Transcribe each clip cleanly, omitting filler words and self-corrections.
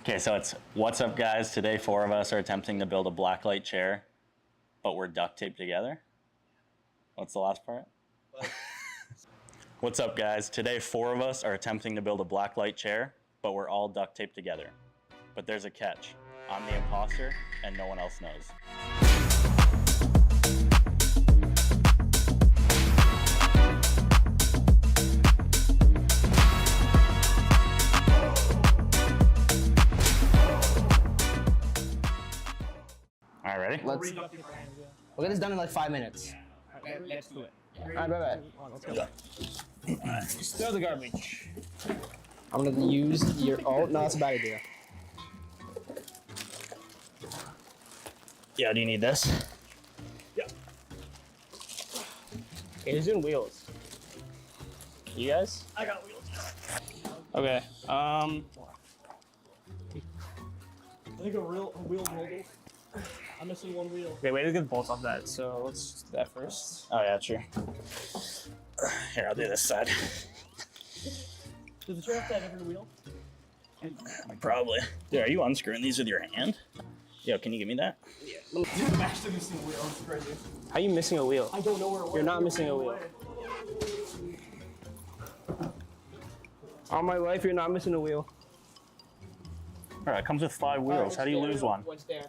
Okay, so it's what's up, guys? Today, 4 of us are attempting to build a blacklight chair, but we're duct taped together. What's the last part? What's up, guys? Today, 4 of us are attempting to build a blacklight chair, but we're all duct taped together. But there's a catch. I'm the imposter, and no one else knows. All right, ready? We'll get this done in like 5 minutes. Let's do it. Alright, bye. Let's go. Just throw the garbage. I'm gonna use your. Oh, no, that's a bad idea. Yeah, do you need this? Yeah. Okay, who's doing wheels? You guys? I got wheels. Okay. I think a wheel rolled. I'm missing one wheel. Okay, wait to get the bolts off that. So let's do that first. Oh yeah, sure. Here, I'll do this side. Does the chair have to have every wheel? Probably. Dude, are you unscrewing these with your hand? Yo, can you give me that? Yeah. Actually missing a wheel. It's crazy. How are you missing a wheel? I don't know where it was. You're not missing a wheel. All my life, you're not missing a wheel. Alright, it comes with 5 wheels. How do you lose one? What's there?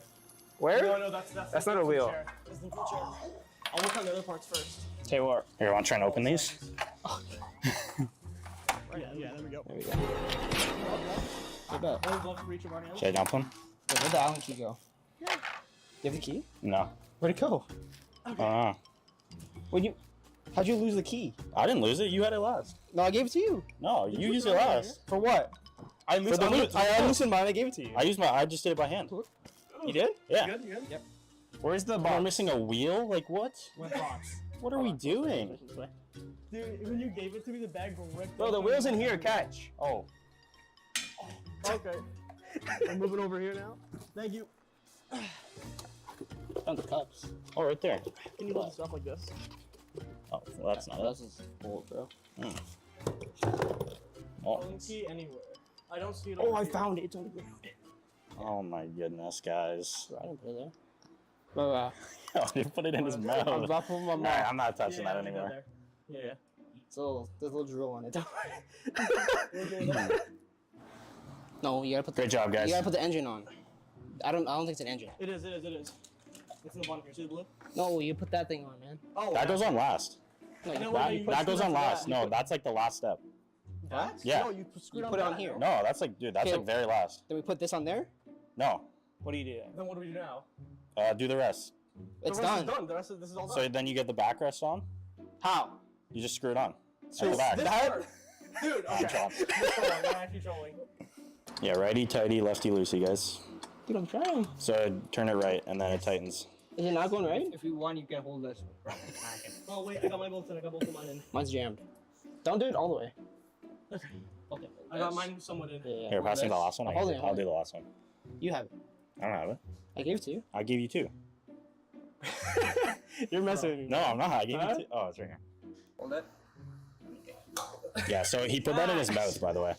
Where? No, that's not a wheel. Chair. That's the chair. I'll work on the other parts first. Tell you what. Here, want to try and open these? Yeah, there we go. There we go. I bet. One glove for each of our nails. Should I dump one? Wait, where'd the Allen key go? Yeah. You have the key? No. Where'd it go? How'd you lose the key? I didn't lose it. You had it last. No, I gave it to you. No, you used it last. For what? I loosened mine. I gave it to you. I just did it by hand. You did? Yeah. You good? Yep. Where's the We're box? missing a wheel? Like what? With box. What are we doing? Dude, when you gave it to me, the bag ripped. No, the wheel's in here. Catch. Oh. Okay. I'm moving over here now. Thank you. Found the cups. Oh, right there. Can you hold stuff like this? Oh, well, that's not That's it. just bolt, bro. Oh. Don't see anywhere. I don't see it. Oh, over I here. found it. It's on the ground. Oh my goodness, guys. I didn't put it there. Bro, Oh, you put it in his mouth. I'm about to put my Alright, mouth. I'm not touching that I'll go anymore. there. Yeah. So there's a little drill on it. We're doing that. No, you gotta put. Great job, guys. You gotta put the engine on. I don't think it's an engine. It is. It's in the bottom here. See the blue? No, you put that thing on, man. Oh. That goes on last. No, you know put what? that. You You put- That goes on last. that. No, that's like the last step. What? Yeah. No, you screwed put it on that. here. No, that's like, dude, that's Okay. like very last. Then we put this on there. No. What do you do? Then what do we do now? Do the rest. It's the rest done. Is done. The rest of this is all done. So then you get the backrest on. How? You just screw it on. So At the back. This part. Dude, I'm okay. trolling. You're trolling. You're actually trolling. Yeah, righty tighty, lefty loosey, guys. Dude, I'm trying. So turn it right, and then it tightens. Is it not going right? If you want, you can hold this. Oh wait, I got my bolts in. I got both of mine in. Mine's jammed. Don't do it all the way. Okay. I got mine somewhat in. Yeah. Here, pass me the last one. I'm holding it, I'll do the last one. You have it. I don't have it. I gave it to you. I gave you 2. You're messing with me. No, I'm not. I gave you 2. Oh, it's right here. Hold it. Yeah, so he put that in his mouth, by the way.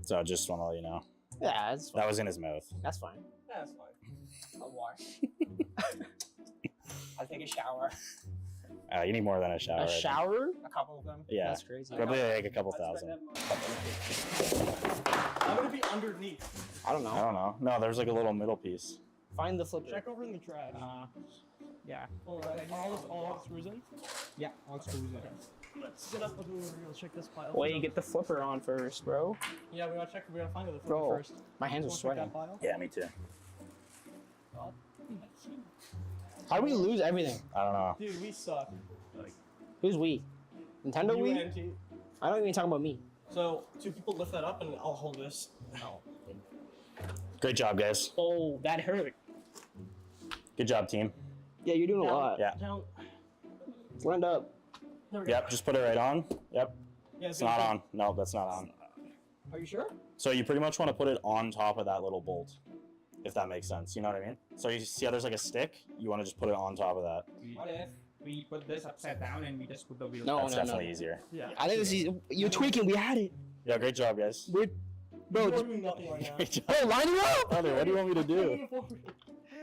So just want to let you know. Yeah, that's fine. That was in his mouth. That's fine. Yeah, that's fine. I'll wash. I'll take a shower. You need more than a shower. A I think. shower? A couple of them. Yeah. That's crazy. Probably like a couple thousand. I'm gonna be underneath. I don't know. I don't know. No, there's like a little middle piece. Find the flipper. Check over in the trash. Yeah. All the screws in? Yeah, all screws in. Let's get up over here. Let's check this pile. Wait, get the flipper on first, bro. Yeah, we gotta check. We gotta find the flipper Bro, first. my hands are Wanna check sweating. that pile? Yeah, me too. How do we lose everything? I don't know. Dude, we suck. Who's we? Nintendo You we? and T. I don't even talk about me. So, 2 people lift that up and I'll hold this. No. Great job, guys. Oh, that hurt. Good job, team. Yeah, you're doing a lot. Yeah. Down. Stand up. There we go. Yep, just put it right on. Yep. Yeah, It's not on. No, that's not on. Are you sure? So you pretty much want to put it on top of that little bolt, if that makes sense. You know what I mean? So you see how there's like a stick? You want to just put it on top of that. What if we put this upside down and we just put the wheel? No, That's no, definitely no. easier. Yeah. I think this is, you're tweaking. We had it. Yeah, great job, guys. We're Bro, You're doing nothing right now. oh, line you up! Brother, what do you want me to do?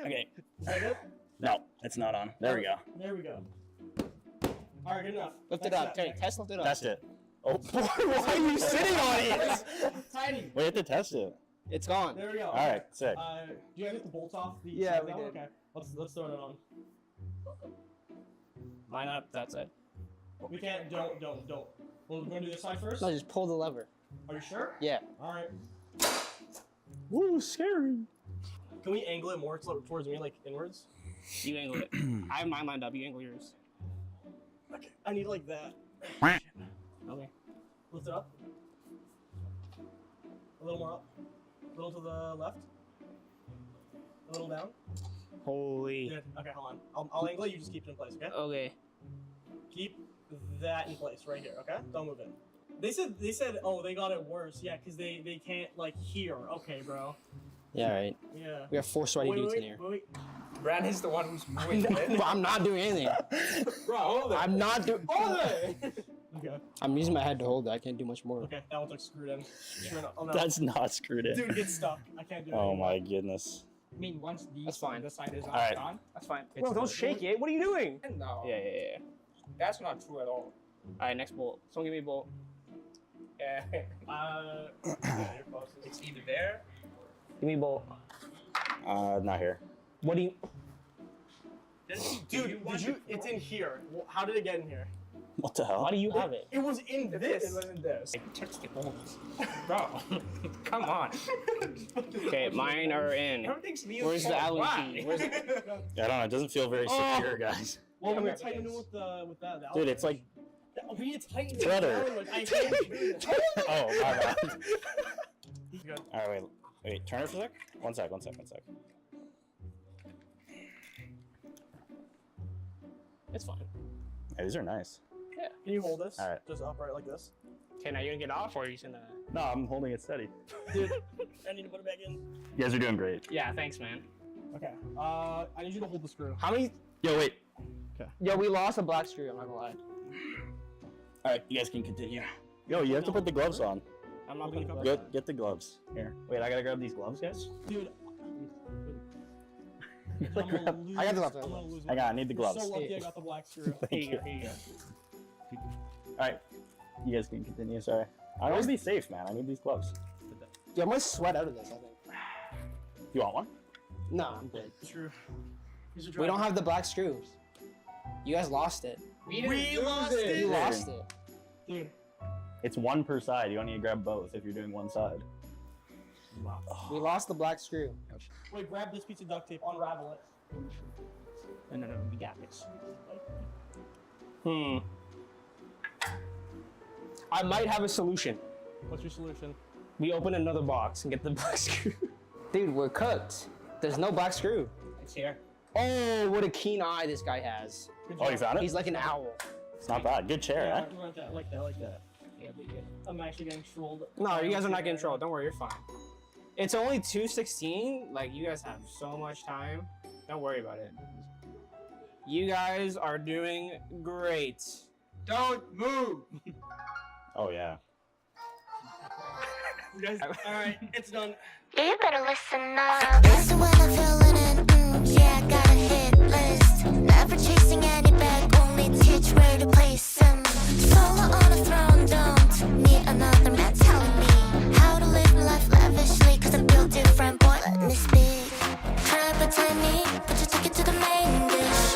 Okay. Is that good? No, it's not on. There we go. There we go. All right, good enough. Lift it Next up. step, Okay, test lift it up. Test it. Oh, Why are you sitting on it? Tiny. we have to test it. It's gone. There we go. All right, sick. Do you have to get the bolts off? Yeah, side we down? did. Okay, let's throw it on. Line up. That's it. We can't. Don't. We're gonna do this side first. No, just pull the lever. Are you sure? Yeah. All right. Woo, scary. Can we angle it more towards me, like inwards? You angle it. I have mine lined up. You angle yours. Okay. I need like that. Okay. Lift it up. A little more up. A little to the left. A little down. Holy. Good. Okay, hold on. I'll angle it. You just keep it in place. Okay. Okay. Keep that in place right here. Okay. Don't move it. They said. Oh, they got it worse. Yeah, because they can't like hear. Okay, bro. Yeah, right. Yeah. We have 4 sweaty dudes in here. Wait. Brad is the one who's moving it. I'm not doing anything. Bro, hold it. I'm not doing. Hold it. Okay. I'm using my head to hold it. I can't do much more. Okay. That one's like screwed in. Screwed in. Oh no. That's not screwed in. Dude, it's stuck. I can't do it. Oh anymore. my goodness. I mean, once That's fine. the side is not Alright. gone, that's fine. Bro, don't shake it. What are you doing? No, Yeah. that's not true at all. All right, next bolt. Someone give me a bolt. Yeah. Yeah, you're closest. It's either there. Give me a bolt. Not here. What do you? Dude, did you? It's in here. Well, how did it get in here? What the hell? Why do you have it? It was in this. It wasn't this. Touch the balls. Bro, come on. Okay, mine are in. Everything's Where's the Allen key? Where's the... I don't know. It doesn't feel very secure, guys. Well, we Yeah, tightened it yes. with that. the Dude, it's like. we need to tighten it. Brother. down, like, I hate doing that. Oh, my bad. Good. All right, wait. Turn it for a sec. One sec. It's fine. Hey, these are nice. Can you hold this? All right. Just upright like this. Okay, now you're gonna get off, or are you just gonna? No, I'm holding it steady. Dude, I need to put it back in. You guys are doing great. Yeah, thanks, man. Okay. I need you to hold the screw. How many? Yo, wait. Yo, we lost a black screw. I'm not gonna lie. All right, you guys can continue. Yo, you have to put the gloves on. I'm not gonna. Get the gloves. Here. Wait, I gotta grab these gloves, guys. Dude. Like, grab- lose, I got the left I'm one. gonna lose Hang on, I need the You're gloves. so lucky I got the black screw. Here Thank you you. go. Here you go. All right, you guys can continue. Sorry. I want to be safe, man. I need these gloves. Yeah, I'm gonna sweat out of this. I think. You want one? No, I'm good. True. We don't have the black screws. You guys lost it. We lost it. You lost it. Dude. It's one per side. You don't need to grab both if you're doing one side. We lost the black screw. Wait, grab this piece of duct tape, unravel it. No, we got this. I might have a solution. What's your solution? We open another box and get the black screw. Dude, we're cooked. There's no black screw. It's here. Oh, what a keen eye this guy has. Good Oh, you job. found it? He's like an owl. It's not bad. Good chair, Yeah, huh? like that. Yeah, be good. I'm actually getting trolled. No, you guys are not getting trolled. Don't worry, you're fine. It's only 2:16. Like, you guys have so much time. Don't worry about it. You guys are doing great. Don't move. Oh yeah. You guys, alright, it's done. Yeah, you better listen up. Listen when I'm feeling it. Yeah, I got a hit list. Never chasing any bag, only teach where to place them. Follow on a throne, don't need another man telling me how to live life lavishly. Cause I'm built different, boy, let me speak. Try but tiny, but you take it to the main dish.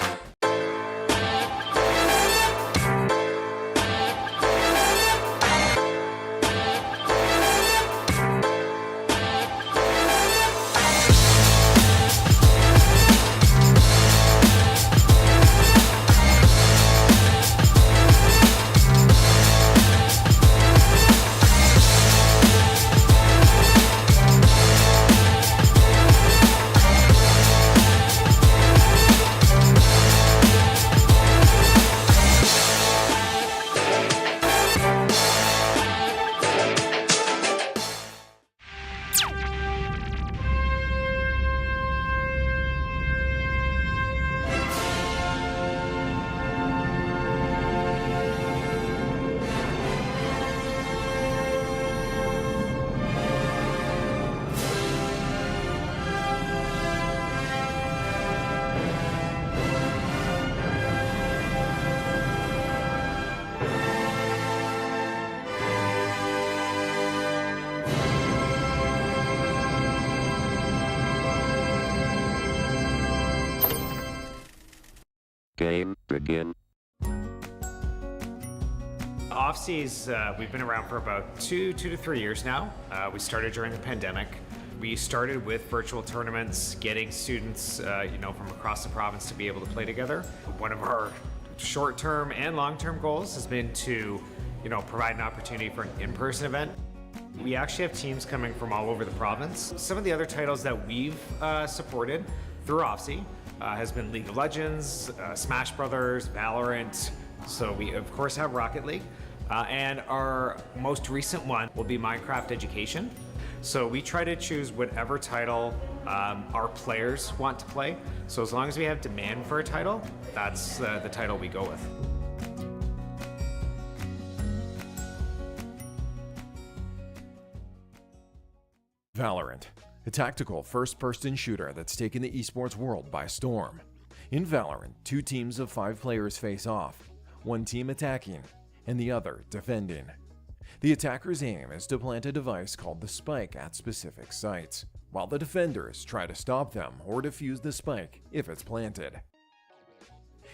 Game begin. Off-seas, we've been around for about two to 3 years now. We started during the pandemic. We started with virtual tournaments, getting students, from across the province to be able to play together. One of our short-term and long-term goals has been to, provide an opportunity for an in-person event. We actually have teams coming from all over the province. Some of the other titles that we've supported through OFSI has been League of Legends, Smash Brothers, Valorant. So we of course have Rocket League, and our most recent one will be Minecraft Education. So we try to choose whatever title our players want to play. So as long as we have demand for a title, that's the title we go with. Valorant, a tactical first-person shooter that's taken the esports world by storm. In Valorant, 2 teams of 5 players face off, one team attacking and the other defending. The attacker's aim is to plant a device called the spike at specific sites, while the defenders try to stop them or defuse the spike if it's planted.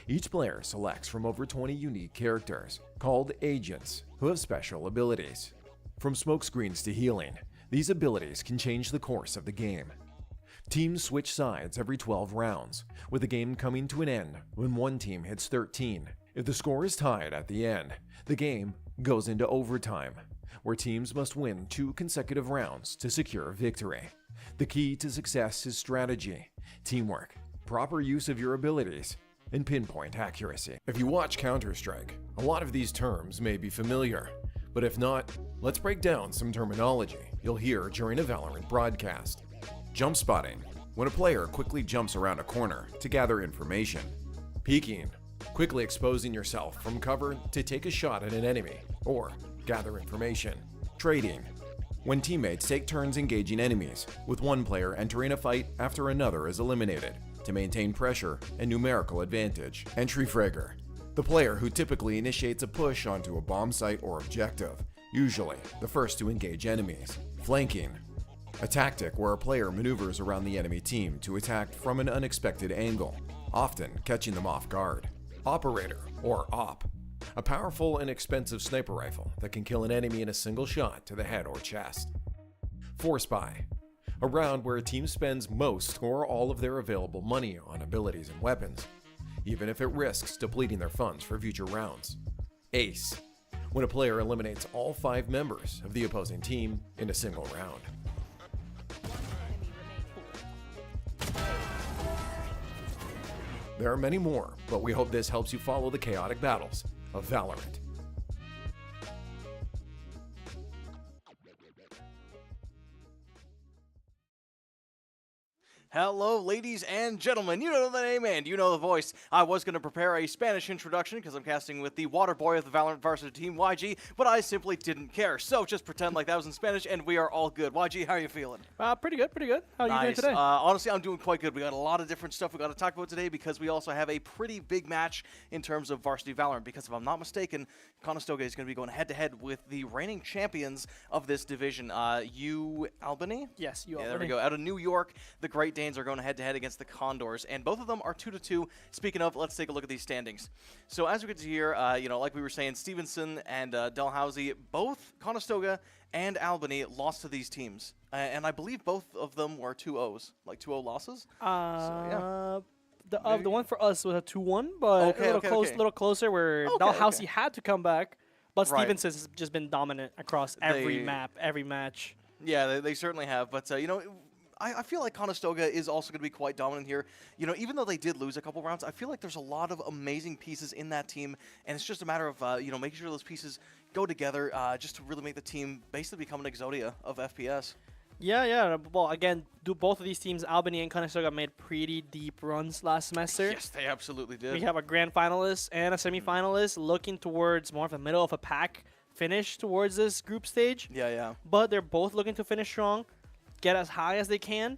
Each player selects from over 20 unique characters, called agents, who have special abilities. From smokescreens to healing, these abilities can change the course of the game. Teams switch sides every 12 rounds, with the game coming to an end when one team hits 13. If the score is tied at the end, the game goes into overtime, where teams must win 2 consecutive rounds to secure victory. The key to success is strategy, teamwork, proper use of your abilities, and pinpoint accuracy. If you watch Counter-Strike, a lot of these terms may be familiar, but if not, let's break down some terminology you'll hear during a Valorant broadcast. Jump spotting, when a player quickly jumps around a corner to gather information. Peeking, quickly exposing yourself from cover to take a shot at an enemy or gather information. Trading, when teammates take turns engaging enemies, with one player entering a fight after another is eliminated to maintain pressure and numerical advantage. Entry fragger, the player who typically initiates a push onto a bomb site or objective, usually the first to engage enemies. Flanking, a tactic where a player maneuvers around the enemy team to attack from an unexpected angle, often catching them off guard. Operator, or Op, a powerful and expensive sniper rifle that can kill an enemy in a single shot to the head or chest. Force Buy, a round where a team spends most or all of their available money on abilities and weapons, even if it risks depleting their funds for future rounds. Ace, when a player eliminates all 5 members of the opposing team in a single round. There are many more, but we hope this helps you follow the chaotic battles of Valorant. Hello, ladies and gentlemen. You know the name and you know the voice. I was going to prepare a Spanish introduction because I'm casting with the water boy of the Valorant varsity team, YG, but I simply didn't care. So just pretend like that was in Spanish and we are all good. YG, how are you feeling? Pretty good, pretty good. How are you doing today? Honestly, I'm doing quite good. We got a lot of different stuff we got to talk about today because we also have a pretty big match in terms of varsity Valorant because if I'm not mistaken, Conestoga is going to be going head-to-head with the reigning champions of this division, UAlbany? Yes, UAlbany. Yeah, there we go. Out of New York, the Great Danes are going head-to-head against the Condors, and both of them are 2-2. Speaking of, let's take a look at these standings. So as we get to here, like we were saying, Stevenson and Dalhousie, both Conestoga and Albany lost to these teams, and I believe both of them were 2-0s, like 2-0 losses. So, yeah. The one for us was a 2-1, but a little closer where Dalhousie had to come back, but Stevenson's just been dominant across every map, every match. Yeah, they certainly have, but I feel like Conestoga is also going to be quite dominant here. Even though they did lose a couple rounds, I feel like there's a lot of amazing pieces in that team, and it's just a matter of making sure those pieces go together just to really make the team basically become an Exodia of FPS. Yeah. Well, again, both of these teams, Albany and Conestoga, made pretty deep runs last semester. Yes, they absolutely did. We have a grand finalist and a semi-finalist looking towards more of the middle of a pack finish towards this group stage. Yeah. But they're both looking to finish strong, get as high as they can,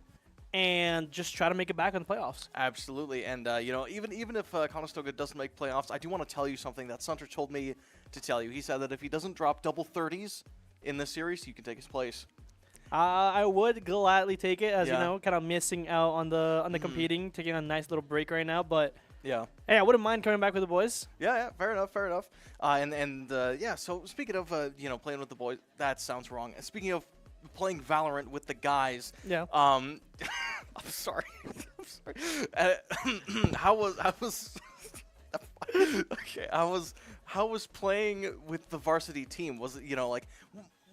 and just try to make it back in the playoffs. Absolutely, and even if Conestoga doesn't make playoffs, I do want to tell you something that Sunter told me to tell you. He said that if he doesn't drop double 30s in this series, you can take his place. I would gladly take it, as kind of missing out on the competing, taking a nice little break right now. But Yeah. Hey, I wouldn't mind coming back with the boys. Yeah, fair enough, fair enough. Yeah, so speaking of, playing with the boys, that sounds wrong. Speaking of playing Valorant with the guys, Yeah. I'm sorry. I'm sorry. How was okay, how was playing with the varsity team? Was it,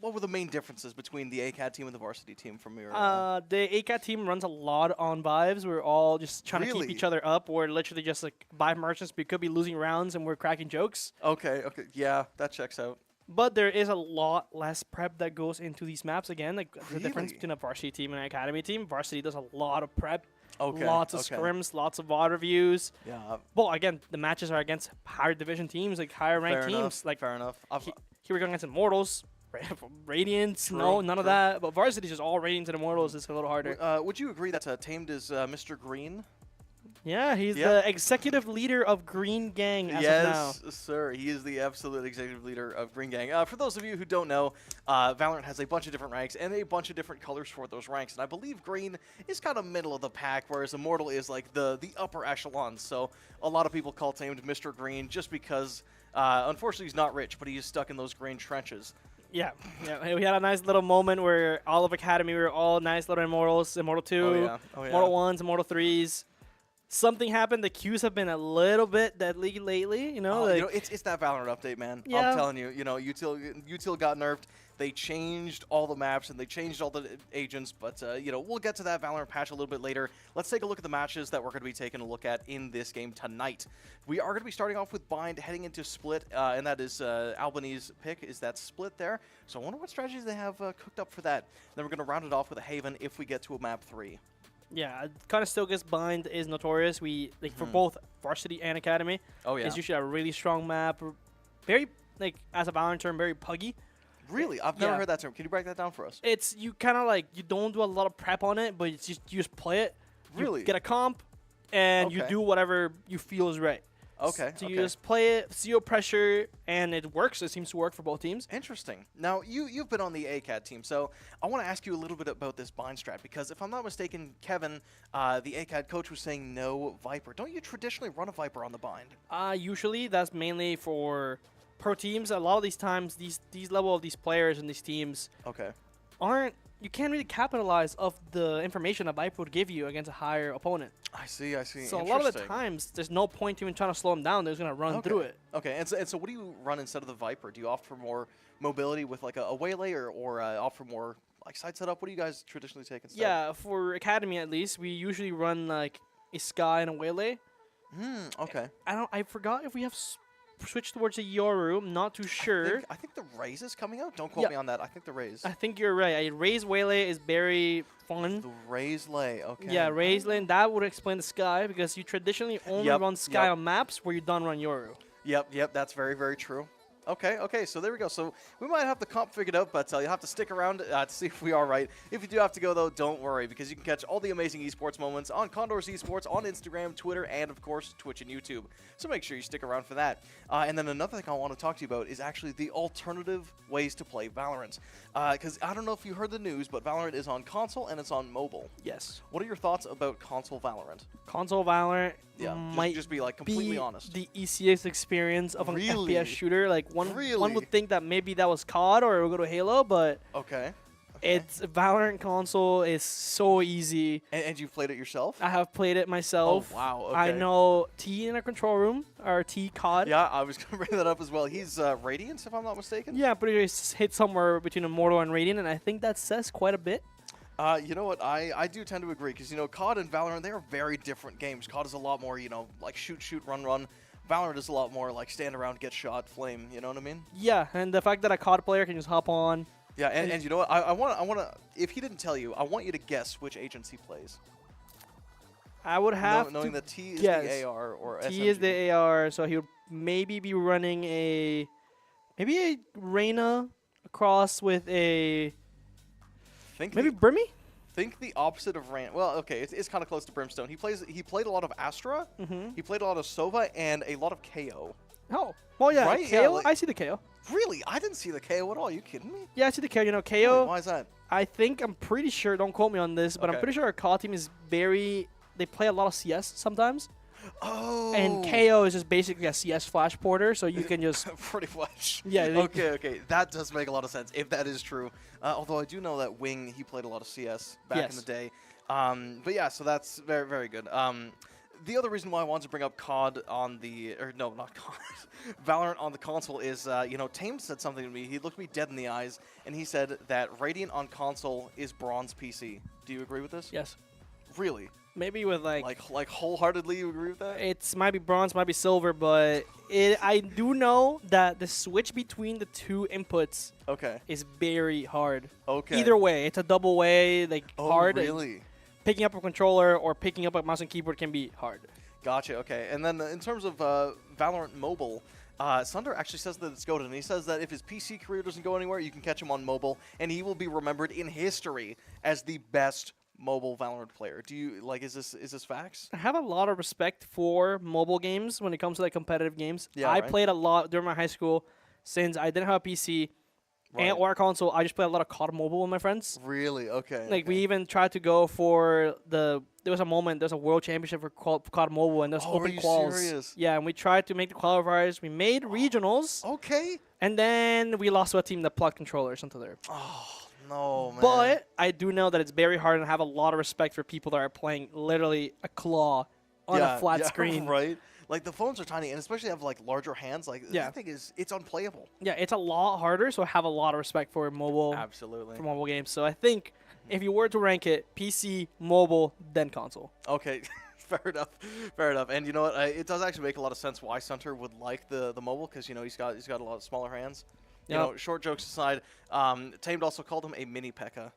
what were the main differences between the ACAD team and the varsity team from your The ACAD team runs a lot on vibes. We're all just trying to keep Really? each other up. We're literally just like vibe merchants. We could be losing rounds and we're cracking jokes. Okay, yeah, that checks out. But there is a lot less prep that goes into these maps. Again, like the difference Really? between a varsity team and an academy team. Varsity does a lot of prep. Okay, Lots of okay. scrims, lots of VOD reviews. Yeah, Well, again, the matches are against higher division teams, like higher ranked fair teams. enough, Like fair enough. here we're going against Immortals, Radiants. True, No, none of true. that. But Varsity is just all Radiants and Immortals. It's a little harder. Would you agree that Tamed is Mr. Green? Yeah, he's Yeah. the executive leader of Green Gang as of now. Yes, sir. He is the absolute executive leader of Green Gang. For those of you who don't know, Valorant has a bunch of different ranks and a bunch of different colors for those ranks. And I believe Green is kind of middle of the pack, whereas Immortal is like the upper echelon. So a lot of people call Tamed Mr. Green just because, unfortunately, he's not rich, but he is stuck in those green trenches. Yeah, we had a nice little moment where all of Academy, we were all nice little Immortals, Immortal 2, Oh, yeah. Immortal 1s, Immortal 3s. Something happened. The queues have been a little bit deadly lately, It's that Valorant update, man. Yeah. I'm telling you, Util got nerfed. They changed all the maps and they changed all the agents, but we'll get to that Valorant patch a little bit later. Let's take a look at the matches that we're going to be taking a look at in this game tonight. We are going to be starting off with Bind, heading into Split, and that is Albany's pick. Is that Split there? So I wonder what strategies they have cooked up for that. Then we're going to round it off with a Haven if we get to a map 3. Yeah, kind of still gets Bind is notorious. We for both Varsity and Academy. Oh yeah. It's usually a really strong map. Very as a Valorant term, very puggy. Really? I've never Yeah. heard that term. Can you break that down for us? It's you kind of you don't do a lot of prep on it, but it's just you just play it. You Really? get a comp, and you Okay. do whatever you feel is right. Okay. So okay. you just play it, zero pressure, and it works. It seems to work for both teams. Interesting. Now, you've been on the ACAD team, so I want to ask you a little bit about this bind strat, because if I'm not mistaken, Kevin, the ACAD coach, was saying no Viper. Don't you traditionally run a Viper on the bind? Usually that's mainly for pro teams. A lot of these times, these level of these players and these teams Okay. you can't really capitalize of the information a Viper would give you against a higher opponent. I see. So a lot of the times, there's no point even trying to slow them down. They're just going to run through it. Okay, and so what do you run instead of the Viper? Do you opt for more mobility with like a waylay, or opt for more like side setup? What do you guys traditionally take instead? Yeah, for Academy at least, we usually run like a Sky and a Waylay. Okay. I forgot if we have switched towards a Yoru. I'm not too sure. I think the Raze is coming out. Don't quote me on that. I think the Raze. I think you're right. A Raze Waylay is very fun. The Raze lay. Okay. Yeah, Raze Lane. That would explain the Sky, because you traditionally only run Sky on maps where you don't run Yoru. Yep, that's very, very true. Okay, so there we go. So we might have the comp figured out, but you'll have to stick around to see if we are right. If you do have to go, though, don't worry, because you can catch all the amazing esports moments on Condors Esports, on Instagram, Twitter, and, of course, Twitch and YouTube. So make sure you stick around for that. And then another thing I want to talk to you about is actually the alternative ways to play Valorant. Because I don't know if you heard the news, but Valorant is on console and it's on mobile. Yes. What are your thoughts about console Valorant? Console Valorant might just be like completely be honest. the easiest experience of an Really? FPS shooter. Like one Really? would think that maybe that was COD or it would go to Halo, but Okay. it's Valorant console is so easy. And you've played it yourself? I have played it myself. Oh, wow, I okay. know T in a control room, or T COD. Yeah, I was going to bring that up as well. He's Radiance, if I'm not mistaken? Yeah, but he's hit somewhere between Immortal and Radiant, and I think that says quite a bit. You know what? I do tend to agree, because, COD and Valorant, they are very different games. COD is a lot more, like shoot, run. Valorant is a lot more like stand around, get shot, flame. You know what I mean? Yeah, and the fact that a COD player can just hop on. Yeah, and you know what? I want to. If he didn't tell you, I want you to guess which agents he plays. I would have knowing to that T is guess. the AR or SMG. T is the AR, so he would maybe be running maybe a Reyna across with maybe Brimmy? Think the opposite of Rand. Well, okay, it's kind of close to Brimstone. He played a lot of Astra. He played a lot of Sova and a lot of KO. Oh, well, yeah, Right? KO. Yeah, like- I see the KO. Really? I didn't see the KO at all. Are you kidding me? Yeah, I see the KO. KO. Really? Why is that? I'm pretty sure. Don't quote me on this, but I'm Okay. pretty sure our COD team is they play a lot of CS sometimes. Oh. And KO is just basically a CS flash porter, so you can just pretty much. Yeah. Okay. That does make a lot of sense if that is true. Although I do know that Wing, he played a lot of CS back in the day. But yeah, so that's very, very good. The other reason why I wanted to bring up COD on the, or no, not COD, Valorant on the console is, you know, Tame said something to me. He looked me dead in the eyes, and he said that Radiant on console is bronze PC. Do you agree with this? Yes. Really? Maybe with like wholeheartedly you agree with that? It's might be bronze, might be silver, but I do know that the switch between the two inputs is very hard. Okay. Either way, it's a double way, like hard. Really? Picking up a controller or picking up a mouse and keyboard can be hard. Gotcha. Okay. And then in terms of Valorant Mobile, Sunder actually says that it's goated, and he says that if his PC career doesn't go anywhere, you can catch him on mobile, and he will be remembered in history as the best mobile Valorant player. Do you like? Is this facts? I have a lot of respect for mobile games when it comes to like competitive games. Yeah, I played a lot during my high school. Since I didn't have a PC and or a console, I just played a lot of COD Mobile with my friends. Really? Okay. Like we even tried to go for there was a world championship for COD Mobile, and there's open quals. Serious? Yeah, and we tried to make the qualifiers. We made regionals. Okay. And then we lost to a team that plugged controllers into there. Oh. No, man. But I do know that it's very hard, and I have a lot of respect for people that are playing literally a claw on a flat screen. Right? Like, the phones are tiny, and especially have, like, larger hands. Like, that thing it's unplayable. Yeah, it's a lot harder, so I have a lot of respect for mobile. Absolutely. For mobile games. So I think if you were to rank it, PC, mobile, then console. Okay. Fair enough. Fair enough. And you know what? It does actually make a lot of sense why Sunter would like the mobile, because, you know, he's got a lot of smaller hands. You know, short jokes aside, Tamed also called him a mini P.E.K.K.A.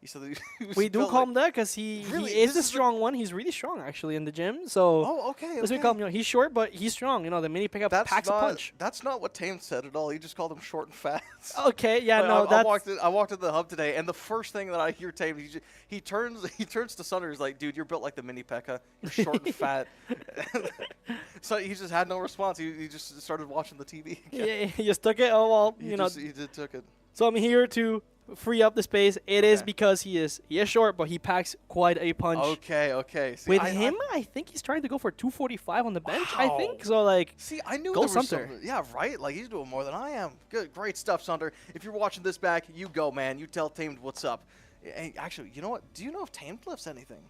He said that we do call him that because he is a strong one. He's really strong, actually, in the gym. So okay. We call him, you know, he's short, but he's strong. You know, the mini P.E.K.K.A. packs a punch. That's not what Tamed said at all. He just called him short and fat. Okay, yeah, no, I walked in the hub today, and the first thing that I hear Tamed, he turns to Sunder. He's like, dude, you're built like the mini P.E.K.K.A. You're short and fat. So he just had no response. He just started watching the TV. Yeah, he just took it. Oh well, you know. He just took it. So I'm here to free up the space. It is because he is short, but he packs quite a punch. Okay. See, With him, I think he's trying to go for 245 on the bench. I think so. Like, see, I knew go there was Sunter. Yeah, right. Like he's doing more than I am. Great stuff, Sunder. If you're watching this back, you go, man. You tell Tamed what's up. Hey, actually, you know what? Do you know if Tamed lifts anything?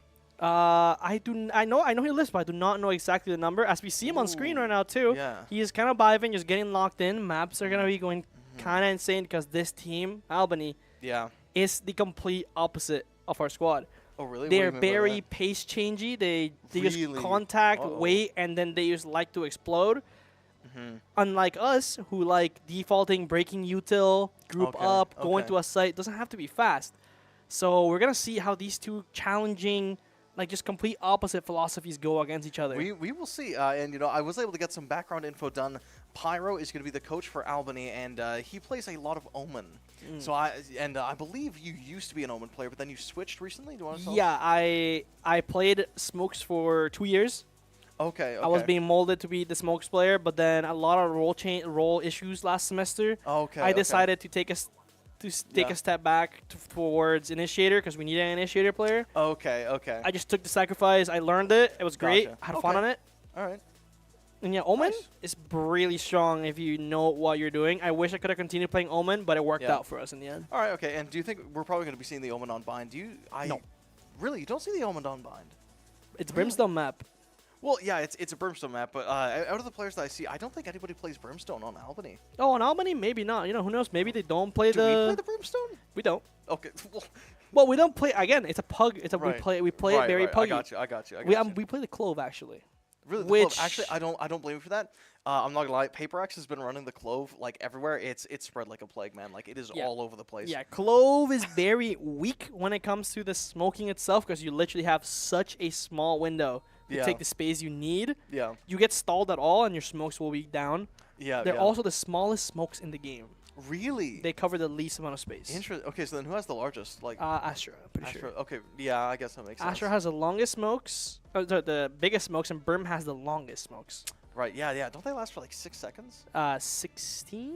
I know he lifts, but I do not know exactly the number. As we see him on screen right now too, he is kind of diving, just getting locked in. Maps are gonna be going kind of insane because this team, Albany, is the complete opposite of our squad. Oh really? They're very pace changey. They just contact, wait, and then they just like to explode. Unlike us, who like defaulting, breaking util, group up, going to a site, doesn't have to be fast. So we're gonna see how these two challenging, like just complete opposite philosophies go against each other. We will see. And you know, I was able to get some background info done. Pyro is going to be the coach for Albany, and he plays a lot of Omen. So I believe you used to be an Omen player, but then you switched recently. Do you want to tell us? Yeah, I played Smokes for 2 years. Okay. I was being molded to be the Smokes player, but then a lot of role issues last semester. I decided to take a step back towards Initiator because we need an Initiator player. Okay. I just took the sacrifice. I learned it. It was great. I had fun on it. All right. And yeah, Omen is really strong if you know what you're doing. I wish I could have continued playing Omen, but it worked out for us in the end. All right, okay. And do you think we're probably going to be seeing the Omen on Bind? No. Really? You don't see the Omen on Bind? It's Brimstone map. Well, yeah, it's a Brimstone map, but out of the players that I see, I don't think anybody plays Brimstone on Albany. Oh, on Albany? Maybe not. You know, who knows? Maybe they don't play Do we play the Brimstone? We don't. Okay. Well, we don't play. Again, it's a pug. It's a we play it very puggy. I got you. We play the Clove actually. Really? Which actually, I don't blame you for that. I'm not gonna lie. PaperX has been running the Clove like everywhere. It's spread like a plague, man. Like it is all over the place. Yeah, Clove is very weak when it comes to the smoking itself because you literally have such a small window to take the space you need. Yeah. You get stalled at all, and your smokes will be down. Yeah. They're also the smallest smokes in the game. Really? They cover the least amount of space. Interesting. Okay, so then who has the largest? Like Astra, I'm pretty sure. Okay, yeah, I guess that makes sense. Astra has the longest smokes, the biggest smokes, and Brim has the longest smokes. Right. Yeah. Don't they last for like 6 seconds? 16.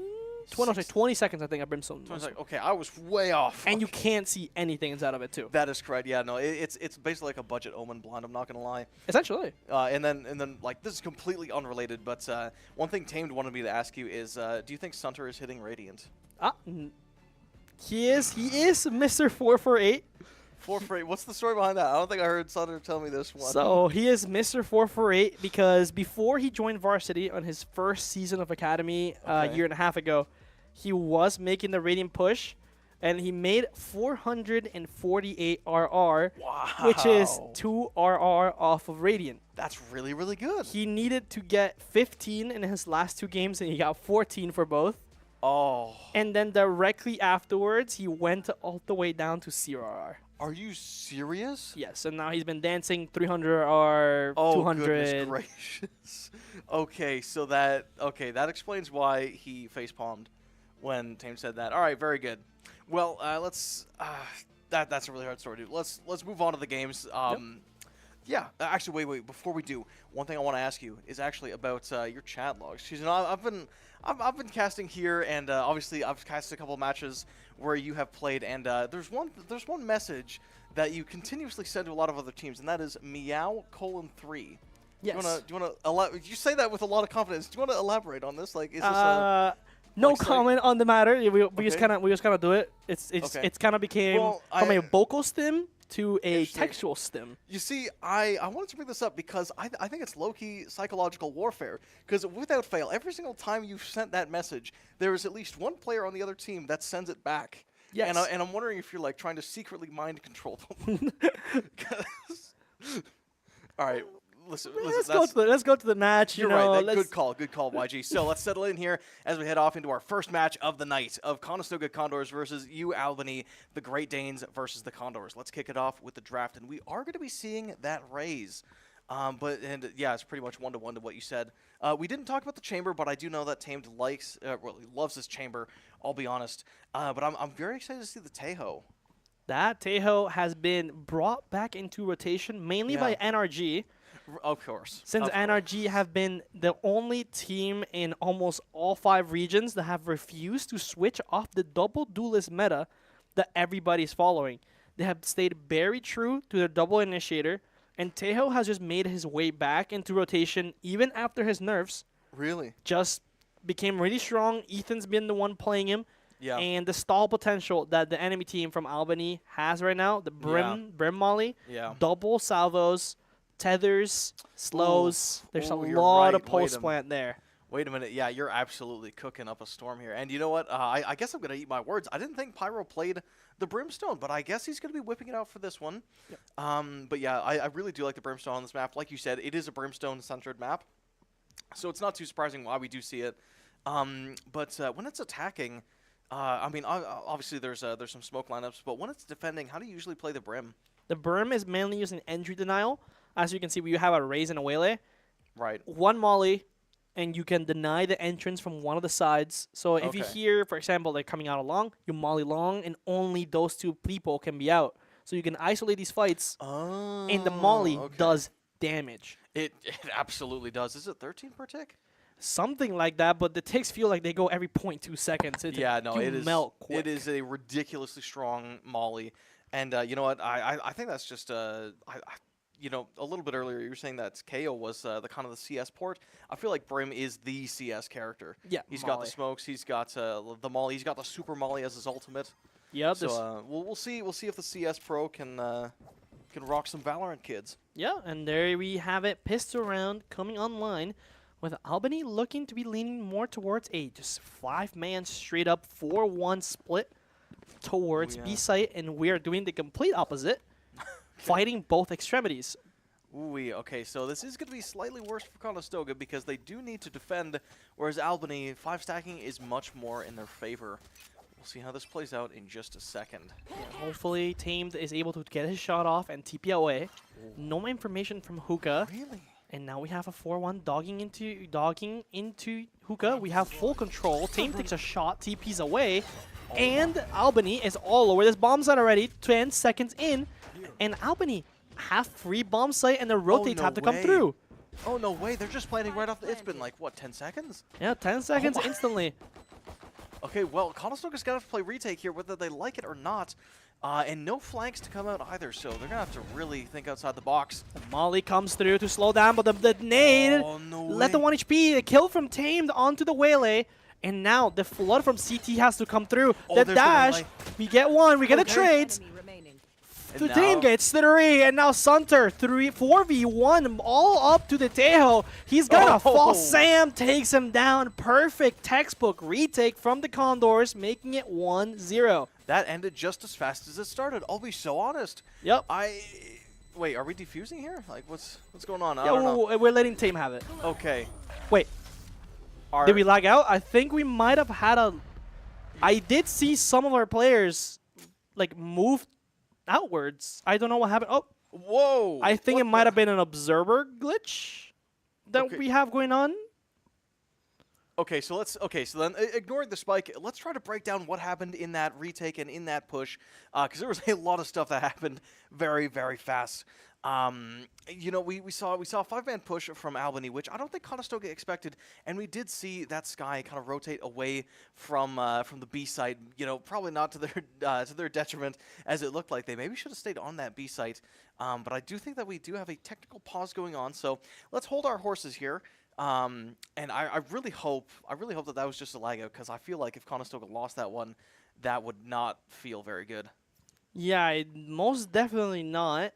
20 seconds, I think, at Brimstone. I was like, okay, I was way off. And you can't see anything inside of it, too. That is correct. Yeah, no, it's basically like a budget Omen blind. I'm not gonna lie. Essentially. And then like this is completely unrelated, but one thing Tamed wanted me to ask you is, do you think Sunter is hitting Radiant? He is Mr. 448. 448. What's the story behind that? I don't think I heard Sunter tell me this one. So he is Mr. 448 because before he joined Varsity on his first season of Academy a year and a half ago, he was making the Radiant push, and he made 448 RR, which is 2 RR off of Radiant. That's really, really good. He needed to get 15 in his last 2 games, and he got 14 for both. Oh. And then directly afterwards, he went all the way down to CRR. Are you serious? Yes, and now he's been dancing 300 or 200. Oh, goodness gracious. Okay, so that explains why he facepalmed when Tame said that. All right, very good. Well, that's a really hard story, dude. Let's move on to the games. Yeah, actually, wait. Before we do, one thing I want to ask you is actually about your chat logs. Because, you know, I've been casting here, and obviously I've casted a couple of matches where you have played, and there's one message that you continuously send to a lot of other teams, and that is meow:3. Yes. Do you want to you say that with a lot of confidence? Do you want to elaborate on this? Like, is this a no comment on the matter. We just kind of do it. It's kind of became from a vocal stim to a textual stim. You see, I wanted to bring this up because I think it's low-key psychological warfare. Because without fail, every single time you've sent that message, there is at least one player on the other team that sends it back. Yes. And I'm wondering if you're like trying to secretly mind control them. All right. Listen, let's go to the match. You're right. Good call, YG. So let's settle in here as we head off into our first match of the night of Conestoga Condors versus UAlbany, the Great Danes versus the Condors. Let's kick it off with the draft, and we are going to be seeing that raise. Yeah, it's pretty much 1-to-1 to what you said. We didn't talk about the chamber, but I do know that Tamed he loves this chamber. I'll be honest. But I'm very excited to see the Tejo. That Tejo has been brought back into rotation mainly by NRG. Of course. Since NRG have been the only team in almost all 5 regions that have refused to switch off the double duelist meta that everybody's following. They have stayed very true to their double initiator, and Tejo has just made his way back into rotation even after his nerfs. Really? Just became really strong. Ethan's been the one playing him. Yeah. And the stall potential that the enemy team from Albany has right now, the Brim Molly, double salvos, tethers, slows. There's a lot of post plant there. Wait a minute. Yeah, you're absolutely cooking up a storm here. And you know what? I guess I'm going to eat my words. I didn't think Pyro played the Brimstone, but I guess he's going to be whipping it out for this one. Yep. But yeah, I really do like the Brimstone on this map. Like you said, it is a Brimstone-centered map, so it's not too surprising why we do see it. But when it's attacking, I mean, obviously there's some smoke lineups, but when it's defending, how do you usually play the Brim? The Brim is mainly using entry denial. As you can see, we have a raise and a waylay. Right. One molly, and you can deny the entrance from one of the sides. So if you hear, for example, they're coming out along, you molly long, and only those 2 people can be out. So you can isolate these fights, and the molly does damage. It absolutely does. Is it 13 per tick? Something like that, but the ticks feel like they go every 0.2 seconds. It is. Melt quick. It is a ridiculously strong molly, and you know what? I think that's just you know, a little bit earlier you were saying that KO was the kind of the CS port. I feel like Brim is the CS character. Yeah, he's got the smokes. He's got the molly. He's got the super molly as his ultimate. Yeah. So we'll see. We'll see if the CS pro can rock some Valorant kids. Yeah, and there we have it. Pistol round coming online, with Albany looking to be leaning more towards a just 5-man straight up 4-1 split towards B site, and we are doing the complete opposite. Fighting both extremities. Okay, so this is going to be slightly worse for Conestoga because they do need to defend, whereas Albany, 5 stacking is much more in their favor. We'll see how this plays out in just a second. Yeah, hopefully Tamed is able to get his shot off and TP away. No information from Hookah. Really? And now we have a 4-1 dogging into Hookah. We have full control. Tamed takes a shot, TP's away. And Albany is all over this bomb site already. 10 seconds in. And Albany have free bomb site and the rotates have to come through. Oh, no way. They're just planting right off the... It's been like, what, 10 seconds? Yeah, 10 seconds instantly. Okay, well, Conestoga's going to have to play retake here, whether they like it or not. And no flanks to come out either, so they're going to have to really think outside the box. The Molly comes through to slow down, but the nade let the 1 HP, a kill from Tamed onto the Waylay. And now the flood from CT has to come through. The dash, we get one, we get a trade. The team gets 3, and now Sunter 4v1 all up to the Tejo. He's gonna fall. Sam takes him down. Perfect textbook retake from the Condors, making it 1-0. That ended just as fast as it started. I'll be so honest. Yep. Wait, are we defusing here? Like, what's going on? I Yeah, don't know. we're letting Tame have it. Okay. Wait. Did we lag out? I think we might have had a... I did see some of our players, like, move outwards. I don't know what happened. Oh. Whoa. I think it might have been an observer glitch that we have going on. Okay, so then ignoring the spike, let's try to break down what happened in that retake and in that push, because there was a lot of stuff that happened very, very fast. You know, we saw a 5-man push from Albany, which I don't think Conestoga expected, and we did see that Sky kind of rotate away from the B site. You know, probably not to their detriment, as it looked like they maybe should have stayed on that B site. But I do think that we do have a technical pause going on, so let's hold our horses here. And I really hope that was just a lag out, because I feel like if Conestoga lost that one, that would not feel very good. Yeah, most definitely not.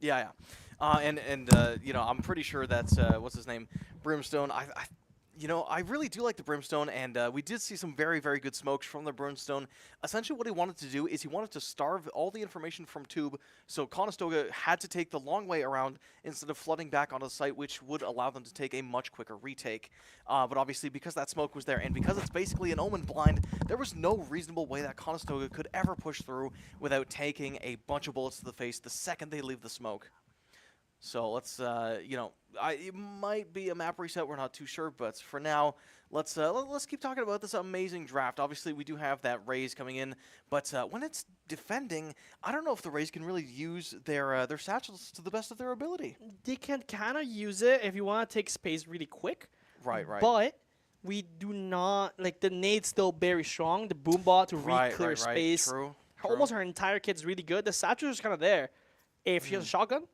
Yeah. And you know, I'm pretty sure that's what's his name, Brimstone. You know, I really do like the Brimstone, and we did see some very, very good smokes from the Brimstone. Essentially, what he wanted to do is he wanted to starve all the information from Tube, so Conestoga had to take the long way around instead of flooding back onto the site, which would allow them to take a much quicker retake. But obviously, because that smoke was there, and because it's basically an Omen blind, there was no reasonable way that Conestoga could ever push through without taking a bunch of bullets to the face the second they leave the smoke. So let's, you know, it might be a map reset. We're not too sure, but for now, let's keep talking about this amazing draft. Obviously, we do have that Raze coming in, but when it's defending, I don't know if the Raze can really use their satchels to the best of their ability. They can kind of use it if you want to take space really quick. Right. But we do not, like, the nade's still very strong. The boom bot to clear space. True. Almost her entire kit's really good. The satchel is kind of there. If she has a shotgun.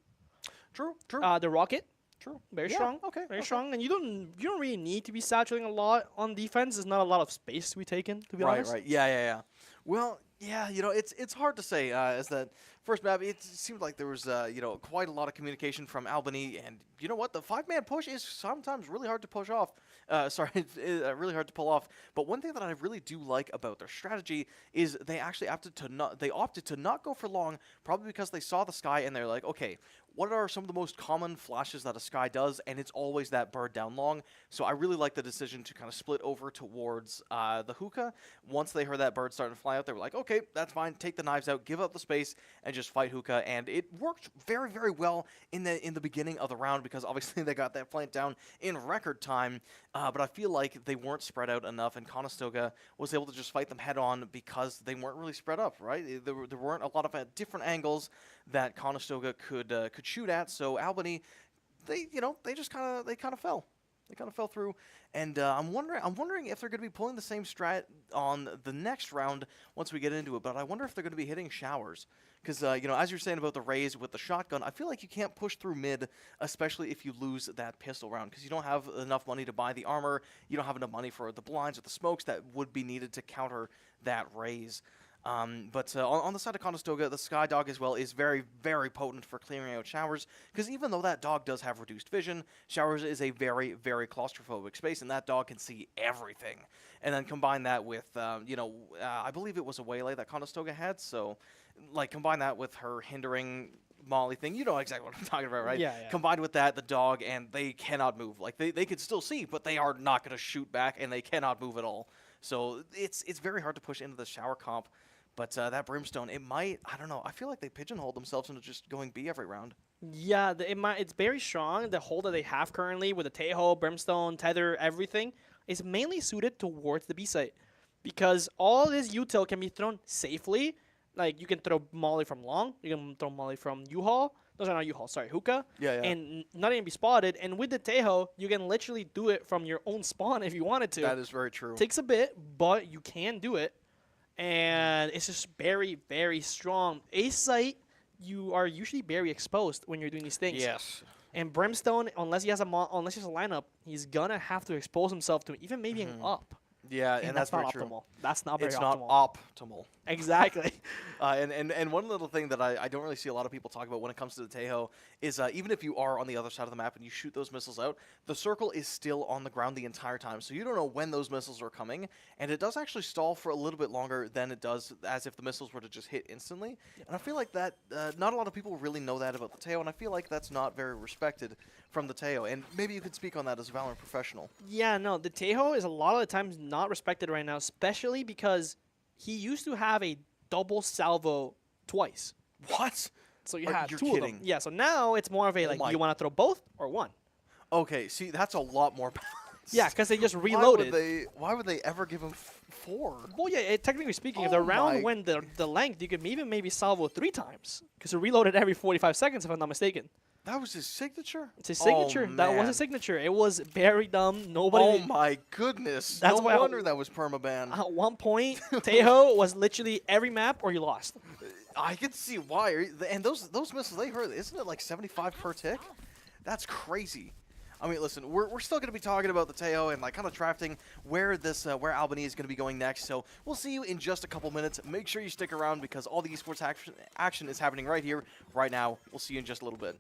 True. The rocket. True. Very strong. Okay. Very strong. And you don't really need to be satcheling a lot on defense. There's not a lot of space to be taken, to be honest. Right. Yeah. Well, yeah, you know, it's hard to say. As that first map, it seemed like there was you know, quite a lot of communication from Albany, and you know what, the 5-man push is sometimes really hard to push off. Really hard to pull off. But one thing that I really do like about their strategy is they actually opted to not go for long, probably because they saw the Sky and they're like, okay, what are some of the most common flashes that a Sky does? And it's always that bird down long. So I really like the decision to kind of split over towards the hookah. Once they heard that bird starting to fly out, they were like, okay, that's fine. Take the knives out, give up the space, and just fight hookah. And it worked very, very well in the beginning of the round, because obviously they got that plant down in record time. But I feel like they weren't spread out enough, and Conestoga was able to just fight them head on because they weren't really spread up, right? There weren't a lot of different angles that Conestoga could shoot at. So Albany, they kind of fell. They kind of fell through, and I'm wondering if they're going to be pulling the same strat on the next round once we get into it. But I wonder if they're going to be hitting showers, because you know, as you're saying about the Raze with the shotgun, I feel like you can't push through mid, especially if you lose that pistol round, because you don't have enough money to buy the armor, you don't have enough money for the blinds or the smokes that would be needed to counter that Raze. But on the side of Conestoga, the Sky Dog as well is very, very potent for clearing out showers, because even though that dog does have reduced vision, showers is a very, very claustrophobic space, and that dog can see everything. And then combine that with, you know, I believe it was a Waylay that Conestoga had, so, like, combine that with her hindering Molly thing, you know exactly what I'm talking about, right? Yeah. Combined with that, the dog, and they cannot move. Like, they can still see, but they are not going to shoot back, and they cannot move at all. So it's very hard to push into the shower comp. But that Brimstone, it might, I don't know, I feel like they pigeonholed themselves into just going B every round. Yeah, it's very strong. The hold that they have currently with the Tejo, Brimstone, Tether, everything is mainly suited towards the B site, because all this util can be thrown safely. Like, you can throw Molly from long, you can throw Molly from U-Haul, Those are not U-Haul, sorry, hookah. Yeah. And not even be spotted. And with the Tejo, you can literally do it from your own spawn if you wanted to. That is very true. Takes a bit, but you can do it. And it's just very, very strong. Ace Sight, you are usually very exposed when you're doing these things. Yes. And Brimstone, unless he has a lineup, he's gonna have to expose himself to even maybe an up. Yeah, and that's very not true. optimal. That's not very It's optimal. not optimal. Exactly. And one little thing that I don't really see a lot of people talk about when it comes to the Tejo is even if you are on the other side of the map and you shoot those missiles out, the circle is still on the ground the entire time. So you don't know when those missiles are coming, and it does actually stall for a little bit longer than it does as if the missiles were to just hit instantly. And I feel like that not a lot of people really know that about the Tejo, and I feel like that's not very respected from the Tejo. And maybe you could speak on that as a Valorant professional. Yeah, no, the Tejo is a lot of the times not respected right now, especially because he used to have a double salvo twice. What? So you Are had you two of kidding? them. Yeah, so now it's more of a, like, my- you want to throw both or one? Okay, see, that's a lot more balanced. Yeah, because they just reloaded. Why would they ever give him 4? Well, yeah, technically speaking, if the round went the length, you could even maybe salvo 3 times. Because it reloaded every 45 seconds, if I'm not mistaken. That was his signature? It's his signature. Oh, That was man. his signature. It was very dumb. Nobody. Oh my goodness. That's no why wonder that was permaban. At one point, Tejo was literally every map or you lost. I can see why. And those missiles they hurt, isn't it like 75 per tick? That's crazy. I mean, listen, we're still going to be talking about the Tejo and like kind of drafting where where Albany is going to be going next. So we'll see you in just a couple minutes. Make sure you stick around because all the esports action is happening right here, right now. We'll see you in just a little bit.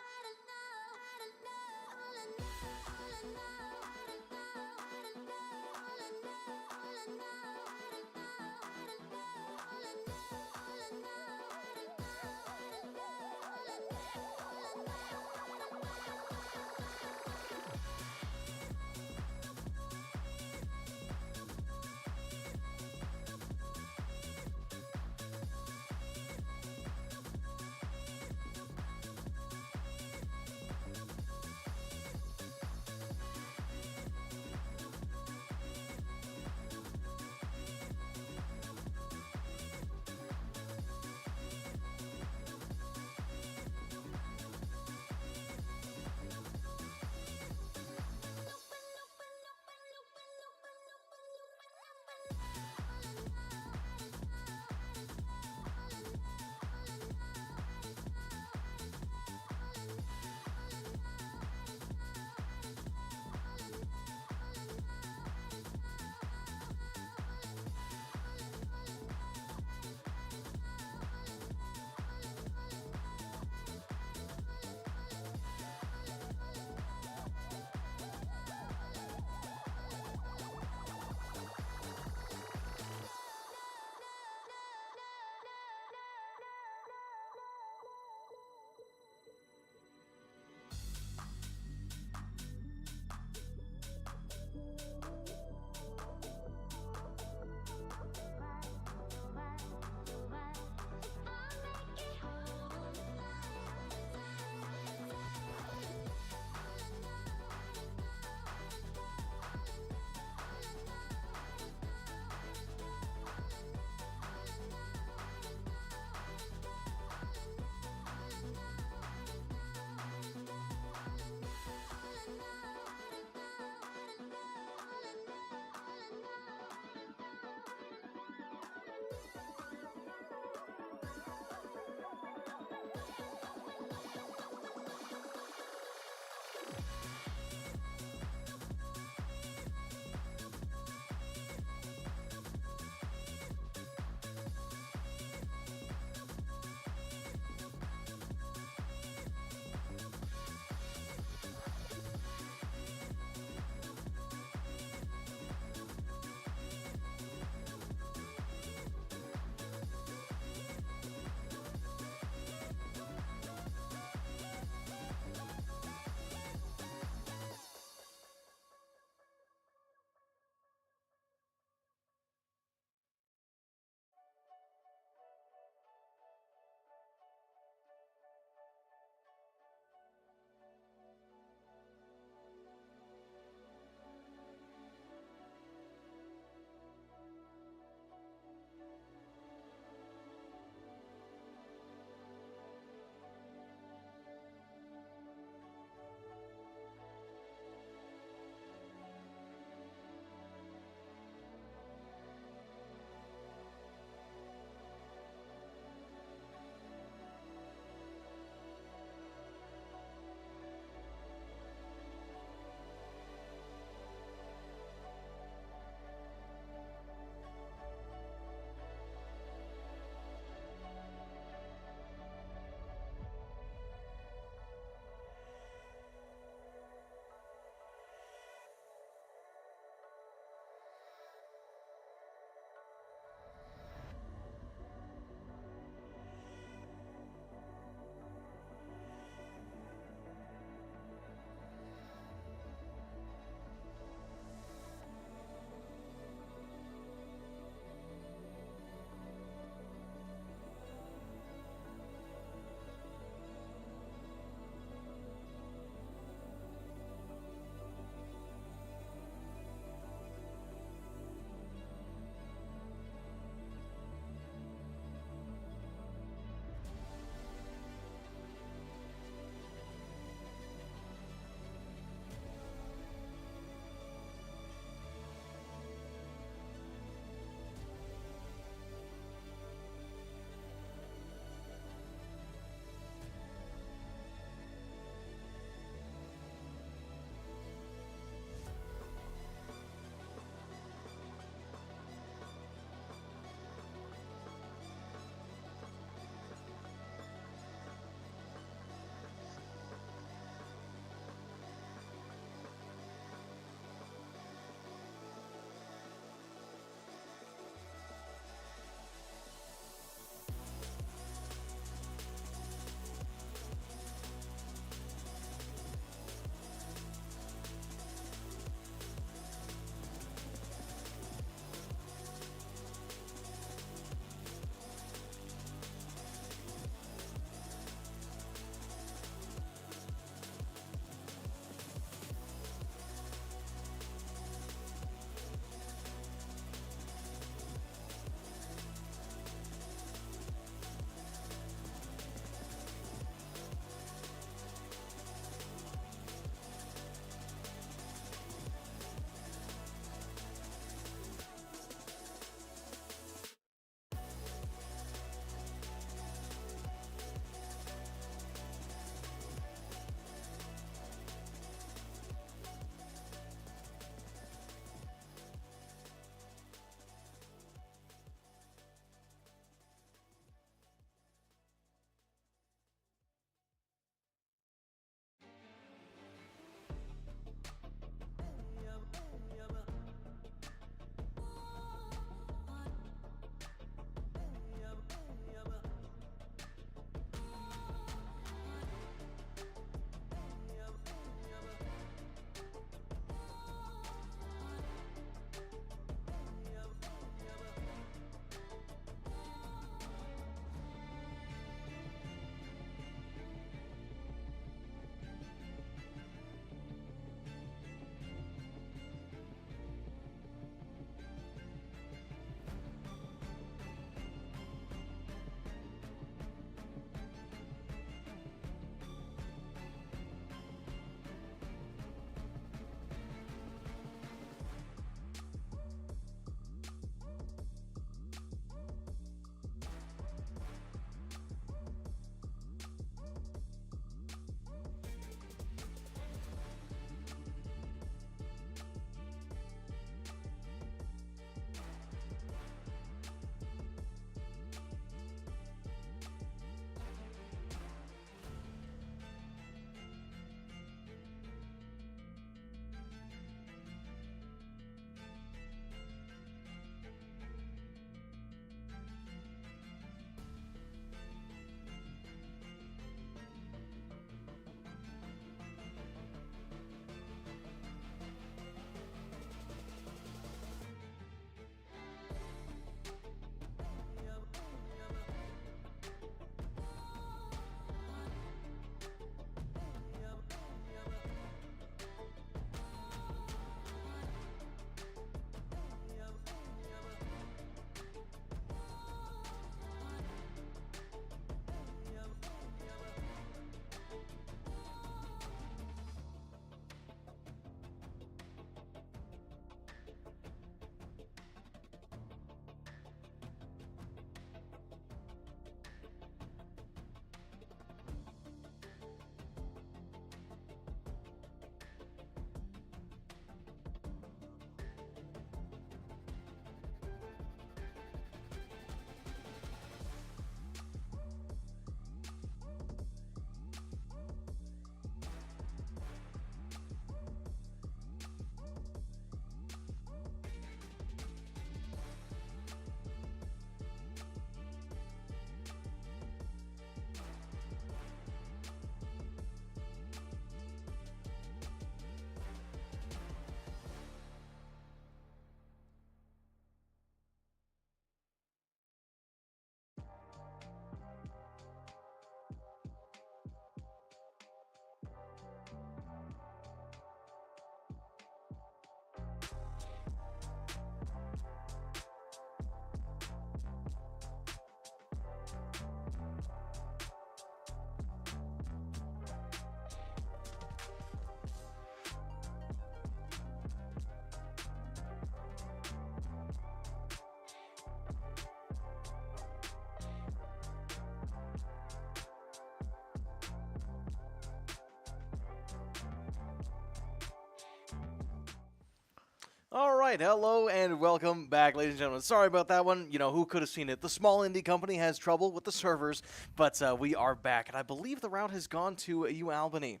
All right, hello and welcome back, ladies and gentlemen. Sorry about that one. You know, who could have seen it? The small indie company has trouble with the servers, but we are back, and I believe the route has gone to UAlbany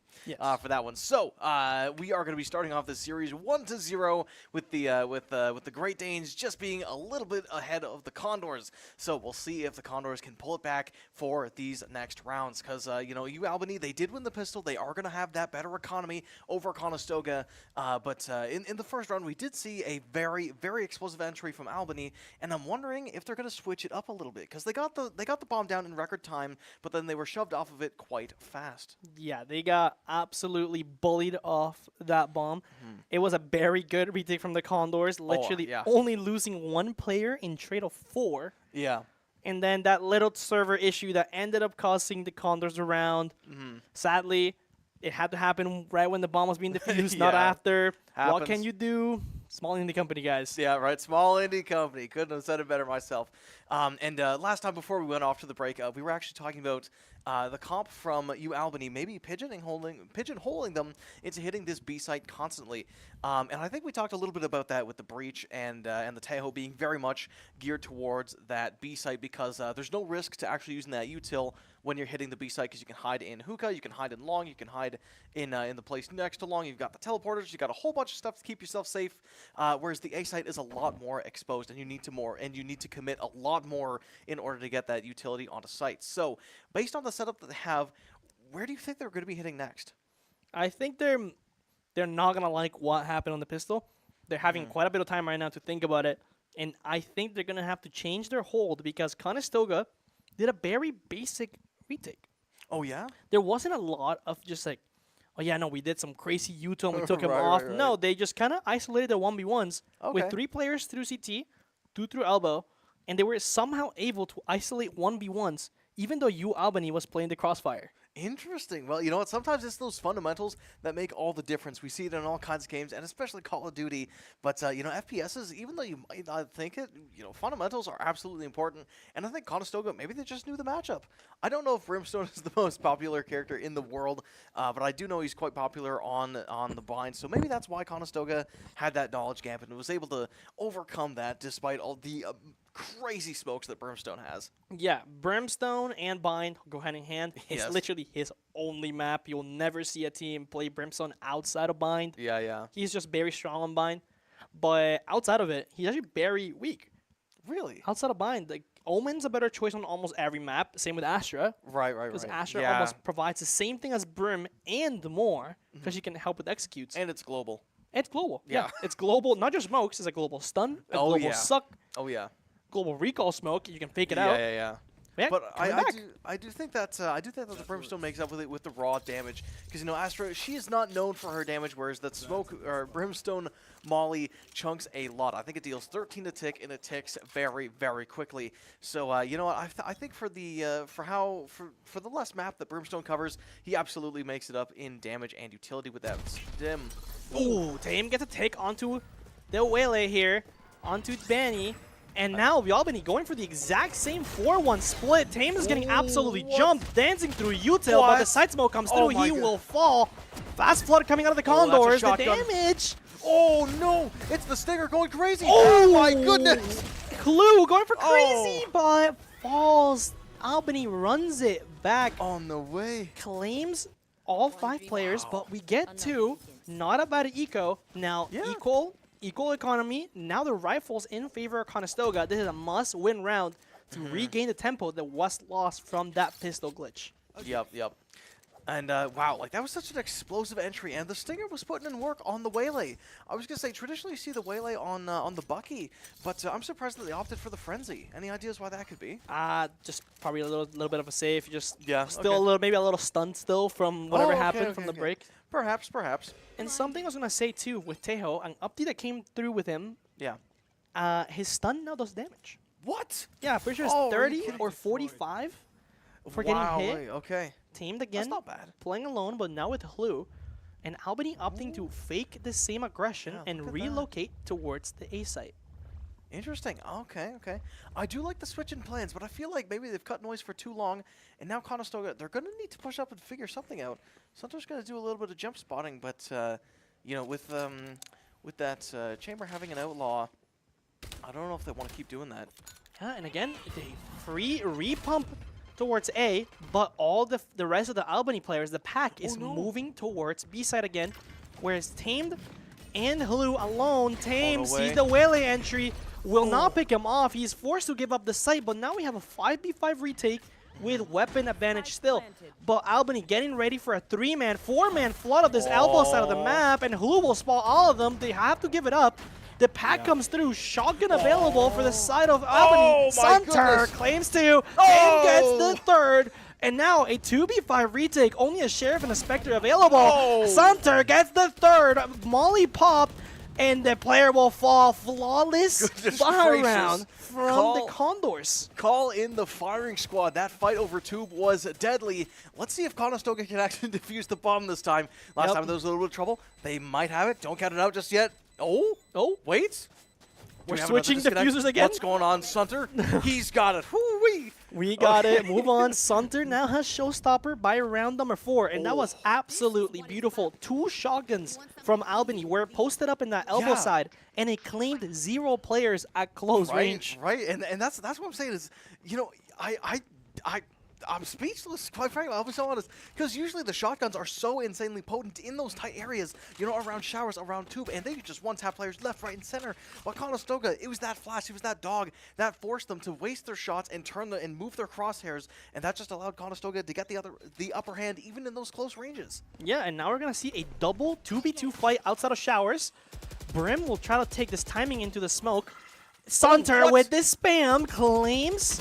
for that one. So we are going to be starting off this series 1-0 with the Great Danes just being a little bit ahead of the Condors. So we'll see if the Condors can pull it back for these next rounds, because you know, UAlbany, they did win the pistol. They are going to have that better economy over Conestoga, but in the first round we did see a very, very explosive entry from Albany, and I'm wondering if they're going to switch it up a little bit, because they got the bomb down in record time, but then they were shoved off of it quite fast. Yeah, they got absolutely bullied off that bomb. It was a very good retake from the Condors, literally only losing one player in trade of 4. Yeah. And then that little server issue that ended up costing the Condors a round. Sadly, it had to happen right when the bomb was being defused, not after. Happens. What can you do? Small indie company, guys. Yeah, right. Small indie company. Couldn't have said it better myself. And last time before we went off to the break, we were actually talking about the comp from UAlbany maybe pigeonholing them into hitting this B site constantly. And I think we talked a little bit about that with the Breach and the Tahoe being very much geared towards that B site, because there's no risk to actually using that util when you're hitting the B site, because you can hide in hookah, you can hide in long, you can hide in the place next to long. You've got the teleporters, you've got a whole bunch of stuff to keep yourself safe. Whereas the A site is a lot more exposed, and you need to commit a lot more in order to get that utility onto site. So, based on the setup that they have, where do you think they're going to be hitting next? I think they're not gonna like what happened on the pistol. They're having quite a bit of time right now to think about it, and I think they're gonna have to change their hold, because Conestoga did a very basic retake. Oh yeah? There wasn't a lot of just like, oh yeah, no, we did some crazy U-turn, we took him off. Right. No, they just kind of isolated the 1v1s with 3 players through CT, 2 through elbow, and they were somehow able to isolate 1v1s, even though UAlbany was playing the crossfire. Interesting. Well, you know what? Sometimes it's those fundamentals that make all the difference. We see it in all kinds of games, and especially Call of Duty. But, you know, FPSs, even though you might not think it, you know, fundamentals are absolutely important. And I think Conestoga, maybe they just knew the matchup. I don't know if Brimstone is the most popular character in the world, but I do know he's quite popular on the bind. So maybe that's why Conestoga had that knowledge gap and was able to overcome that despite all the crazy smokes that Brimstone has. Yeah, Brimstone and Bind go hand in hand. It's literally his only map. You'll never see a team play Brimstone outside of Bind. Yeah. He's just very strong on Bind. But outside of it, he's actually very weak. Really? Outside of Bind, like, Omen's a better choice on almost every map. Same with Astra. Right. Because Astra almost provides the same thing as Brim and more, because she can help with executes. And it's global. It's global. Yeah. It's global. Not just smokes. It's a global stun, a global suck. Oh, yeah. Global recall smoke. You can fake it out. Yeah. But I do think that the Brimstone makes up with the raw damage, because, you know, Astra, she is not known for her damage, whereas that smoke or Brimstone Molly chunks a lot. I think it deals 13 to tick, and it ticks very, very quickly. So you know what? I think for the less map that Brimstone covers, he absolutely makes it up in damage and utility with that stim. Ooh, Tame gets a take onto the Wele here, onto Banny. And now UAlbany going for the exact same 4-1 split. Tame is getting absolutely jumped, dancing through util, but the side smoke comes through. He will fall. Fast flood coming out of the Condors. The damage. Oh no! It's the Stinger going crazy. Oh my goodness! Clue going for crazy, but falls. Albany runs it back. On the way. Claims all 5 players, but we get 2. Not a bad eco. Now, equal economy. Now the rifles in favor of Conestoga. This is a must-win round to regain the tempo that was lost from that pistol glitch. Yep. And wow, like that was such an explosive entry, and the Stinger was putting in work on the Waylay. I was gonna say traditionally you see the Waylay on the Bucky, but I'm surprised that they opted for the Frenzy. Any ideas why that could be? Just probably a little bit of a save. Just still maybe a little stunned still from whatever happened from the break. Perhaps. And something I was gonna say too with Tejo, an update that came through with him. Yeah. His stun now does damage. What? Yeah, pretty sure it's 30 or 45 for getting hit. Okay. Teamed again. That's not bad. Playing alone, but now with Hlu. And Albany opting to fake the same aggression and relocate towards the A site. Interesting. Okay. I do like the switch in plans, but I feel like maybe they've cut noise for too long, and now Conestoga, they're going to need to push up and figure something out. Sunter's going to do a little bit of jump spotting, but, you know, with with that chamber having an outlaw, I don't know if they want to keep doing that. Yeah, and again, they free repump towards A, but all the rest of the Albany players, the pack is moving towards B side again, whereas Tamed and Hlu alone. Tamed sees the Waylay entry, will not pick him off. He's forced to give up the site, but now we have a 5v5 retake with weapon advantage still. But Albany getting ready for a 3-man, 4-man flood of this elbow side of the map, and Hlu will spawn all of them. They have to give it up. The pack comes through. Shotgun available for the side of Albany. Sunter claims to. Tame gets the third. And now a 2v5 retake. Only a Sheriff and a Spectre available. Sunter gets the third. Molly pop. And the player will fall flawless round from the Condors. Call in the firing squad. That fight over tube was deadly. Let's see if Conestoga can actually defuse the bomb this time. Last time there was a little bit of trouble. They might have it. Don't count it out just yet. Oh, wait. We're switching diffusers again? What's going on, Sunter? He's got it. Woo-wee. We got it. Move on. Sunter now has Showstopper by round number 4, and that was absolutely beautiful. 2 shotguns from Albany were posted up in that elbow side, and it claimed 0 players at close range. Right, and that's what I'm saying is, you know, I'm speechless, quite frankly. I'll be so honest, because usually the shotguns are so insanely potent in those tight areas, you know, around showers, around tube, and they just one-tap players left, right, and center. But Conestoga, it was that flash, it was that dog that forced them to waste their shots and and move their crosshairs, and that just allowed Conestoga to get the upper hand even in those close ranges. Yeah, and now we're gonna see a double 2v2 fight outside of showers. Brim will try to take this timing into the smoke. Sunter with this spam claims.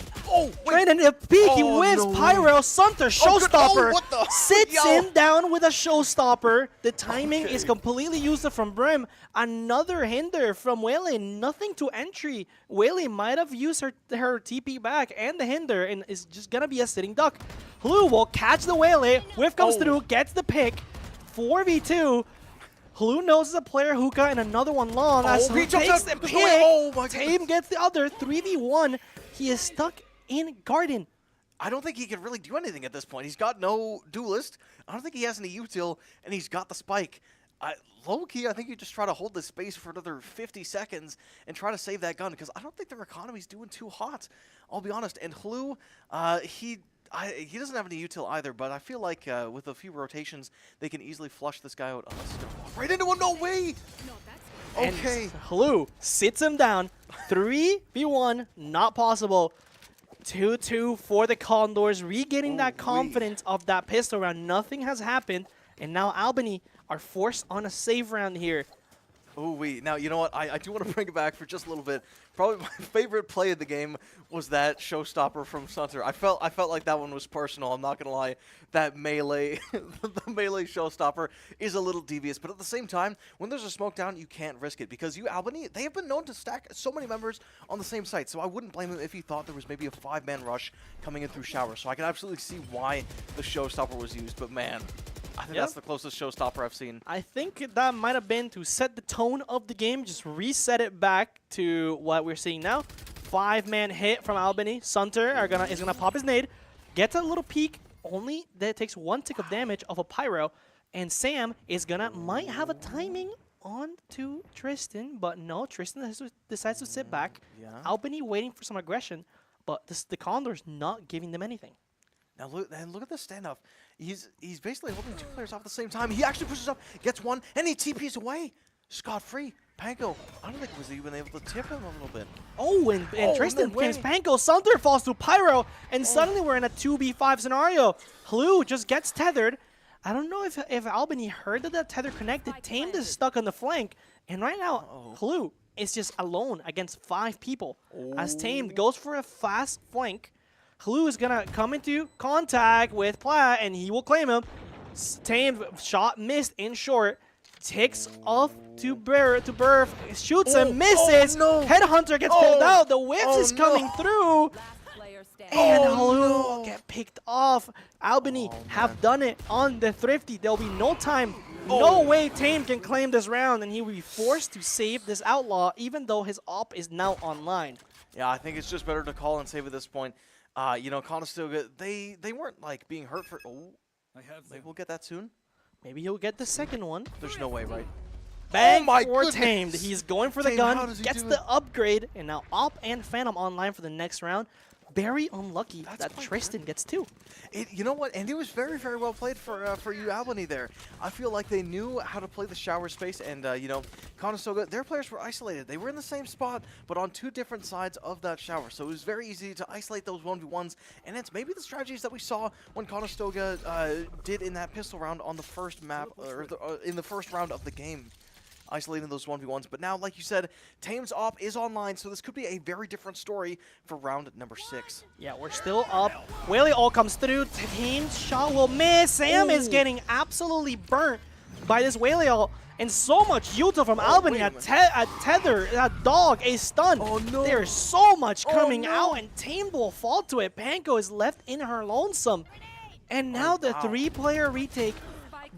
Right in the peak, he whiffs Pyro. Sunter, Showstopper, sits him down with a Showstopper. The timing is completely useless from Brim. Another hinder from Waylay, nothing to entry. Waylay might have used her TP back and the hinder, and is just gonna be a sitting duck. Hlu will catch the Waylay. Whiff comes through, gets the pick. 4v2. Hlu knows a player hookah and another one long. As he takes the pick, Tame gets the other. 3v1. He is stuck in Garden. I don't think he can really do anything at this point. He's got no duelist. I don't think he has any util, and he's got the spike. Low-key, I think you just try to hold this space for another 50 seconds and try to save that gun, because I don't think their economy's doing too hot. I'll be honest. And Hlu, he doesn't have any util either, but I feel like with a few rotations, they can easily flush this guy out. Oh, this is gonna walk right into one. No way! Okay. And Hlu sits him down. 3v1, not possible. 2-2 for the Condors, regaining that confidence of that pistol round. Nothing has happened, and now Albany are forced on a save round here. Now, you know what? I do want to bring it back for just a little bit. Probably my favorite play of the game was that Showstopper from Sunter. I felt like that one was personal. I'm not going to lie. That melee, the melee Showstopper is a little devious. But at the same time, when there's a smoke down, you can't risk it. Because Albany, they have been known to stack so many members on the same site. So I wouldn't blame him if he thought there was maybe a 5-man rush coming in through shower. So I can absolutely see why the Showstopper was used. But man, I think that's the closest Showstopper I've seen. I think that might have been to set the tone of the game, just reset it back to what we're seeing now. 5-man hit from Albany. Sunter is gonna pop his nade, gets a little peek, only that takes 1 tick of damage of a pyro, and Sam is might have a timing on to Tristan, but no, Tristan decides to sit back. Albany waiting for some aggression, but the Condor's not giving them anything. Now look at this standoff. He's basically holding 2 players off at the same time. He actually pushes up, gets one, and he TPs away. Scot-free. Panko, I don't think was even able to tip him a little bit. Oh, and Tristan claims Panko. Sunter falls to Pyro, and suddenly we're in a 2v5 scenario. Hlu just gets tethered. I don't know if Albany heard that tether connected. Tamed is stuck on the flank, and right now, Hlu is just alone against 5 people. As Tamed goes for a fast flank, Hlu is gonna come into contact with Platt, and he will claim him. Tamed shot missed in short. Ticks off to Burf, shoots and misses. Headhunter gets pulled out. The whips is coming through. And Hlu get picked off. Albany have done it on the Thrifty. There'll be no time. No way Tame can claim this round, and he will be forced to save this Outlaw, even though his op is now online. Yeah, I think it's just better to call and save at this point. You know, Conestoga, they weren't like being hurt for. Maybe we'll get that soon. Maybe he'll get the second one. There's no way, right? Bang my for goodness. Tamed. He's going for the Tamed, how gun, does he gets do the it? upgrade, and now Op and Phantom online for the next round. Very unlucky That's that quite Tristan gets 2. You know what? And it was very, very well played for UAlbany there. I feel like they knew how to play the shower space, and you know, Conestoga, their players were isolated. They were in the same spot, but on 2 different sides of that shower. So it was very easy to isolate those 1v1s, and it's maybe the strategies that we saw when Conestoga did in that pistol round on the first map, or in the first round of the game. Isolating those 1v1s. But now, like you said, Tame's Op is online, so this could be a very different story for round number 6. Yeah, we're still up. Whaley all comes through. Tame's shot will miss. Sam is getting absolutely burnt by this Whaley all. And so much util from Albany. A tether, a dog, a stun. Oh, no. There's so much coming no. out, and Tamed will fall to it. Panko is left in her lonesome. And now the 3-player retake.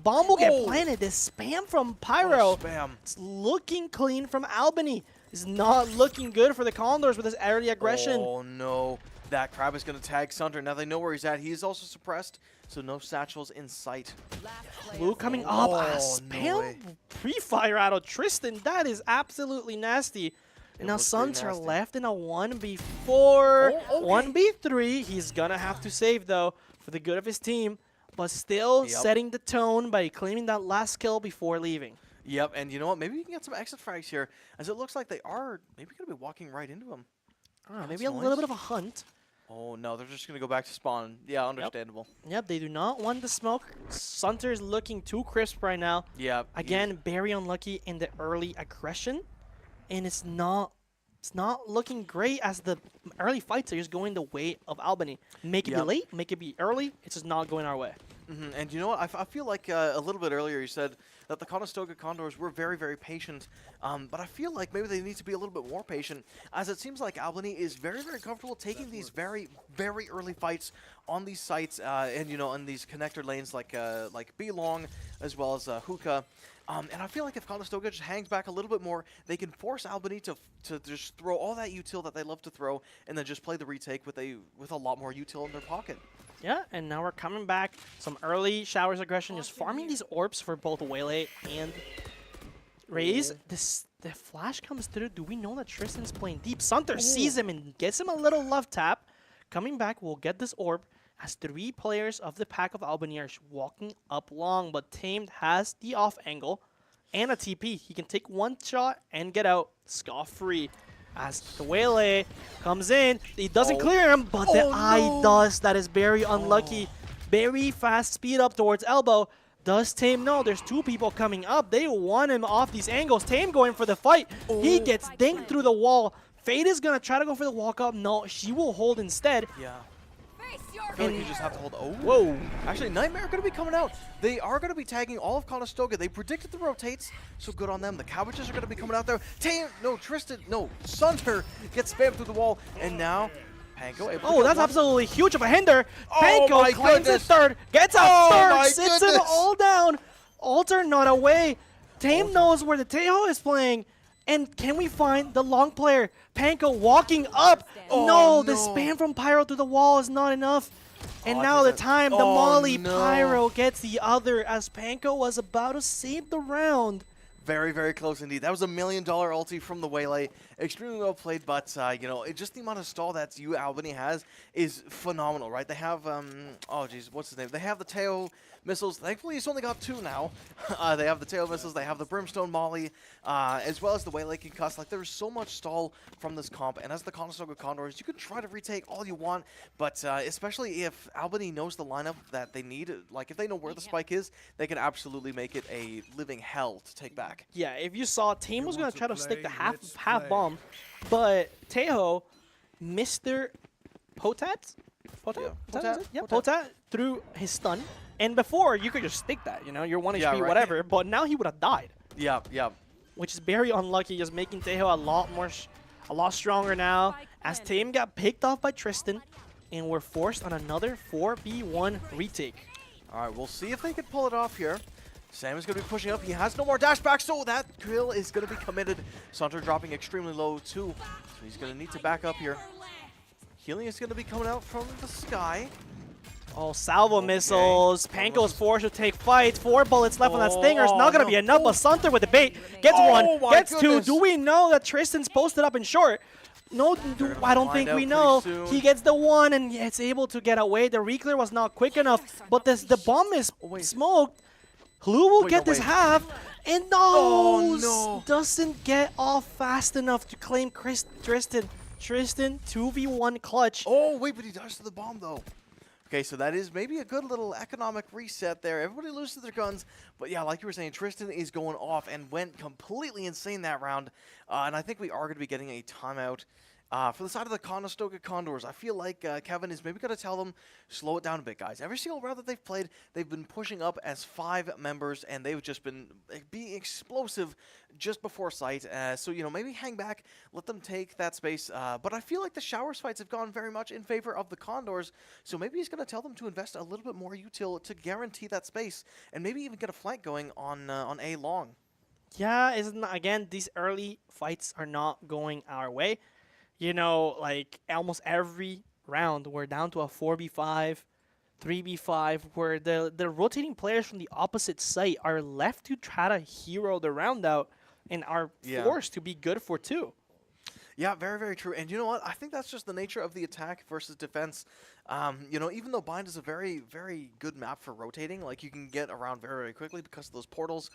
Bomb will get planted. This spam from Pyro. Spam. It's looking clean from Albany. It's not looking good for the Condors with this early aggression. Oh no, that Crab is going to tag Sunter. Now they know where he's at. He is also suppressed, so no satchels in sight. Blue coming up. Oh, A no spam way. pre-fire out of Tristan. That is absolutely nasty. And now looks pretty Sunter nasty. left in a 1v4. Oh, okay. 1v3. He's going to have to save, though, for the good of his team. But still setting the tone by claiming that last kill before leaving. Yep, and you know what? Maybe we can get some exit frags here, as it looks like they are maybe going to be walking right into him. Maybe a little bit of a hunt. Oh no, they're just going to go back to spawn. Yeah, understandable. Yep, they do not want the smoke. Sunter is looking too crisp right now. Yeah. Again, very unlucky in the early aggression. And it's not looking great as the early fights are just going the way of Albany. Make it be late, make it be early. It's just not going our way. And you know what? I feel like a little bit earlier you said that the Conestoga Condors were very, very patient. But I feel like maybe they need to be a little bit more patient, as it seems like Albany is very, very comfortable taking these very, very early fights on these sites and, you know, on these connector lanes like B-Long as well as Hookah. And I feel like if Conestoga just hangs back a little bit more, they can force Albany to just throw all that util that they love to throw, and then just play the retake with a lot more util in their pocket. Yeah, and now we're coming back. Some early showers aggression, just farming these orbs for both Waylay and Raze. The flash comes through. Do we know that Tristan's playing deep? Sunter sees him and gets him a little love tap. Coming back, we'll get this orb as 3 players of the pack of Albany are walking up long, but Tamed has the off angle and a TP. He can take 1 shot and get out scot-free. As the Waylay comes in, he doesn't clear him, but the eye does. That is very unlucky. Very fast speed up towards elbow. Does Tame know there's 2 people coming up? They want him off these angles. Tame going for the fight. He gets dinged through the wall. Fade is going to try to go for the walk up. No, she will hold instead. Yeah. I feel like you just have to hold. Oh. Whoa. Actually, Nightmare are going to be coming out. They are going to be tagging all of Conestoga. They predicted the rotates, so good on them. The Cabbages are going to be coming out there. Sunter gets spammed through the wall, and now Panko able to that's absolutely huge of a hinder. Oh Panko my claims goodness. it third, gets out my third, sits goodness. him all down. Alter not away. Tame knows where the Tejo is playing. And can we find the long player? Panko walking up. No, the spam from Pyro through the wall is not enough. And now the time, the Molly Pyro gets the other as Panko was about to save the round. Very, very close indeed. That was $1 million ulti from the Waylay. Extremely well played, but you know, just the amount of stall that UAlbany has is phenomenal, right? They have oh geez, what's his name? They have the Teo missiles. Thankfully, he's only got 2 now. They have the Teo missiles. They have the Brimstone Molly, as well as the Waylay concuss. Like there's so much stall from this comp, and as the Conestoga Condors, you can try to retake all you want, but especially if Albany knows the lineup that they need, like if they know where the spike is, they can absolutely make it a living hell to take back. Yeah, if you saw, Tame was going to try to stick the half bomb, but Tejo, Mr. Potat? Potat threw his stun. And before, you could just stick that, you know, you're 1 HP, whatever, but now he would have died. Yeah. Which is very unlucky, just making Tejo a lot stronger now, as Tame got picked off by Tristan, and we're forced on another 4v1 retake. All right, we'll see if they can pull it off here. Sam is going to be pushing up. He has no more dash back, so that kill is going to be committed. Sunter dropping extremely low, too. So he's going to need to back up here. Healing is going to be coming out from the sky. Oh, salvo missiles. Panko's forced to take fights. 4 bullets left on that stinger. It's not going to be enough, but Sunter with the bait. Gets one, gets two. Do we know that Tristan's posted up in short? No, I don't think we know. He gets the one and it's able to get away. The reclear was not quick enough, but the bomb is smoked. Blue will get this half, and doesn't get off fast enough to claim Tristan. Tristan, 2v1 clutch. Oh, wait, but he dodged the bomb, though. Okay, so that is maybe a good little economic reset there. Everybody loses their guns. But yeah, like you were saying, Tristan is going off and went completely insane that round. And I think we are going to be getting a timeout. For the side of the Conestoga Condors, I feel like Kevin is maybe going to tell them, slow it down a bit, guys. Every single round that they've played, they've been pushing up as 5 members, and they've just been being explosive just before sight. So, you know, maybe hang back, let them take that space. But I feel like the Showers fights have gone very much in favor of the Condors, so maybe he's going to tell them to invest a little bit more util to guarantee that space, and maybe even get a flank going on A long. Yeah, again, these early fights are not going our way. You know, like almost every round, we're down to a 4v5, 3v5, where the rotating players from the opposite site are left to try to hero the round out and are forced to be good for 2. Yeah, very, very true. And you know what? I think that's just the nature of the attack versus defense. You know, even though Bind is a very, very good map for rotating, like you can get around very, very quickly because of those portals.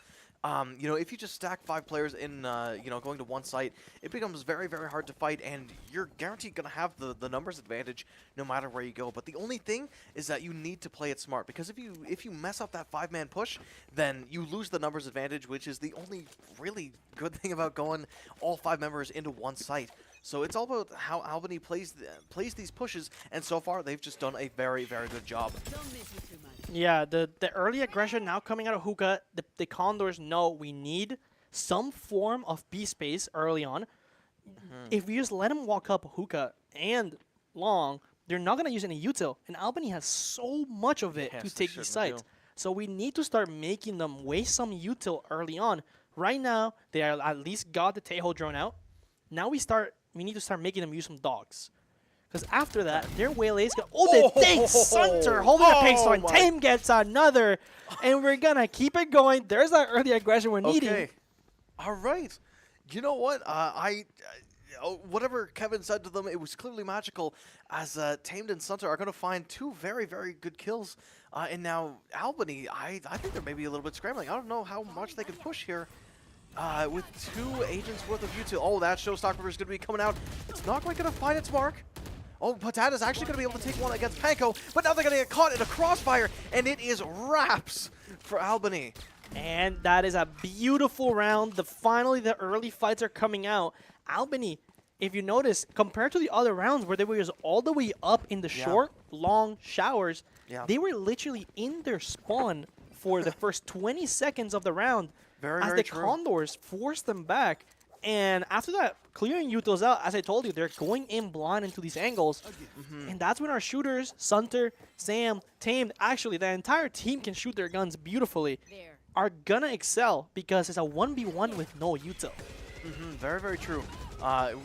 You know, if you just stack 5 players in, you know, going to one site, it becomes very, very hard to fight, and you're guaranteed going to have the numbers advantage no matter where you go. But the only thing is that you need to play it smart, because if you mess up that 5-man push, then you lose the numbers advantage, which is the only really good thing about going all 5 members into one site. So it's all about how Albany plays these pushes, and so far they've just done a very, very good job. Yeah, the early aggression now coming out of Hookah, the Condors know we need some form of B space early on. If we just let them walk up Hookah and Long, they're not going to use any util, and Albany has so much of it to take these sites. So we need to start making them waste some util early on. Right now, they are at least got the Tejo drone out. Now we need to start making them use some dogs. Because after that, their waylays go. Oh, the dang Sunter holding the pace on. Tame gets another. And we're going to keep it going. There's that early aggression we're needing. Okay. All right. You know what? Whatever Kevin said to them, it was clearly magical, as Tamed and Sunter are going to find 2 very, very good kills. And now Albany, I think they're maybe a little bit scrambling. I don't know how much they can push here. With 2 agents worth of util. Oh, that Showstopper is going to be coming out. It's not quite going to find its mark. Oh, Patata's actually going to be able to take one against Panko, but now they're going to get caught in a crossfire, and it is wraps for Albany. And that is a beautiful round. Finally, the early fights are coming out. Albany, if you notice, compared to the other rounds where they were just all the way up in the short, long showers, they were literally in their spawn for the first 20 seconds of the round. As the Condors forced them back. And after that, clearing utils out, as I told you, they're going in blind into these angles. And that's when our shooters, Sunter, Sam, Tamed, actually the entire team can shoot their guns beautifully, are gonna excel because it's a 1v1 with no util. Very, very true.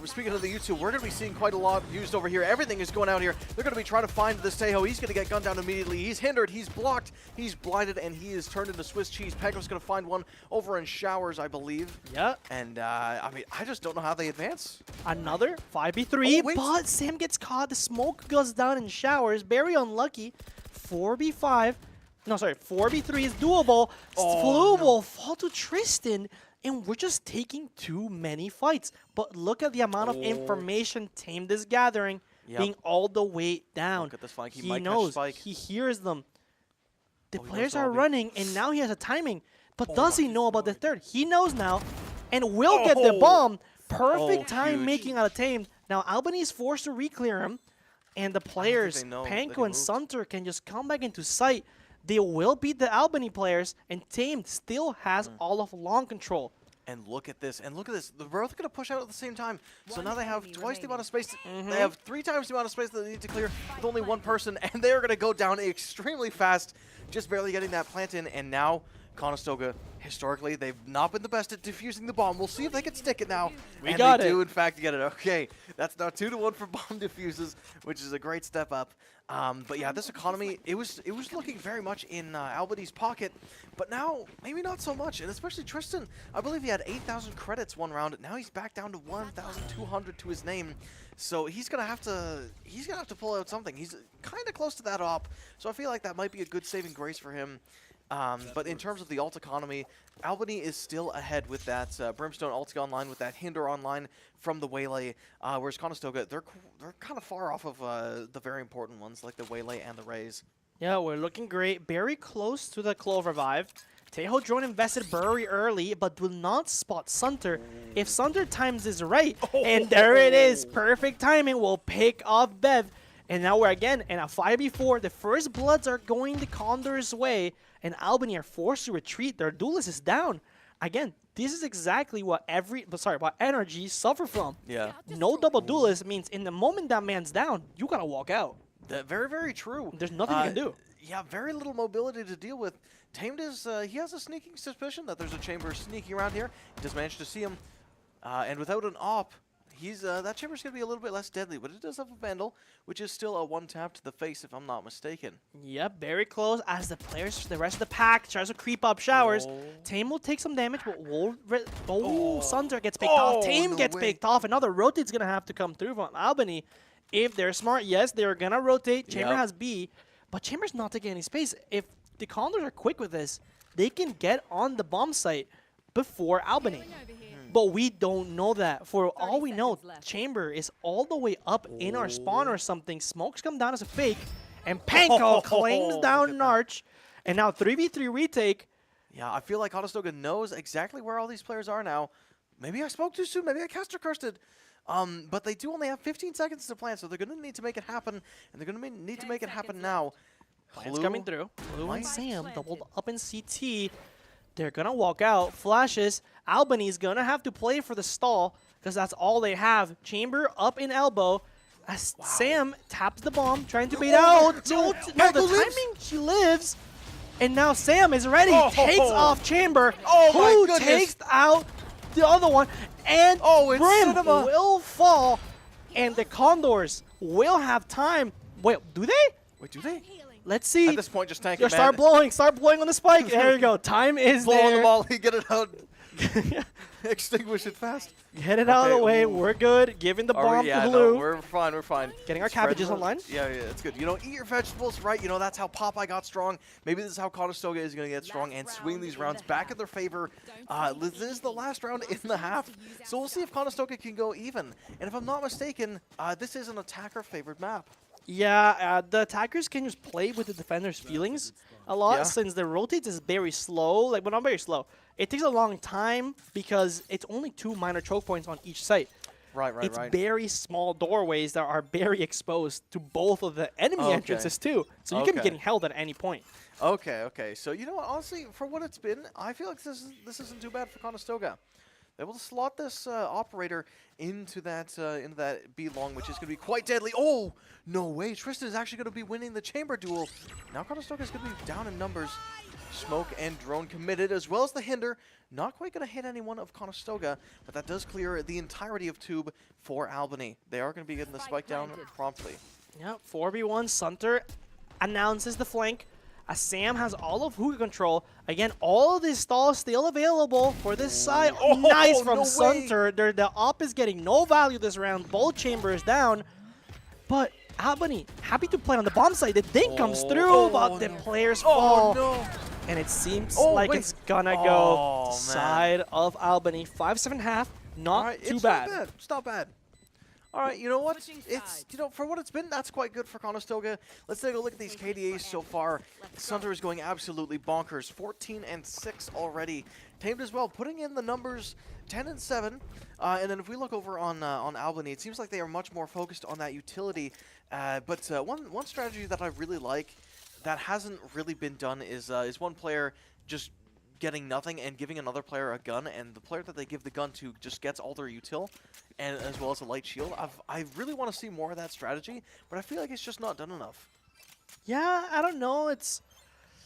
Speaking of the util, we're going to be seeing quite a lot used over here. Everything is going out here. They're going to be trying to find this Tejo. He's going to get gunned down immediately. He's hindered. He's blocked. He's blinded, and he is turned into Swiss cheese. Panko's going to find one over in Showers, I believe. Yeah. And, I mean, I just don't know how they advance. Another 5v3, but Sam gets caught. The smoke goes down in Showers. Very unlucky. 4v5. No, sorry. 4v3 is doable. Flu will fall to Tristan. And we're just taking too many fights. But look at the amount of information Tamed is gathering, being all the way down. Look at this flank. He knows. He hears them. The players are running, and now he has a timing. But does he know about the third? He knows now, and will get the bomb. Perfect time making out of Tamed. Now Albany is forced to re-clear him, and the players, Panko and Sunter, can just come back into sight. They will beat the Albany players, and Tamed still has all of long control. And look at this. And look at this. They're both going to push out at the same time. So now they have twice the amount of space. They have 3 times the amount of space that they need to clear with only one person. And they're going to go down extremely fast, just barely getting that plant in. And now Conestoga, historically, they've not been the best at defusing the bomb. We'll see if they can stick it now. We and got they it. do, in fact, get it. Okay, that's now 2-1 for bomb defuses, which is a great step up. But yeah, this economy, it was looking very much in Albany's pocket, but now maybe not so much. And especially Tristan, I believe he had 8,000 credits one round. Now he's back down to 1,200 to his name. So he's gonna have to pull out something. He's kind of close to that op, so I feel like that might be a good saving grace for him. But in terms of the alt economy, Albany is still ahead with that Brimstone ulti online, with that Hinder online from the Waylay, whereas Conestoga, they're kind of far off of the very important ones like the Waylay and the Rays. Yeah, we're looking great. Very close to the Clove Revive. Tejo drone invested very early, but will not spot Sunter. If Sunter times is right, and there it is, perfect timing, will pick off Bev. And now we're again in a 5v4. The first bloods are going the Condor's way, and Albany are forced to retreat. Their duelist is down. Again, this is exactly what what NRG suffer from. Yeah. No double duelist means in the moment that man's down, you gotta walk out. Very, very true. There's nothing you can do. Yeah, very little mobility to deal with. Tamed is, he has a sneaking suspicion that there's a chamber sneaking around here. He does manage to see him. And without an op, that chamber's going to be a little bit less deadly, but it does have a Vandal, which is still a one-tap to the face, if I'm not mistaken. Yep, very close as the rest of the pack tries to creep up showers. Tame will take some damage, but Sunter gets picked off. Tame gets picked off. Another rotate's going to have to come through from Albany. If they're smart, yes, they're going to rotate. Chamber has B, but Chamber's not taking any space. If the Condors are quick with this, they can get on the bomb site before Albany. But we don't know that. For all we know, Chamber is all the way up in our spawn or something. Smokes come down as a fake, and Panko claims down an arch. And now 3v3 retake. Yeah, I feel like Conestoga knows exactly where all these players are now. Maybe I spoke too soon. Maybe I caster cursed it. But they do only have 15 seconds to plan, so they're going to need to make it happen. And they're going to need to make it happen now. Plans coming through. Blue and Sam doubled up in CT. They're going to walk out. Flashes. Albany's going to have to play for the stall because that's all they have. Chamber up in elbow. As Sam taps the bomb, trying to bait out. No, the timing, she lives. And now Sam is ready. Takes off Chamber. Who takes out the other one. And Brim will fall. And the Condors will have time. Wait, do they? Wait, do they? Let's see. At this point, just tank it, man. Start blowing on the spike. There you go. Time is Blow on the there. ball. Get it out. Extinguish it fast. Get it out of the way. We're good. Giving the bomb to Blue. No, we're fine. We're fine. Getting our cabbages online. Yeah, it's good. You know, eat your vegetables, right? You know, that's how Popeye got strong. Maybe this is how Conestoga is going to get strong and swing these rounds back in their favor. This is the last round in the half, so we'll see if Conestoga can go even. And if I'm not mistaken, this is an attacker-favored map. Yeah, the attackers can just play with the defender's feelings a lot since the rotate is very slow. Like, well, not very slow. It takes a long time because it's only 2 minor choke points on each site. It's very small doorways that are very exposed to both of the enemy entrances too. So you can be getting held at any point. Okay. So, you know what? Honestly, for what it's been, I feel like this isn't too bad for Conestoga. They will slot this operator into that B long, which is going to be quite deadly. Oh, no way. Tristan is actually going to be winning the chamber duel. Now Conestoga is going to be down in numbers. Smoke and drone committed, as well as the Hinder. Not quite going to hit anyone of Conestoga, but that does clear the entirety of Tube for Albany. They are going to be getting the spike down promptly. Yep, 4v1. Sunter announces the flank. As Sam has all of hookah control. Again, all of this stall still available for this side. Nice from Sunter. The op is getting no value this round. Both chambers down. But Albany, happy to play on the bomb site. The dink comes through, but the players fall. And it seems like it's gonna go side of Albany. 5-7.5. Not too bad. It's not bad. All right, you know what? It's, you know, for what it's been, that's quite good for Conestoga. Let's take a look at these KDAs so far. Sunter is going absolutely bonkers. 14 and 6 already. Tamed as well, putting in the numbers 10 and 7. And then if we look over on Albany, it seems like they are much more focused on that utility. But one strategy that I really like that hasn't really been done is one player just getting nothing and giving another player a gun, and the player that they give the gun to just gets all their util, and as well as a light shield. I really want to see more of that strategy, but I feel like it's just not done enough. Yeah, I don't know.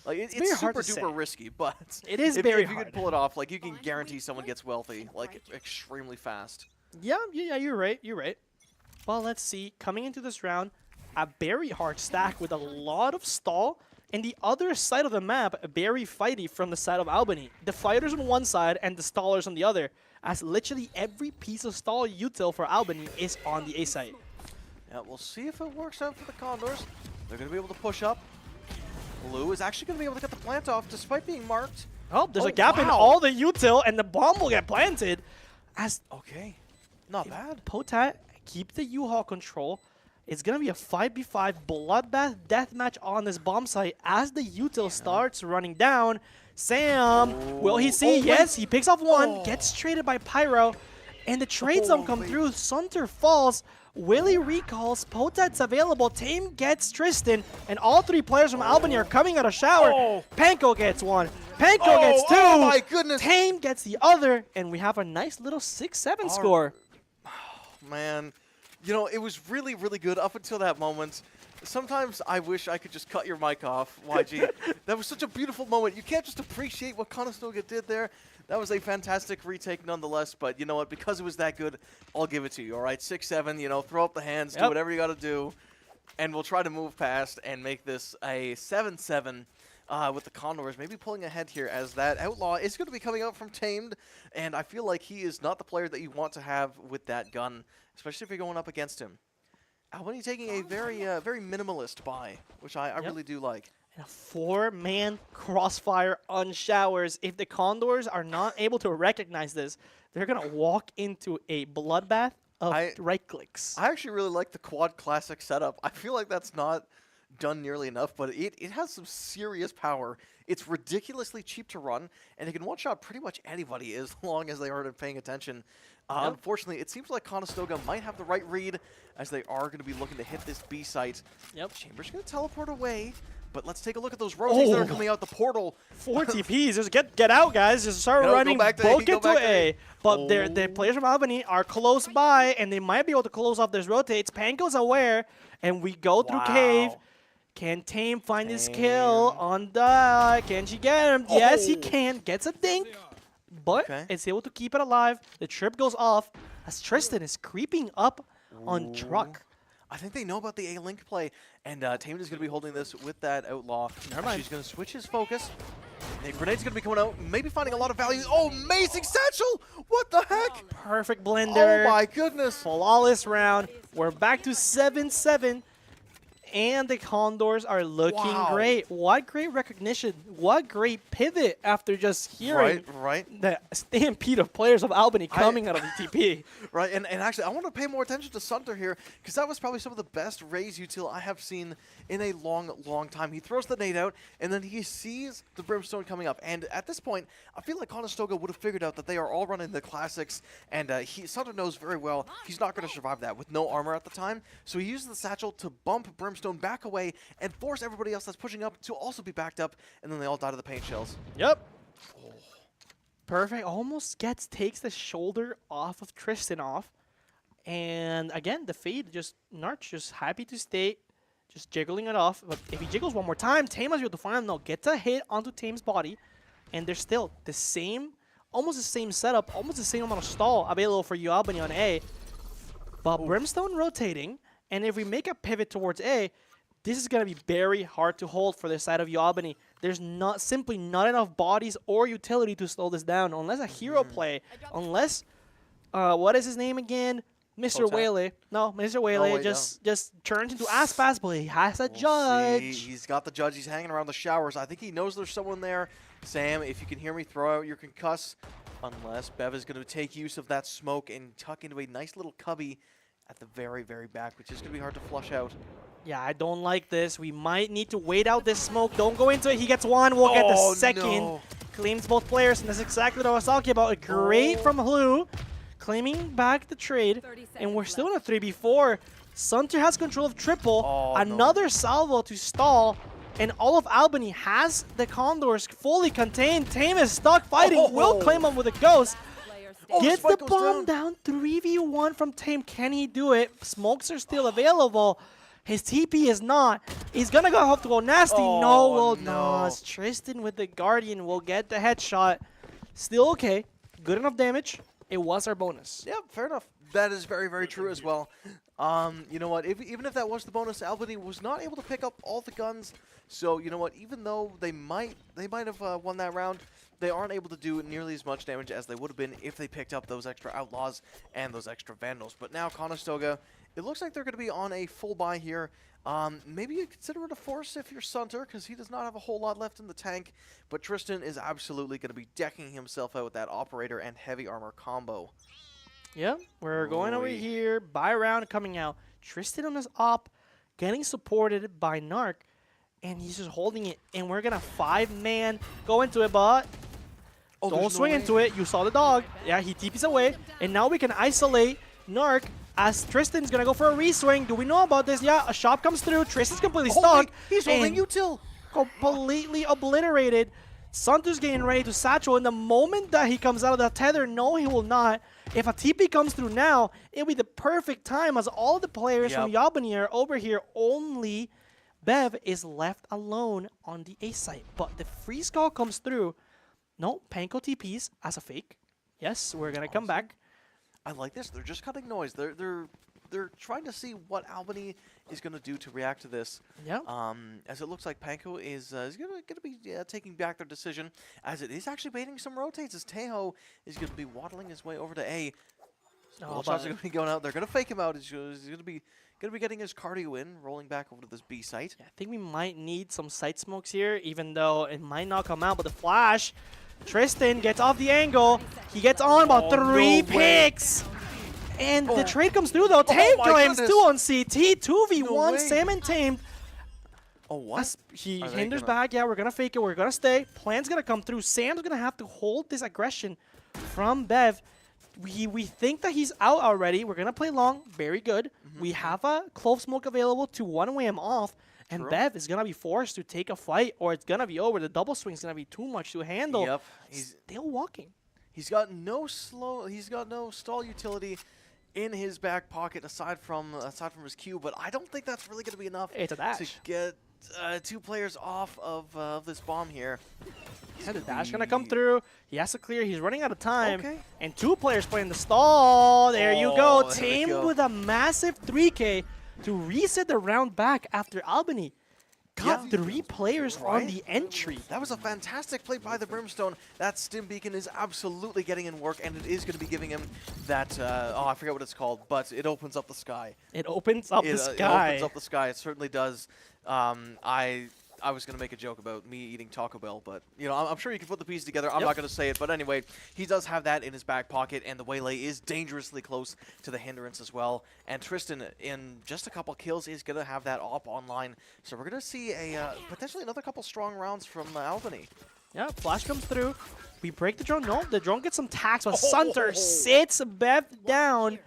Like very it's hard super to say. duper risky, but It is if, very if you hard. can pull it off, like you can guarantee someone gets wealthy like extremely fast. Yeah, you're right. You're right. Well, let's see. Coming into this round, a very hard stack with a lot of stall. And the other side of the map, very fighty from the side of Albany. The fighters on one side and the stallers on the other, as literally every piece of stall util for Albany is on the A side. Yeah, we'll see if it works out for the Condors. They're going to be able to push up. Blue is actually going to be able to get the plant off despite being marked. Oh, there's a gap in all the util, and the bomb will get planted. As Okay, not bad. Potat keep the U-Haul control. It's going to be a 5v5 bloodbath deathmatch on this bomb site as the util starts running down. Sam, will he see? Yes, he picks off one, gets traded by Pyro, and the trade zone come through. Sunter falls. Willie recalls, Potat's available, Tame gets Tristan, and all three players from Albany are coming out of shower. Panko gets one, Panko gets two, oh my goodness. Tame gets the other, and we have a nice little 6-7 score. Man, you know, it was really, really good up until that moment. Sometimes I wish I could just cut your mic off, YG. That was such a beautiful moment. You can't just appreciate what Conestoga did there. That was a fantastic retake nonetheless, but you know what? Because it was that good, I'll give it to you, all right? 6-7, you know, throw up the hands, do whatever you got to do, and we'll try to move past and make this a 7-7 with the Condors maybe pulling ahead here as that Outlaw is going to be coming out from Tamed, and I feel like he is not the player that you want to have with that gun, especially if you're going up against him. Albany taking a very minimalist buy, which I really do like. And a 4-man crossfire on showers. If the Condors are not able to recognize this, they're going to walk into a bloodbath of right clicks. I actually really like the quad classic setup. I feel like that's not done nearly enough, but it has some serious power. It's ridiculously cheap to run, and it can one-shot pretty much anybody as long as they aren't paying attention. Unfortunately, it seems like Conestoga might have the right read as they are going to be looking to hit this B site. Chamber's going to teleport away, but let's take a look at those rotates that are coming out the portal. 4 TPs. Just get out, guys. Just start running. Both get to A. But the players from Albany are close by, and they might be able to close off those rotates. Panko's aware, and we go through cave. Can Tame find his kill on the... Can she get him? Yes, he can. Gets a dink. But it's able to keep it alive. The trip goes off as Tristan is creeping up on truck. I think they know about the A-Link play, and Tame is going to be holding this with that Outlaw. Never mind. She's going to switch his focus. The grenade's going to be coming out, maybe finding a lot of value. Oh, amazing satchel! What the heck? Perfect blender. Oh my goodness. Flawless round. We're back to 7-7. And the Condors are looking great. What great recognition. What great pivot after just hearing the stampede of players of Albany coming out of the TP. Right, and actually, I want to pay more attention to Sunter here because that was probably some of the best raise util I have seen in a long, long time. He throws the nade out, and then he sees the Brimstone coming up. And at this point, I feel like Conestoga would have figured out that they are all running the classics, and Sunter knows very well he's not going to survive that with no armor at the time. So he uses the satchel to bump Brimstone back away and force everybody else that's pushing up to also be backed up, and then they all die to the paint shells. Yep. Perfect. Almost takes the shoulder off of Tristan off. And again, the fade Narch just happy to stay, just jiggling it off. But if he jiggles one more time, Tame must be able to find him. No, gets a hit onto Tame's body. And there's still the same, almost the same setup, almost the same amount of stall available for UAlbany on A. But Brimstone rotating. And if we make a pivot towards A, this is going to be very hard to hold for the side of UAlbany. There's simply not enough bodies or utility to slow this down. Unless a hero play, unless, what is his name again? Mr. Whaley. No, Mr. Whaley just turns into Aspas, but he has a judge. He's got the judge. He's hanging around the showers. I think he knows there's someone there. Sam, if you can hear me, throw out your concuss. Unless Bev is going to take use of that smoke and tuck into a nice little cubby at the very, very back, which is going to be hard to flush out. Yeah, I don't like this. We might need to wait out this smoke. Don't go into it. He gets one. We'll get the second. No. Claims both players, and that's exactly what I was talking about. Great from Blue, claiming back the trade, and we're still in a 3v4. Sunter has control of triple. Another salvo to stall, and all of Albany has the Condors fully contained. Tame is stuck fighting. Will claim him with a ghost. Gets the bomb down. 3v1 from Tame. Can he do it? Smokes are still available. His TP is not. He's gonna have to go nasty. Oh, no, will no. not. Tristan with the Guardian will get the headshot. Still okay. Good enough damage. It was our bonus. Yeah, fair enough. That is very, very true as well. You know what? Even if that was the bonus, Albany was not able to pick up all the guns. So you know what? Even though they might have won that round, they aren't able to do nearly as much damage as they would have been if they picked up those extra Outlaws and those extra Vandals. But now Conestoga, it looks like they're going to be on a full buy here. Maybe you consider it a force if you're Sunter, because he does not have a whole lot left in the tank. But Tristan is absolutely going to be decking himself out with that Operator and Heavy Armor combo. Yep, we're going over Oy. here. Buy round coming out. Tristan on his op, getting supported by Narc, and he's just holding it. And we're gonna 5-man go into it, but don't swing into it. You saw the dog. Yeah, he TPs away, and now we can isolate Narc as Tristan's gonna go for a re-swing. Do we know about this? Yeah, a shot comes through. Tristan's completely stuck. He's holding and util. completely obliterated. Santos getting ready to satchel. In the moment that he comes out of the tether, no, he will not. If a TP comes through now, it'll be the perfect time as all the players from UAlbany are over here. Only Bev is left alone on the A site. But the freeze call comes through. No, Panko TPs as a fake. Yes, we're going to come back. I like this. They're just cutting noise. They're trying to see what Albany is going to do to react to this. Yeah. As it looks like Panko is going to be taking back their decision, as it is actually baiting some rotates, as Tejo is going to be waddling his way over to A. Oh, Shots are going to be going out. They're going to fake him out. He's going to be getting his cardio in, rolling back over to this B site. I think we might need some side smokes here, even though it might not come out. But the flash, Tristan gets off the angle. He gets on about 3 picks. And the trade comes through though. Tame claims 2 on CT, 2v1, Salmon tamed. Oh, what? As he hinders back. Yeah, we're going to fake it. We're going to stay. Plan's going to come through. Sam's going to have to hold this aggression from Bev. We think that he's out already. We're going to play long. Very good. We have a clove smoke available to one-way him off. And Bev is going to be forced to take a fight, or it's going to be over. The double swing is going to be too much to handle. Yep. He's still walking. He's got no stall utility in his back pocket aside from his Q, but I don't think that's really going to be enough to get 2 players off of this bomb here. Yeah, the dash going to come through. He has to clear. He's running out of time. Okay. And 2 players playing the stall. There you go. Tame with a massive 3K to reset the round back after Albany got 3 players on the entry. That was a fantastic play by the Brimstone. That stim beacon is absolutely getting in work, and it is going to be giving him that, I forget what it's called, but it opens up the sky. It opens up the sky. It opens up the sky. It certainly does. I was going to make a joke about me eating Taco Bell, but you know, I'm sure you can put the pieces together. I'm not going to say it, but anyway, he does have that in his back pocket, and the Waylay is dangerously close to the hindrance as well. And Tristan, in just a couple kills, is going to have that op online. So we're going to see potentially another couple strong rounds from Albany. Yeah, flash comes through. We break the drone. No, the drone gets some tax, but Sunter sits Bev down,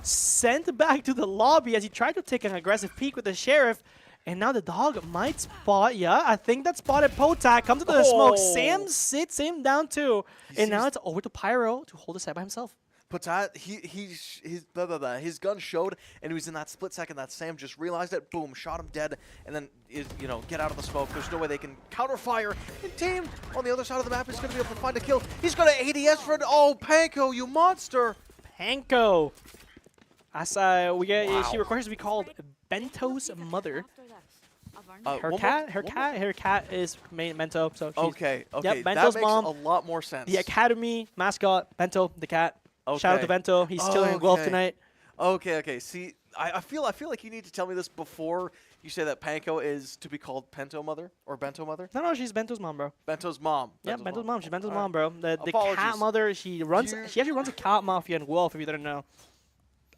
sent back to the lobby as he tried to take an aggressive peek with the Sheriff. And now the dog might spot, I think that spotted Potak, comes into the smoke. Sam sits him down too. And now it's over to Pyro to hold the side by himself. Potat, his gun showed, and he was in that split second that Sam just realized it. Boom, shot him dead, and then, get out of the smoke. There's no way they can counter fire. And Team on the other side of the map is going to be able to find a kill. He's got an ADS for it. Oh, Panko, you monster. Panko. As she requires to be called Bento's mother. Her cat is Bento. So okay. Yep, Bento's that makes mom. a lot more sense. The academy mascot, Bento the cat. Okay. Shout out to Bento. He's chilling in Guelph tonight. Okay. See, I feel like you need to tell me this before you say that Panko is to be called Pento mother or Bento mother. No, she's Bento's mom, bro. Bento's mom. Yeah, Bento's mom. She's Bento's mom, bro. The cat mother. She actually runs a cat mafia in Guelph. If you didn't know.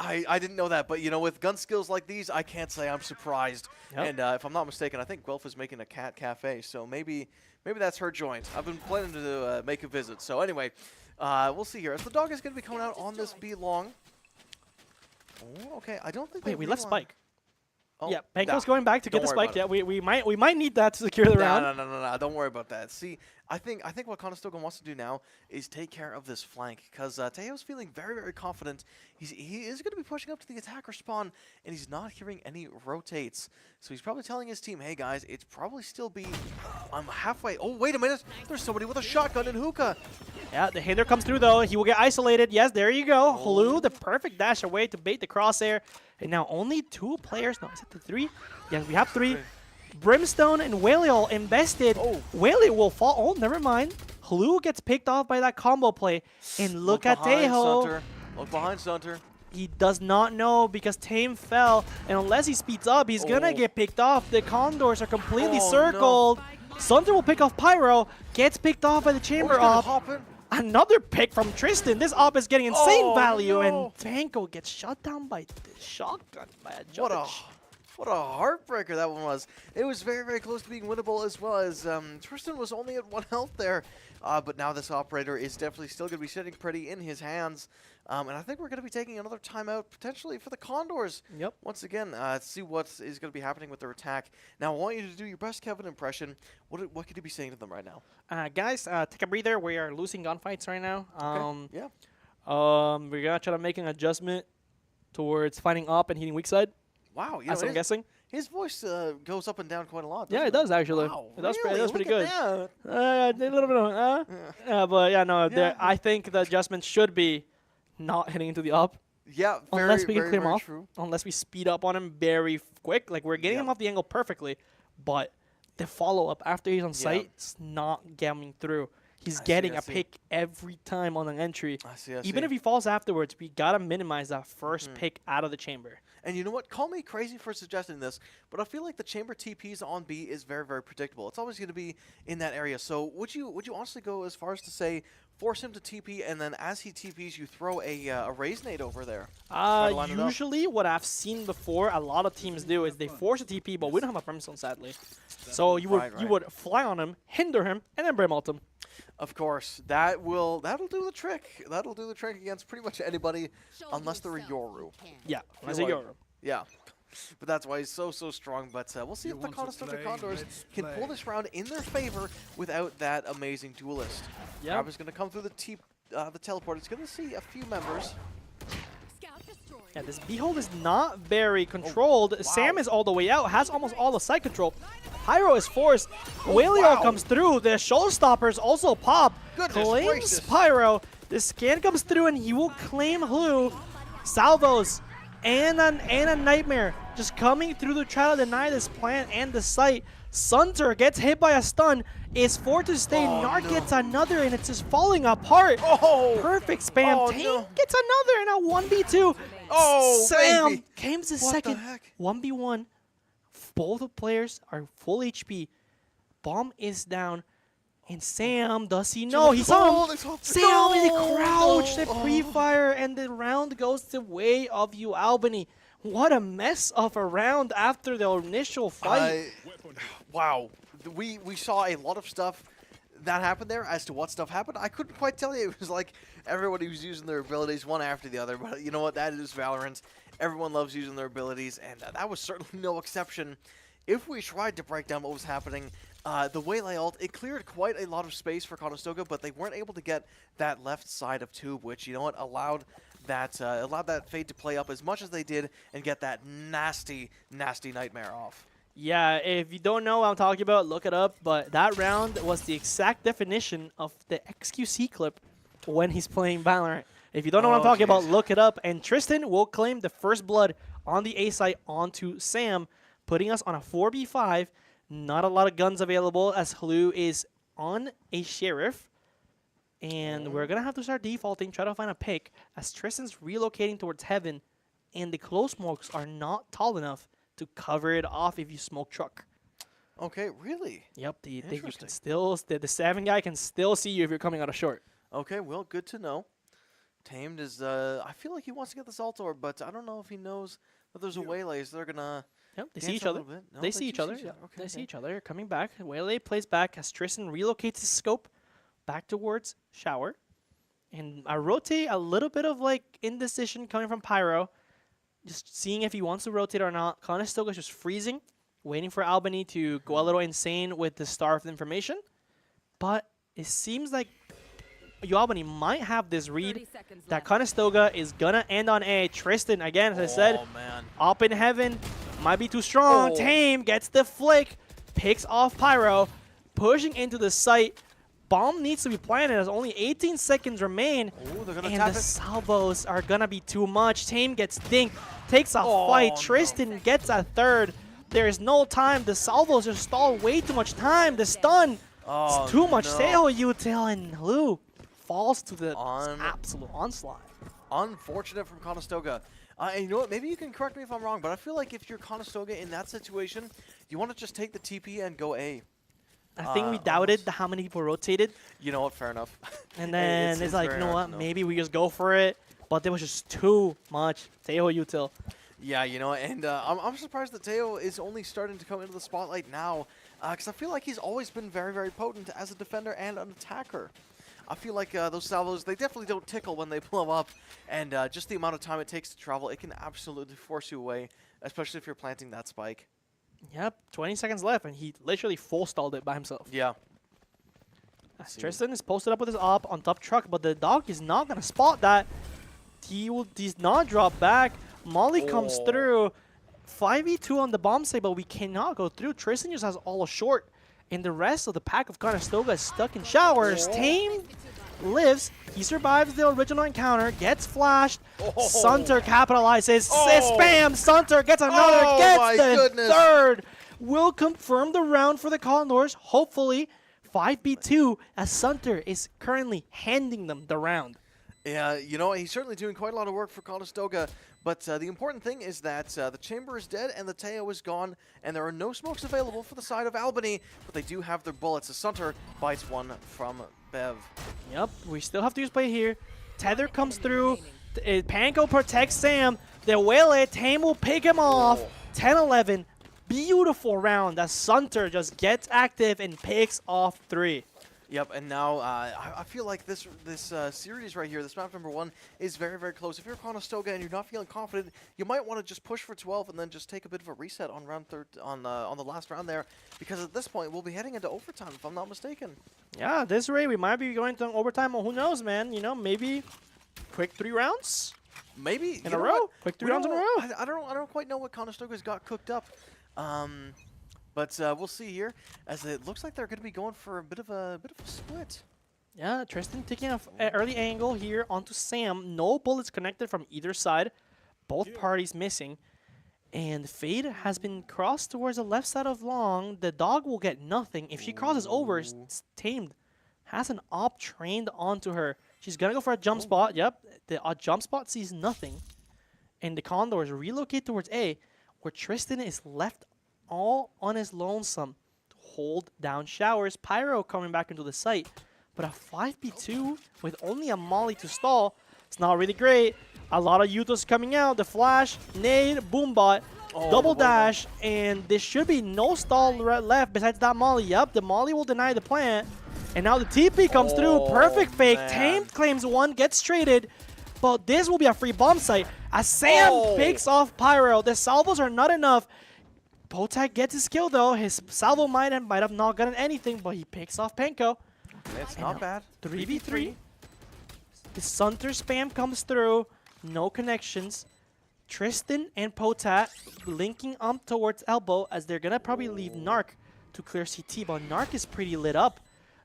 I didn't know that, but with gun skills like these, I can't say I'm surprised. Yep. And if I'm not mistaken, I think Guelph is making a cat cafe, so maybe that's her joint. I've been planning to make a visit. So anyway, we'll see here. As the dog is going to be coming out on this B long. Oh, okay, I don't think. Wait, we left Spike. Oh, yeah, Panko's going back to get the Spike. Yeah, we might need that to secure the round. No, don't worry about that. See, I think what Conestoga wants to do now is take care of this flank because Teo's feeling very, very confident. He is going to be pushing up to the attacker spawn, and he's not hearing any rotates. So he's probably telling his team, hey guys, it's probably still be I'm halfway. Oh, wait a minute. There's somebody with a shotgun in hookah. Yeah, the hinder comes through though. He will get isolated. Yes, there you go. Hlu, the perfect dash away to bait the crosshair. And now only 2 players. No, is it the 3? Yes, we have 3. Brimstone and Whaley invested. Oh. Whaley will fall. Oh, never mind. Hlu gets picked off by that combo play. And look at Teho. Look behind Sunter. He does not know because Tame fell. And unless he speeds up, he's going to get picked off. The Condors are completely circled. No. Sunter will pick off Pyro. Gets picked off by the chamber op. Another pick from Tristan. This op is getting insane value. No. And Tanko gets shut down by the shotgun by a judge. What a heartbreaker that one was. It was very, very close to being winnable as well as Tristan was only at 1 health there. But now this operator is definitely still going to be sitting pretty in his hands. And I think we're going to be taking another timeout potentially for the Condors. Yep. Once again, see what is going to be happening with their attack. Now, I want you to do your best Kevin impression. What could you be saying to them right now? Guys, take a breather. We are losing gunfights right now. Yeah. We're going to try to make an adjustment towards finding up and hitting weak side. Wow. As I'm guessing. His voice goes up and down quite a lot. Yeah, it does actually. Wow, It does really? pretty good. That. A little bit of, but yeah, no. Yeah. I think the adjustment should be not hitting into the up. Yeah, unless we can clear him off. True. Unless we speed up on him very quick. Like, we're getting him off the angle perfectly, but the follow-up after he's on site is not getting through. He's getting a pick every time on an entry. I see. Even if he falls afterwards, we got to minimize that first pick out of the chamber. And you know what? Call me crazy for suggesting this, but I feel like the chamber TPs on B is very, very predictable. It's always going to be in that area. So would you honestly go as far as to say force him to TP, and then as he TPs, you throw a raise nade over there? Usually, what I've seen before, a lot of teams do is they force a TP, but we don't have a Brimstone, sadly. So you would fly on him, hinder him, and then Brim ult him. Of course, that'll do the trick. That'll do the trick against pretty much anybody, unless they're a Yoru. Yeah, unless a Yoru. Yeah. But that's why he's so strong. But we'll see if the Conestoga Condors can pull this round in their favor without that amazing duelist. Yeah. Grabber's going to come through the teleport. It's going to see a few members. Yeah, this Behold is not very controlled. Wow. Sam is all the way out, has almost all the side control. Pyro is forced. Whaley comes through. The showstoppers also pop. Claims Pyro. The scan comes through and he will claim Hlu. Salvos and a Nightmare just coming through to try to deny this plant and the site. Sunter gets hit by a stun. Is forced to stay. Narc gets another and it's just falling apart. Perfect spam. Tame gets another and a 1v2. Sam claims the second. 1v1. Both players are full HP. Bomb is down. And Sam, does he know? He saw him. Sam, he crouched at pre-fire, and the round goes the way of UAlbany. What a mess of a round after the initial fight. Wow. We saw a lot of stuff that happened there. As to what stuff happened, I couldn't quite tell you. It was like everybody was using their abilities one after the other. But you know what? That is Valorant. Everyone loves using their abilities, and that was certainly no exception. If we tried to break down what was happening, the Waylay ult, it cleared quite a lot of space for Conestoga, but they weren't able to get that left side of Tube, which, you know what, allowed that Fade to play up as much as they did and get that nasty, nasty Nightmare off. Yeah, if you don't know what I'm talking about, look it up. But that round was the exact definition of the XQC clip when he's playing Valorant. If you don't know what I'm talking about, look it up. And Tristan will claim the first blood on the A site onto Sam, putting us on a 4v5. Not a lot of guns available as Hlu is on a Sheriff. And we're going to have to start defaulting, try to find a pick, as Tristan's relocating towards Heaven, and the close smokes are not tall enough to cover it off if you smoke truck. Okay, really? Yep, you can still, the 7 guy can still see you if you're coming out of short. Okay, well, good to know. Tamed is, I feel like he wants to get this ult orb, but I don't know if he knows that there's a Waylay, so they're going to... Yep, they see each other. No, they see each other. Yeah. They see each other. Coming back. Waylay plays back as Tristan relocates his scope back towards Shower. And I rotate a little bit of like indecision coming from Pyro. Just seeing if he wants to rotate or not. Conestoga is just freezing, waiting for Albany to go a little insane with the Star of Information. But it seems like UAlbany might have this read that Conestoga is gonna end on A. Tristan, again, as I said, man. up in heaven, might be too strong. Tame gets the flick, picks off Pyro, pushing into the site. Bomb needs to be planted as only 18 seconds remain. They're gonna And tap the it. salvos are gonna be too much. Tame gets dinked, takes a fight. Tristan gets a third. There is no time. The salvos just stall way too much time. The stun. It's too much. Seho util, and Lu falls to the absolute onslaught. Unfortunate from Conestoga. And you know what? Maybe you can correct me if I'm wrong, but I feel like if you're Conestoga in that situation, you want to just take the TP and go A. I think we doubted how many people rotated. You know what? Fair enough. And then it's like, you know what? Maybe we just go for it. But there was just too much. Seho util. Yeah, you know, and I'm surprised that Teo is only starting to come into the spotlight now, because I feel like he's always been very, very potent as a defender and an attacker. I feel like those salvos, they definitely don't tickle when they blow up, and just the amount of time it takes to travel, it can absolutely force you away, especially if you're planting that spike. Yep, 20 seconds left, and he literally full stalled it by himself. Yeah. Tristan is posted up with his op on top truck, but the dog is not going to spot that. He's not drop back. Molly comes through. 5v2 on the bomb side, but we cannot go through. Tristan just has all short, and the rest of the pack of Conestoga is stuck in showers. Tame lives. He survives the original encounter, gets flashed. Sunter capitalizes. Spam. Sunter gets another. Gets the third. Will confirm the round for the Condors. Hopefully, 5v2 as Sunter is currently handing them the round. Yeah, you know, he's certainly doing quite a lot of work for Conestoga, but the important thing is that the chamber is dead and the Teo is gone, and there are no smokes available for the side of Albany, but they do have their bullets as Sunter bites one from Bev. Yep, we still have to use play here. Tether comes through. Panko protects Sam. The Wele, Tame will pick him off. 10-11. Beautiful round as Sunter just gets active and picks off 3. Yep, and now I feel like this series right here, this map number 1, is very, very close. If you're Conestoga and you're not feeling confident, you might want to just push for 12 and then just take a bit of a reset on round on the last round there, because at this point we'll be heading into overtime if I'm not mistaken. Yeah, this rate we might be going to overtime. Or who knows, man? You know, maybe quick 3 rounds. Maybe in a row. Quick 3 rounds in a row. I don't quite know what Conestoga's got cooked up. But we'll see here, as it looks like they're going to be going for a bit of a split. Yeah, Tristan taking an early angle here onto Sam. No bullets connected from either side. Both parties missing. And Fade has been crossed towards the left side of Long. The dog will get nothing. If she crosses over, it's tamed. Has an op trained onto her. She's going to go for a jump spot. Yep, the jump spot sees nothing. And the Condors relocate towards A, where Tristan is left all on his lonesome to hold down showers. Pyro coming back into the site, but a 5v2 with only a molly to stall. It's not really great. A lot of Yutos coming out. The flash, nade, boombot, double dash, and there should be no stall left besides that molly. Yep, the molly will deny the plant, and now the TP comes through. Perfect fake. Tame claims 1, gets traded, but this will be a free bomb site as Sam picks off Pyro. The salvos are not enough. Potak gets his kill though. His salvo might have not gotten anything, but he picks off Panko. It's not bad. 3v3. The Sunter spam comes through. No connections. Tristan and Potat linking up towards Elbow as they're gonna probably leave Narc to clear CT, but Narc is pretty lit up.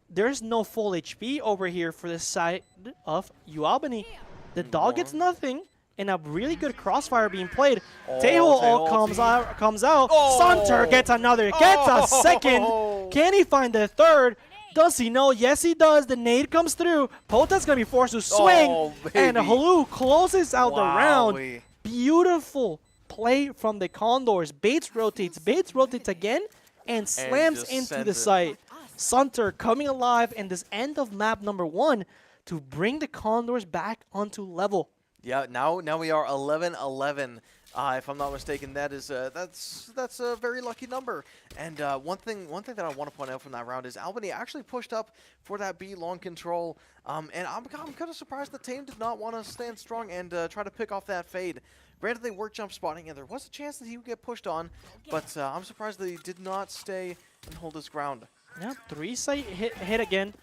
There's no full HP over here for the side of UAlbany. The dog gets nothing. And a really good crossfire being played. Teho comes out. Sunter gets another, gets a second. Can he find the third? Does he know? Yes, he does. The nade comes through. Potat's going to be forced to swing. And Halu closes out the round. Beautiful play from the Condors. Bates rotates again and slams into the site. Sunter coming alive in this end of map number 1 to bring the Condors back onto level. Yeah, now we are 11-11. If I'm not mistaken, that's a very lucky number. And one thing that I want to point out from that round is Albany actually pushed up for that B long control. And I'm kind of surprised that Tame did not want to stand strong and try to pick off that fade. Granted, they were jump spotting, and there was a chance that he would get pushed on, but I'm surprised that he did not stay and hold his ground. Yeah, 3 site hit again.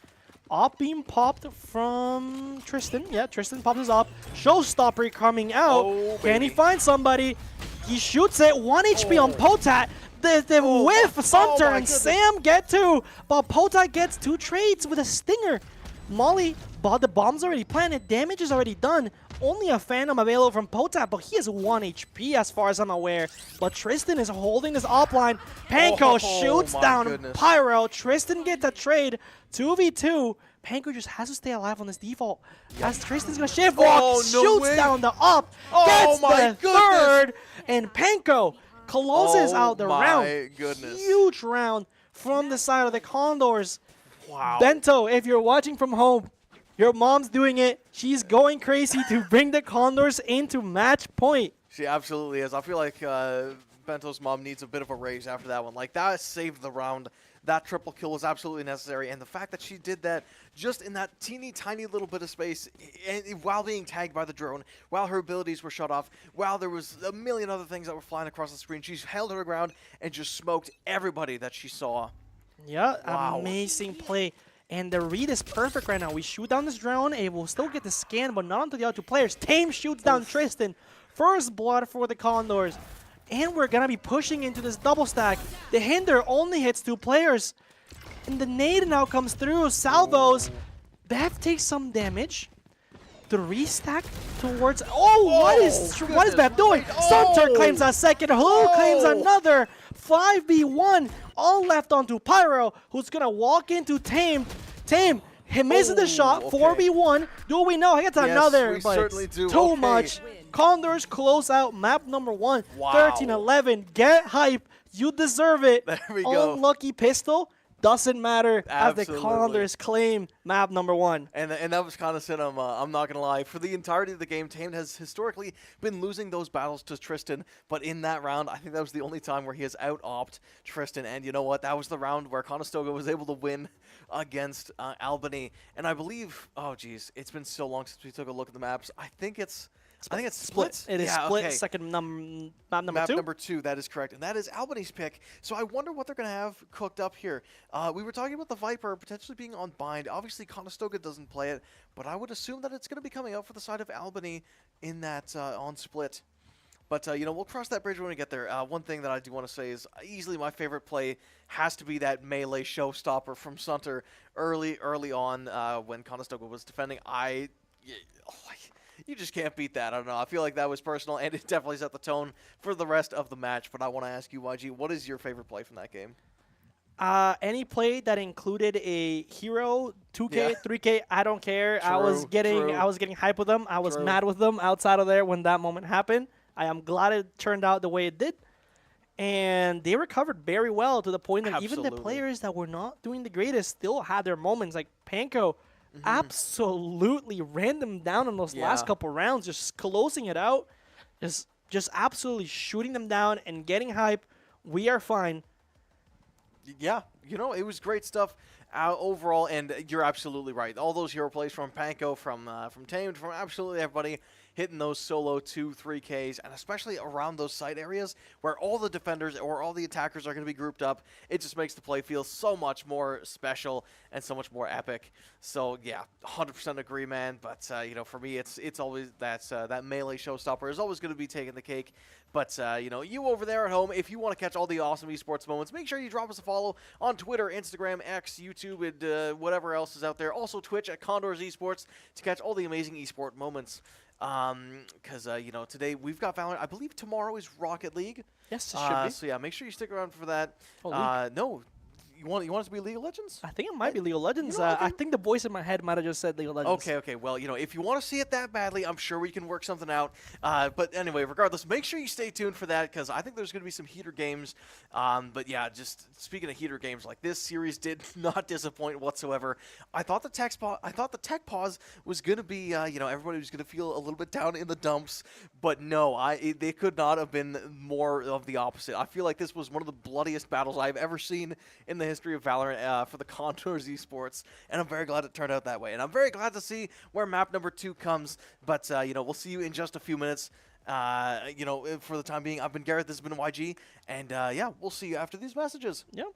Op being popped from Tristan. Yeah, Tristan pops his op. Showstopper coming out. Oh, Can he baby. find somebody? He shoots it. 1 HP on Potat. The whiff, Sunter and goodness. Sam get 2, but Potat gets 2 trades with a stinger. Molly, but the bomb's already planted. Damage is already done. Only a Phantom available from Potat, but he has 1 HP as far as I'm aware. But Tristan is holding this offline. Panko shoots my down goodness. Pyro. Tristan gets a trade. 2v2. Panko just has to stay alive on this default. As Tristan's gonna shift walk, Oh, no shoots way. down the op, Oh, gets my the goodness. third, and Panko closes out the round. my goodness. Huge round from the side of the Condors. Wow. Bento, if you're watching from home, your mom's doing it. She's going crazy to bring the Condors into match point. She absolutely is. I feel like Bento's mom needs a bit of a raise after that one. Like, that saved the round. That triple kill was absolutely necessary, and the fact that she did that just in that teeny tiny little bit of space, and while being tagged by the drone, while her abilities were shut off, while there was a million other things that were flying across the screen, she held her ground and just smoked everybody that she saw. Yeah, Wow. amazing play. And the read is perfect right now. We shoot down this drone, it will still get the scan, but not onto the other 2 players. Tame shoots down Tristan. First blood for the Condors. And we're gonna be pushing into this double stack. The Hinder only hits 2 players. And the nade now comes through. Salvos. Bev takes some damage. 3 stack towards. Oh, what is Bev doing? Sunter claims a second. Who claims another? 5v1. All left onto Pyro, who's gonna walk into Tame. Tame. He misses the shot. okay. 4v1. Do we know? He gets another. we But certainly it's do. too Okay. much. Condors close out map number 1. Wow. 13-11. Get hype. You deserve it. There we go. Unlucky pistol. Doesn't matter as the Absolutely. Condors claim map number 1. And that was kind of cinema, I'm not going to lie. For the entirety of the game, Tamed has historically been losing those battles to Tristan, but in that round, I think that was the only time where he has out-opt Tristan. And you know what? That was the round where Conestoga was able to win against Albany. And I believe, oh geez, it's been so long since we took a look at the maps. I think it's split. It is Yeah, split. okay. Second map number Map 2. number 2, that is correct. And that is Albany's pick. So I wonder what they're going to have cooked up here. We were talking about the Viper potentially being on bind. Obviously, Conestoga doesn't play it, but I would assume that it's going to be coming out for the side of Albany in that on split. But, you know, we'll cross that bridge when we get there. One thing that I do want to say is easily my favorite play has to be that melee showstopper from Sunter early on when Conestoga was defending. You just can't beat that. I don't know. I feel like that was personal, and it definitely set the tone for the rest of the match. But I want to ask you, YG, what is your favorite play from that game? Any play that included a hero, 2K, Yeah. 3K, I don't care. I was True, getting true. I was getting hype with them. I was True. mad with them outside of there when that moment happened. I am glad it turned out the way it did. And they recovered very well to the point that even the Absolutely. players that were not doing the greatest still had their moments. Like Panko absolutely ran them down in those last Yeah. couple rounds, just closing it out, just absolutely shooting them down and getting hype. We are fine. Yeah, you know, it was great stuff overall, and you're absolutely right. All those hero plays from Panko, from Tamed, from absolutely everybody hitting those solo 2-3Ks, and especially around those site areas where all the defenders or all the attackers are going to be grouped up. It just makes the play feel so much more special and so much more epic. So yeah, 100% agree, man. But you know, for me, it's always that melee showstopper is always going to be taking the cake. But you know, you over there at home, if you want to catch all the awesome esports moments, make sure you drop us a follow on Twitter, Instagram, X, YouTube, and whatever else is out there. Also Twitch at Condors Esports to catch all the amazing esport moments. Because you know, today we've got Valorant. I believe tomorrow is Rocket League. Yes, it should be. So yeah, make sure you stick around for that. Oh, No, you want it to be League of Legends? I think it might be League of Legends. know, I I think the voice in my head might have just said League of Legends. Okay. Well, you know, if you want to see it that badly, I'm sure we can work something out. But anyway, regardless, make sure you stay tuned for that because I think there's going to be some heater games. But yeah, just speaking of heater games, like this series did not disappoint whatsoever. I thought the tech pause was going to be, you know, everybody was going to feel a little bit down in the dumps. But no, they could not have been more of the opposite. I feel like this was one of the bloodiest battles I've ever seen in the history of Valorant for the Condors Esports, and I'm very glad it turned out that way. And I'm very glad to see where map number 2 comes. But you know, we'll see you in just a few minutes. You know, for the time being, I've been Garrett. This has been YG, and yeah, we'll see you after these messages. Yep.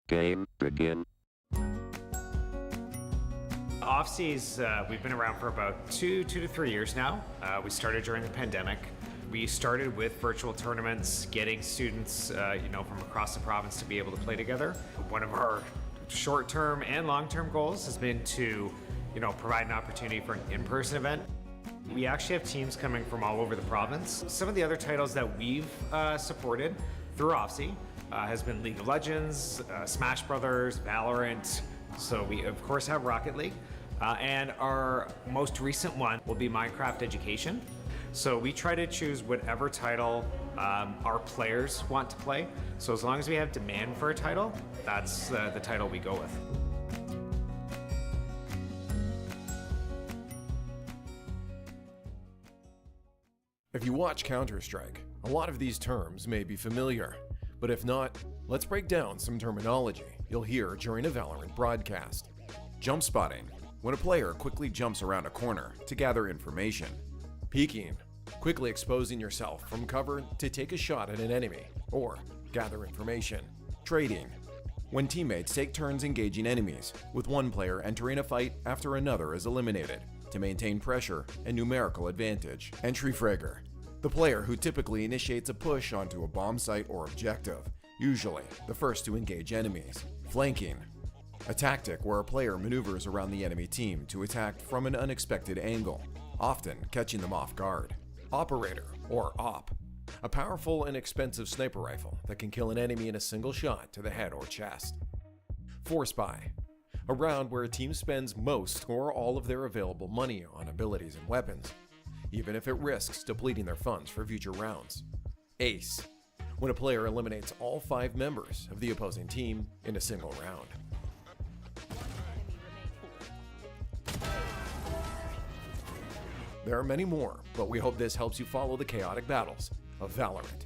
Game begin. Offseas, we've been around for about two to 3 years now. We started during the pandemic. We started with virtual tournaments, getting students, from across the province to be able to play together. One of our short-term and long-term goals has been to, provide an opportunity for an in-person event. We actually have teams coming from all over the province. Some of the other titles that we've supported through OFSI has been League of Legends, Smash Brothers, Valorant. So we of course have Rocket League. And our most recent one will be Minecraft Education. So we try to choose whatever title our players want to play. So as long as we have demand for a title, that's the title we go with. If you watch Counter-Strike, a lot of these terms may be familiar, but if not, let's break down some terminology you'll hear during a Valorant broadcast. Jump spotting, when a player quickly jumps around a corner to gather information. Peeking, quickly exposing yourself from cover to take a shot at an enemy or gather information. Trading, when teammates take turns engaging enemies, with one player entering a fight after another is eliminated to maintain pressure and numerical advantage. Entry fragger, the player who typically initiates a push onto a bomb site or objective, usually the first to engage enemies. Flanking, a tactic where a player maneuvers around the enemy team to attack from an unexpected angle, often catching them off guard. Operator, or Op, a powerful and expensive sniper rifle that can kill an enemy in a single shot to the head or chest. Force Buy, a round where a team spends most or all of their available money on abilities and weapons, even if it risks depleting their funds for future rounds. Ace, when a player eliminates all 5 members of the opposing team in a single round. There are many more, but we hope this helps you follow the chaotic battles of Valorant.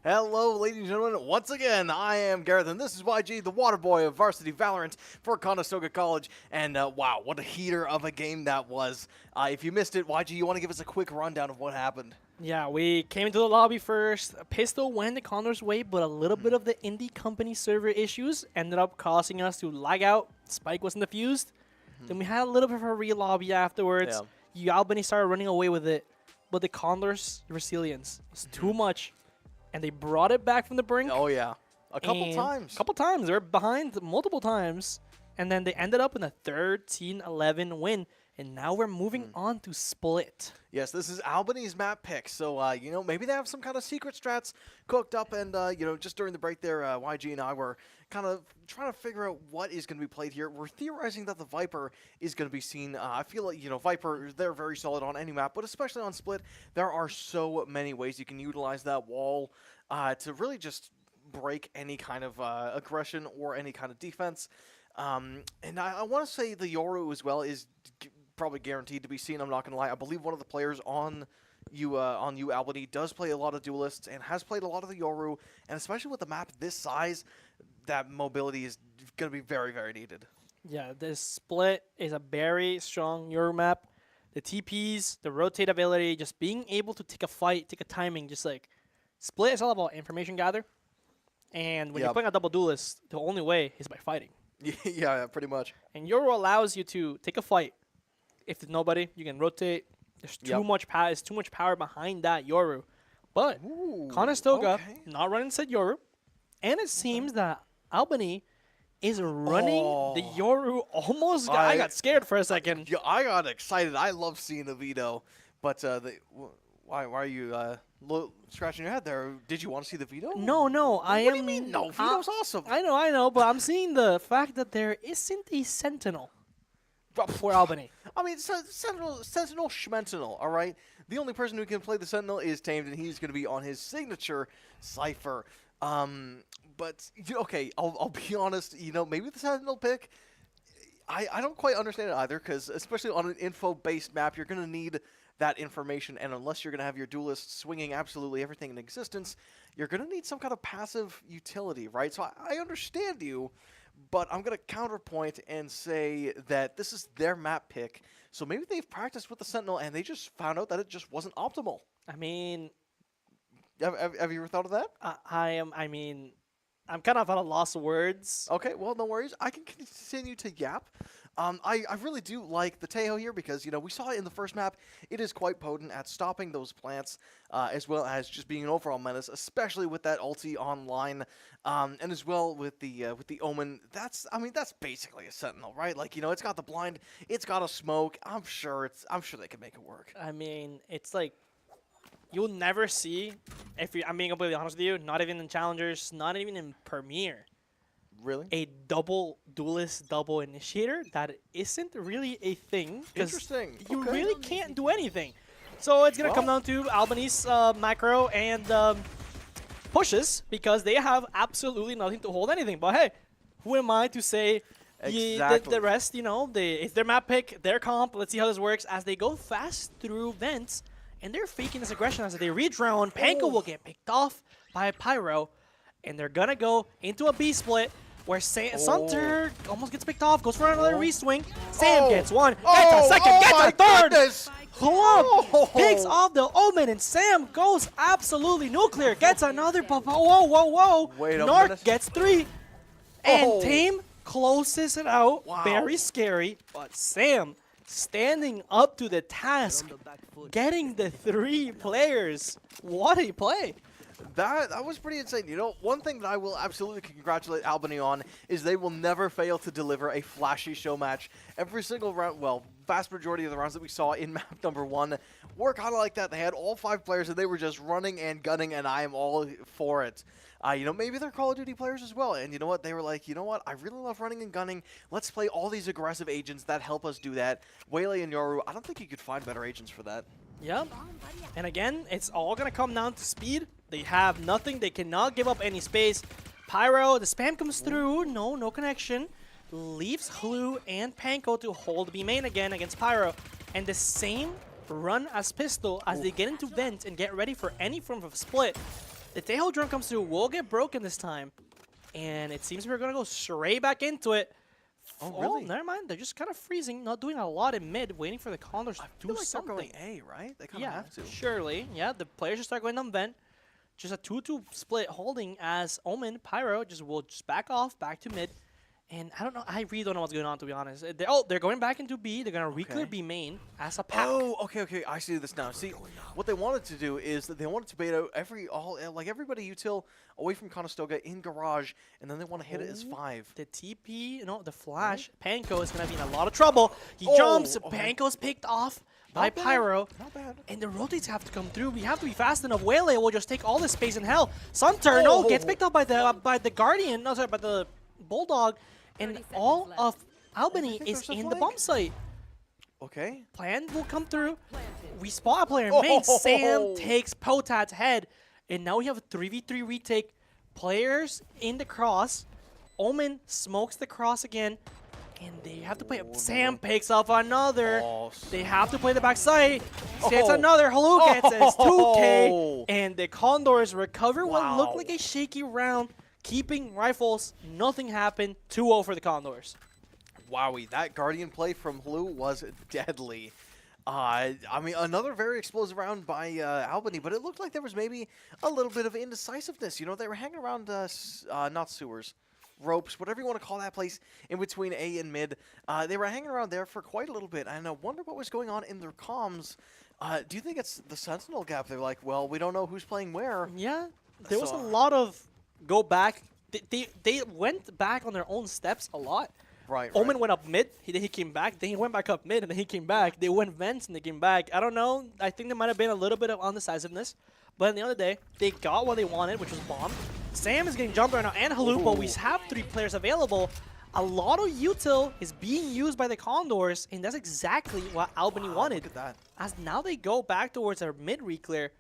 Hello, ladies and gentlemen. Once again, I am Gareth, and this is YG, the water boy of Varsity Valorant for Conestoga College. And wow, what a heater of a game that was. If you missed it, YG, you want to give us a quick rundown of what happened? Yeah, we came into the lobby first. Pistol went the Condor's way, but a little bit of the indie company server issues ended up causing us to lag out. Spike wasn't defused. Then we had a little bit of a re-lobby afterwards. UAlbany started running away with it, but the Condor's resilience was too much. And they brought it back from the brink. Oh, yeah. A couple times. A couple times. They were behind multiple times. And then they ended up in a 13-11 win. And now we're moving on to Split. Yes, this is Albany's map pick. So, you know, maybe they have some kind of secret strats cooked up. And, you know, just during the break there, YG and I were kind of trying to figure out what is going to be played here. We're theorizing that the Viper is going to be seen. I feel like, you know, Viper, they're very solid on any map, but especially on Split, there are so many ways you can utilize that wall to really just break any kind of aggression or any kind of defense. And I want to say the Yoru as well is probably guaranteed to be seen. I'm not going to lie. I believe one of the players on UAlbany does play a lot of duelists and has played a lot of the Yoru, and especially with the map this size, that mobility is going to be very, very needed. Yeah, this Split is a very strong Euro map. The TPs, the rotate ability, just being able to take a fight, take a timing, just like Split is all about information gather. And when you're playing a double duelist, the only way is by fighting. Yeah, pretty much. And Euro allows you to take a fight. If there's nobody, you can rotate. There's too much power. There's too much power behind that Yoru. But Conestoga not running said Yoru, and it seems that Albany is running the Yoru almost. I got scared for a second. Yeah, I got excited. I love seeing the veto, but why are you scratching your head there? Did you want to see the veto? No. What do you mean? No, veto's awesome. I know, but I'm seeing the fact that there isn't a Sentinel for Albany. I mean, Sentinel Schmentinel, all right? The only person who can play the Sentinel is Tamed, and he's going to be on his signature Cypher. But, okay, I'll be honest, you know, maybe the Sentinel pick, I don't quite understand it either, because especially on an info-based map, you're going to need that information, and unless you're going to have your duelist swinging absolutely everything in existence, you're going to need some kind of passive utility, right? So I understand you, but I'm going to counterpoint and say that this is their map pick, so maybe they've practiced with the Sentinel, and they just found out that it just wasn't optimal. I mean... Have you ever thought of that? I'm kind of at a loss of words. Okay, well, no worries. I can continue to yap. I really do like the Tejo here because, you know, we saw it in the first map. It is quite potent at stopping those plants as well as just being an overall menace, especially with that ulti online and as well with the Omen. That's basically a Sentinel, right? Like, you know, it's got the blind, it's got a smoke. I'm sure they can make it work. I mean, it's like you'll never see, I'm being completely honest with you, not even in Challengers, not even in Premier. Really? A double duelist, double initiator, that isn't really a thing. Interesting. You really can't do anything. So it's going to come down to Albany's macro and pushes because they have absolutely nothing to hold anything. But hey, who am I to say the rest, you know, it's their map pick, their comp. Let's see how this works as they go fast through vents. And they're faking this aggression as they re-drone. Panko will get picked off by Pyro. And they're going to go into a B split where Sunter almost gets picked off. Goes for another re-swing. Sam gets one. Gets a second. Gets a third. Club picks off the Omen. And Sam goes absolutely nuclear. Gets another. Whoa. Narc gets 3. And Tame closes it out. Very scary. But Sam standing up to the task, getting the 3 players. What a play. That was pretty insane. You know, one thing that I will absolutely congratulate Albany on is they will never fail to deliver a flashy show match. Every single round, well, vast majority of the rounds that we saw in map number 1 were kind of like that. They had all 5 players and they were just running and gunning, and I am all for it. You know, maybe they're Call of Duty players as well. And you know what? They were like, you know what? I really love running and gunning. Let's play all these aggressive agents that help us do that. Waylay and Yoru, I don't think you could find better agents for that. Yep. And again, it's all going to come down to speed. They have nothing. They cannot give up any space. Pyro, the spam comes through. No connection. Leaves Hlu and Panko to hold B main again against Pyro. And the same run as Pistol as they get into vent and get ready for any form of split. The Tejo drone comes through, will get broken this time. And it seems we're going to go straight back into it. Oh, really? Never mind. They're just kind of freezing, not doing a lot in mid, waiting for the Condors to do like something. they're going A, right? They kind of Yeah, have to. surely. Yeah, the players just start going on vent. Just a 2-2 split holding as Omen, Pyro will just back off, back to mid. And I don't know. I really don't know what's going on, to be honest. They're going back into B. They're going to re-clear B main as a pack. Oh, okay. I see this now. See, what they wanted to do is that they wanted to bait out everybody util away from Conestoga in garage, and then they want to hit it as 5. The TP, the flash. Panko is going to be in a lot of trouble. He jumps. Okay. Panko's picked off by bad. Pyro. Not bad. And the rotates have to come through. We have to be fast enough. Wele will just take all the space in hell. Sunter, gets picked up by the Guardian. No, sorry, by the Bulldog. And all of Albany is in the bomb site. Okay. Plan will come through. We spot a player in main. Sam takes Potat's head. And now we have a 3v3 retake. Players in the cross. Omen smokes the cross again. And they have to play. Sam picks up another. They have to play the backside. Gets another. Halu gets his 2K. And the Condors recover what looked like a shaky round. Keeping rifles, nothing happened. 2-0 for the Condors. Wowie, that Guardian play from Hlu was deadly. I mean, another very explosive round by Albany, but it looked like there was maybe a little bit of indecisiveness. They were hanging around, not sewers, ropes, whatever you want to call that place, in between A and mid. They were hanging around there for quite a little bit, and I wonder what was going on in their comms. Do you think it's the Sentinel gap? They're like, well, we don't know who's playing where. Yeah, there was a lot of go back. They went back on their own steps a lot. Right. Omen went up mid, then he came back, then he went back up mid, and then he came back. They went vents and they came back. I don't know. I think there might have been a little bit of undecisiveness. But at the end of the day, they got what they wanted, which was bomb. Sam is getting jumped right now, and Halu, but we have 3 players available. A lot of util is being used by the Condors, and that's exactly what Albany wanted. Look at that. As now they go back towards their mid re-clear,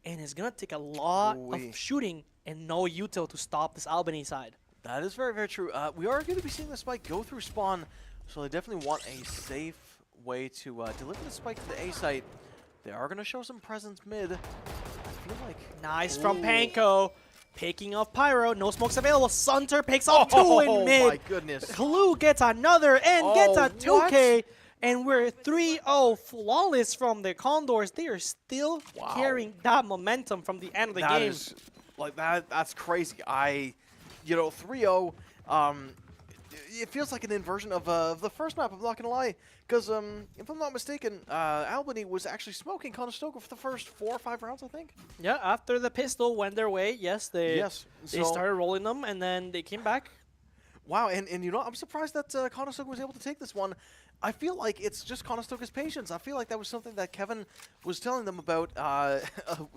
and it's going to take a lot of shooting and no util to stop this Albany side. That is very, very true. We are going to be seeing the spike go through spawn, so they definitely want a safe way to deliver the spike to the A site. They are going to show some presence mid. I feel like... Nice from Panko. Picking off Pyro. No smokes available. Sunter picks off 2 in mid. Oh my goodness. Halu gets another and gets a 2K. And we're 3-0 flawless from the Condors. They are still carrying that momentum from the end of the game. That's crazy. 3-0. It feels like an inversion of the first map, I'm not going to lie. Because, if I'm not mistaken, Albany was actually smoking Conestoga for the first 4 or 5 rounds, I think. Yeah, after the pistol went their way, they started rolling them, and then they came back. Wow, and I'm surprised that Conestoga was able to take this one. I feel like it's just Conestoga's patience. I feel like that was something that Kevin was telling them about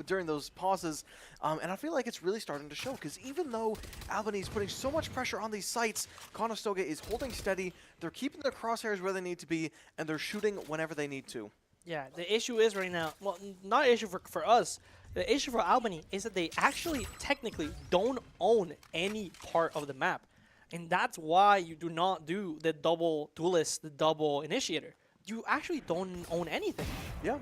during those pauses. And I feel like it's really starting to show, because even though Albany is putting so much pressure on these sites, Conestoga is holding steady. They're keeping their crosshairs where they need to be, and they're shooting whenever they need to. Yeah, the issue is right now, well, not an issue for us. The issue for Albany is that they actually technically don't own any part of the map. And that's why you do not do the double duelist, the double initiator. You actually don't own anything. Yeah.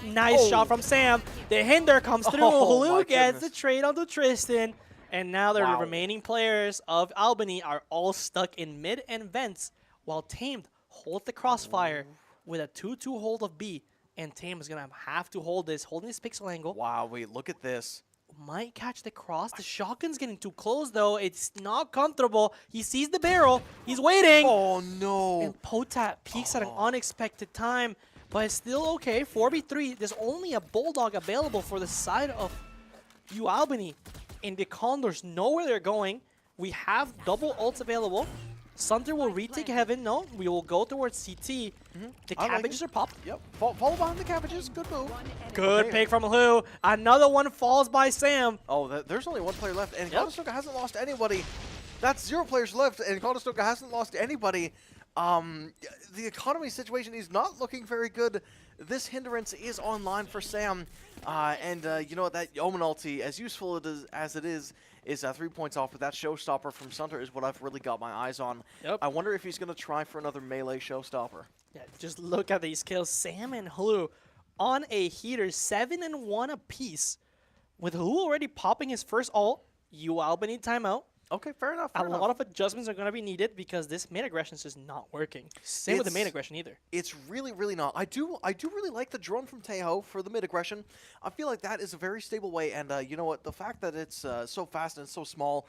Nice shot from Sam. The hinder comes through. Halu gets the trade onto Tristan. And now the remaining players of Albany are all stuck in mid and vents, while Tamed holds the crossfire with a 2-2 hold of B. And Tamed is going to have to hold this, holding this pixel angle. Wow, wait, look at this. Might catch the cross. The shotgun's getting too close, though. It's not comfortable. He sees the barrel. He's waiting. Oh, no. And Potat peeks at an unexpected time, but it's still okay. 4v3. There's only a Bulldog available for the side of UAlbany, and the Condors know where they're going. We have double ults available. Sunter will retake Heaven. No, we will go towards CT. The cabbages are popped. Yep. Follow behind the cabbages. Good move. Good pick from Hu. Another one falls by Sam. Oh, there's only 1 player left, and Conestoga hasn't lost anybody. That's 0 players left, and Conestoga hasn't lost anybody. The economy situation is not looking very good. This hindrance is online for Sam. You know what, that Omen ulti, as useful as it is 3 points off, but that showstopper from Sunter is what I've really got my eyes on. Yep. I wonder if he's going to try for another melee showstopper. Yeah, just look at these kills. Sam and Halu on a heater, 7-1 apiece. with Who already popping his first ult, UAlbany timeout. Okay, fair enough. A lot of adjustments are going to be needed because this main aggression is just not working. Same with the main aggression either. It's really, really not. I do really like the drone from Tejo for the mid aggression. I feel like that is a very stable way, and you know what? The fact that it's so fast and so small,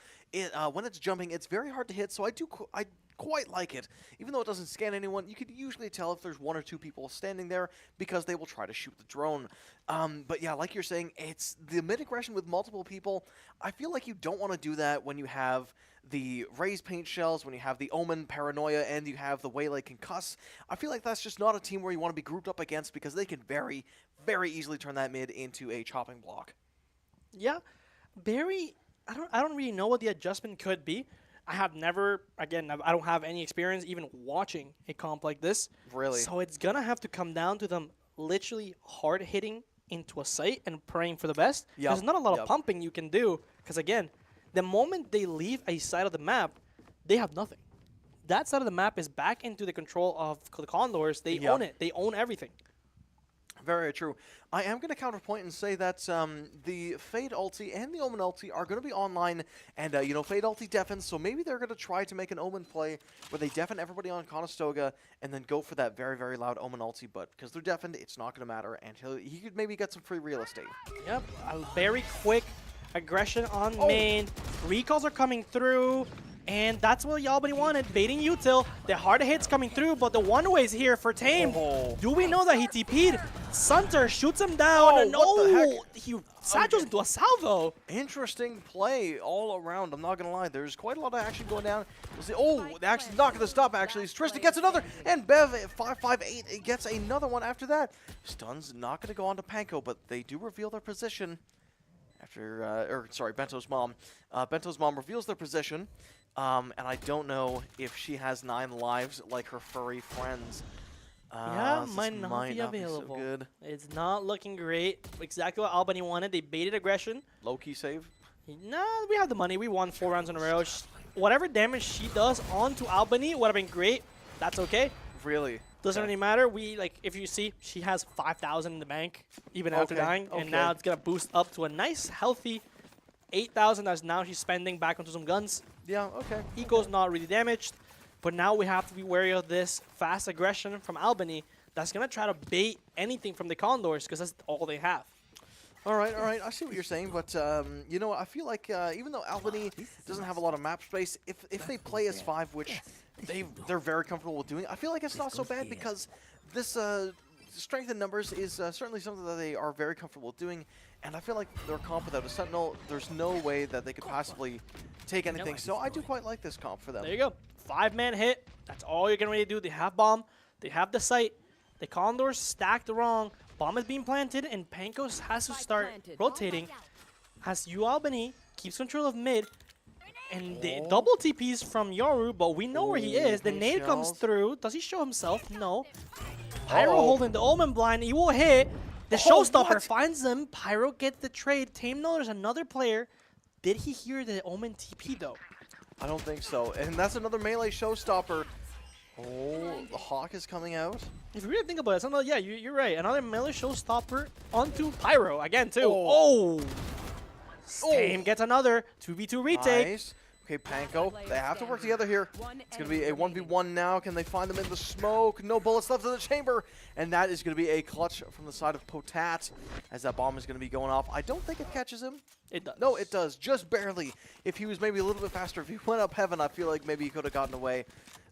when it's jumping, it's very hard to hit. So I quite like it. Even though it doesn't scan anyone, you can usually tell if there's 1 or 2 people standing there because they will try to shoot the drone. But yeah, like you're saying, it's the mid aggression with multiple people. I feel like you don't want to do that when you have the Raze paint shells, when you have the Omen paranoia, and you have the Waylay concuss. I feel like that's just not a team where you want to be grouped up against because they can very, very easily turn that mid into a chopping block. Yeah, Barry. I don't really know what the adjustment could be. I have never, again, I don't have any experience even watching a comp like this. Really? So it's going to have to come down to them literally hard hitting into a site and praying for the best. Yep. There's not a lot of pumping you can do because, again, the moment they leave a side of the map, they have nothing. That side of the map is back into the control of the Condors. They own it. They own everything. Very true. I am going to counterpoint and say that the Fade ulti and the Omen ulti are going to be online, and you know, Fade ulti deafens, so maybe they're going to try to make an Omen play where they deafen everybody on Conestoga and then go for that very, very loud Omen ulti, but because they're deafened, it's not going to matter, and he could maybe get some free real estate. Yep, a very quick aggression on main. Recalls are coming through. And that's what UAlbany wanted, baiting util. The hard hits coming through, but the one-way's here for Tame. Do we know that he TP'd? Sunter shoots him down. What the heck? He satchels into a salvo. Interesting play all around. I'm not going to lie. There's quite a lot of action going down. Oh, they're actually not going to stop, actually. Tristan gets another, and Bev at 558 gets another one after that. Stun's not going to go on to Panko, but they do reveal their position. Sorry, Bento's mom. Bento's mom reveals their position. And I don't know if she has 9 lives like her furry friends. Might not be available. So good. It's not looking great. Exactly what UAlbany wanted. They baited aggression. Low-key save? Nah, we have the money. We won 4 rounds in a row. Whatever damage she does onto UAlbany would have been great. That's okay. Really? Doesn't really matter. If you see, she has 5,000 in the bank, even after dying. And now it's going to boost up to a nice, healthy 8,000 as now she's spending back onto some guns. Yeah, okay. Eco's not really damaged, but now we have to be wary of this fast aggression from UAlbany that's going to try to bait anything from the Condors because that's all they have. All right. I see what you're saying, but you know, I feel like even though Albany doesn't have a lot of map space, if they play as 5, which they're very comfortable with doing, I feel like it's not so bad because this strength in numbers is certainly something that they are very comfortable with doing, and I feel like their comp without a Sentinel, there's no way that they could possibly take anything, so I do quite like this comp for them. There you go. 5-man hit. That's all you can really do. They have bomb. They have the site. The Condors stacked wrong. Bomb is being planted, and Pankos has to start rotating as UAlbany keeps control of mid. And the double TPs from Yoru, but we know where he is. The nade comes through. Does he show himself? No. Pyro holding the Omen blind. He will hit. The Showstopper finds him. Pyro gets the trade. Tame knows there's another player. Did he hear the Omen TP, though? I don't think so. And that's another melee Showstopper. Oh, the Hawk is coming out. If you really think about it, yeah, you're right. Another melee Showstopper onto Pyro again, too. Tame gets another 2v2 retake. Nice. Okay, Panko, they have to work together here. It's going to be a 1v1 now. Can they find them in the smoke? No bullets left in the chamber. And that is going to be a clutch from the side of Potat as that bomb is going to be going off. I don't think it catches him. It does. No, it does. Just barely. If he was maybe a little bit faster, if he went up heaven, I feel like maybe he could have gotten away.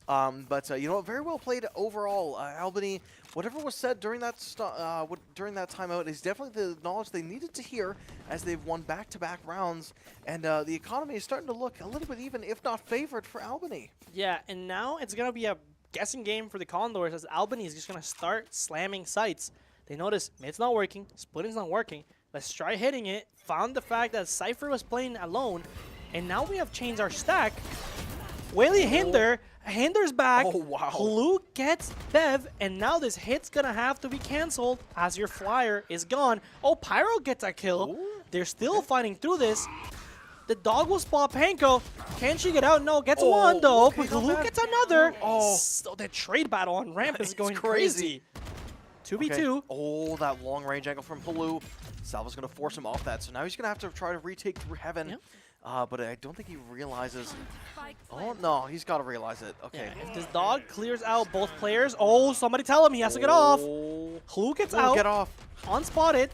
But you know what? Very well played overall. Albany, whatever was said during that timeout is definitely the knowledge they needed to hear as they've won back-to-back rounds, and the economy is starting to look a little bit even, if not favored, for Albany. Yeah, and now it's gonna be a guessing game for the Condors as Albany is just gonna start slamming sites. They notice mid's not working, splitting's not working. Let's try hitting it. Found the fact that Cypher was playing alone, and now we have changed our stack. Waylay Hinder. Hinder's back. Oh, wow. Blue gets Bev, and now this hit's gonna have to be canceled as your flyer is gone. Oh, Pyro gets a kill. Ooh. They're still fighting through this. The dog will spot Panko. Can she get out? No, gets one though. Okay, Blue gets another. So the trade battle on ramp is going crazy. 2v2. Okay. Oh, that long range angle from Blue. Salva's going to force him off that, so now he's going to have to try to retake through heaven. Yep. But I don't think he realizes. Oh, no, he's got to realize it. Okay. Yeah, if this dog clears out both players, oh, somebody tell him he has to get off. Who gets out? Get off. Unspotted.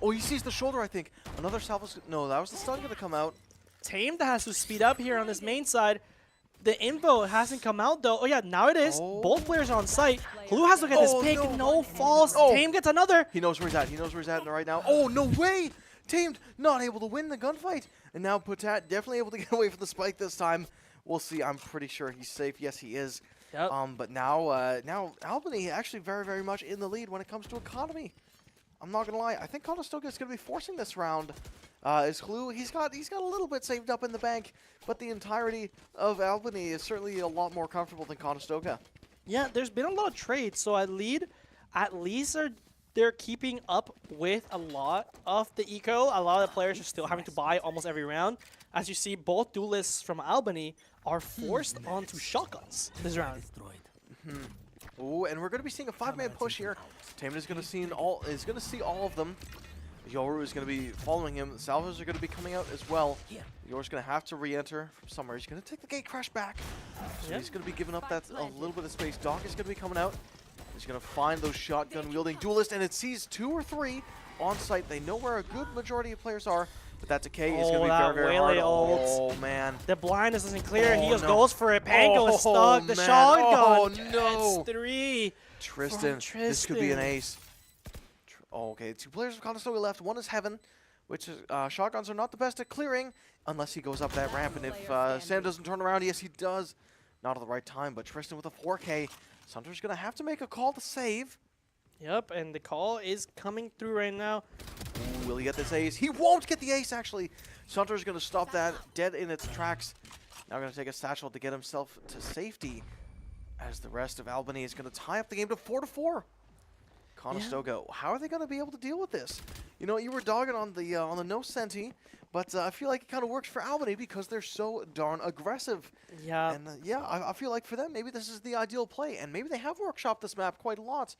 Oh, he sees the shoulder, I think. Another Salva's. No, that was the stun going to come out. Tamed has to speed up here on this main side. The info hasn't come out though. Oh yeah, now it is. Both players are on site. Blue has to get this pick. No falls. Tame gets another. He knows where he's at. He knows where he's at right now. Oh, no way! Tamed not able to win the gunfight. And now Potat definitely able to get away from the spike this time. We'll see. I'm pretty sure he's safe. Yes, he is. Yep. But now Albany actually very, very much in the lead when it comes to economy. I'm not gonna lie. I think Conestoga is gonna be forcing this round. Is Clue? He's got a little bit saved up in the bank, but the entirety of Albany is certainly a lot more comfortable than Conestoga. Yeah, there's been a lot of trades, so at least they're keeping up with a lot of the eco. A lot of the players are still having to buy almost every round. As you see, both duelists from Albany are forced onto shotguns this round. Ooh, and we're going to be seeing a 5-man push here. Taman is going to see all of them. Yoru is going to be following him. Salvas are going to be coming out as well. Yoru's going to have to re-enter from somewhere. He's going to take the gate crash back. So he's going to be giving up that a little bit of space. Doc is going to be coming out. He's going to find those shotgun-wielding duelists, and it sees 2 or 3 on site. They know where a good majority of players are, but that decay is going to be very, very hard. Oh, man. The blindness isn't clear. He just goes for it. Pango is stuck. The shotgun. Oh, no. That's 3. Tristan. This could be an ace. Okay, 2 players of Conestoga left. One is Heaven, which is, shotguns are not the best at clearing unless he goes up that ramp. And if Sam doesn't turn around, yes, he does. Not at the right time, but Tristan with a 4K. Sunder's going to have to make a call to save. Yep, and the call is coming through right now. Ooh, will he get this ace? He won't get the ace, actually. Sunder's going to stop that dead in its tracks. Now going to take a satchel to get himself to safety, as the rest of Albany is going to tie up the game to 4-4. Conestoga, how are they going to be able to deal with this? You know, you were dogging on the no senti, but I feel like it kind of works for Albany because they're so darn aggressive. Yeah. And I feel like for them, maybe this is the ideal play, and maybe they have workshopped this map quite a lot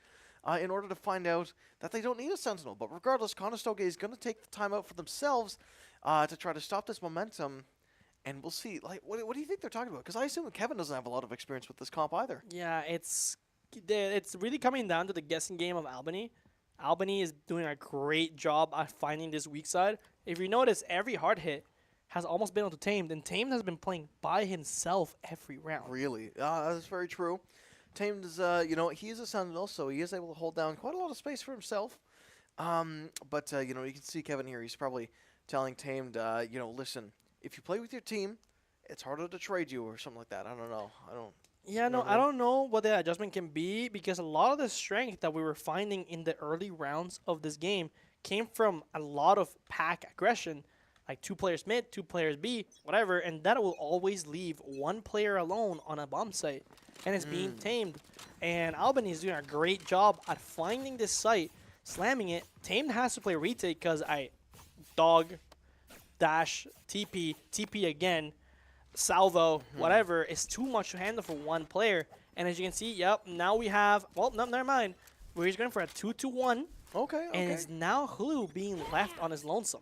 in order to find out that they don't need a sentinel. But regardless, Conestoga is going to take the time out for themselves to try to stop this momentum. And we'll see. Like, what do you think they're talking about? Because I assume that Kevin doesn't have a lot of experience with this comp either. Yeah, it's really coming down to the guessing game of Albany. Albany is doing a great job at finding this weak side. If you notice, every hard hit has almost been onto Tamed, and Tamed has been playing by himself every round. Really? That's very true. Tamed is, he is a sentinel, so he is able to hold down quite a lot of space for himself. But you can see Kevin here. He's probably telling Tamed, listen, if you play with your team, it's harder to trade you or something like that. I don't know. I don't know what the adjustment can be, because a lot of the strength that we were finding in the early rounds of this game came from a lot of pack aggression, like 2 players mid, 2 players B, whatever, and that will always leave 1 player alone on a bomb site, and it's being tamed. And Albany is doing a great job at finding this site, slamming it. Tamed has to play retake because dog, dash, TP again, salvo, whatever, is too much to handle for 1 player. And as you can see, now we have, no, never mind. We're just going for a 2-1. Okay. And it's now Hulu being left on his lonesome.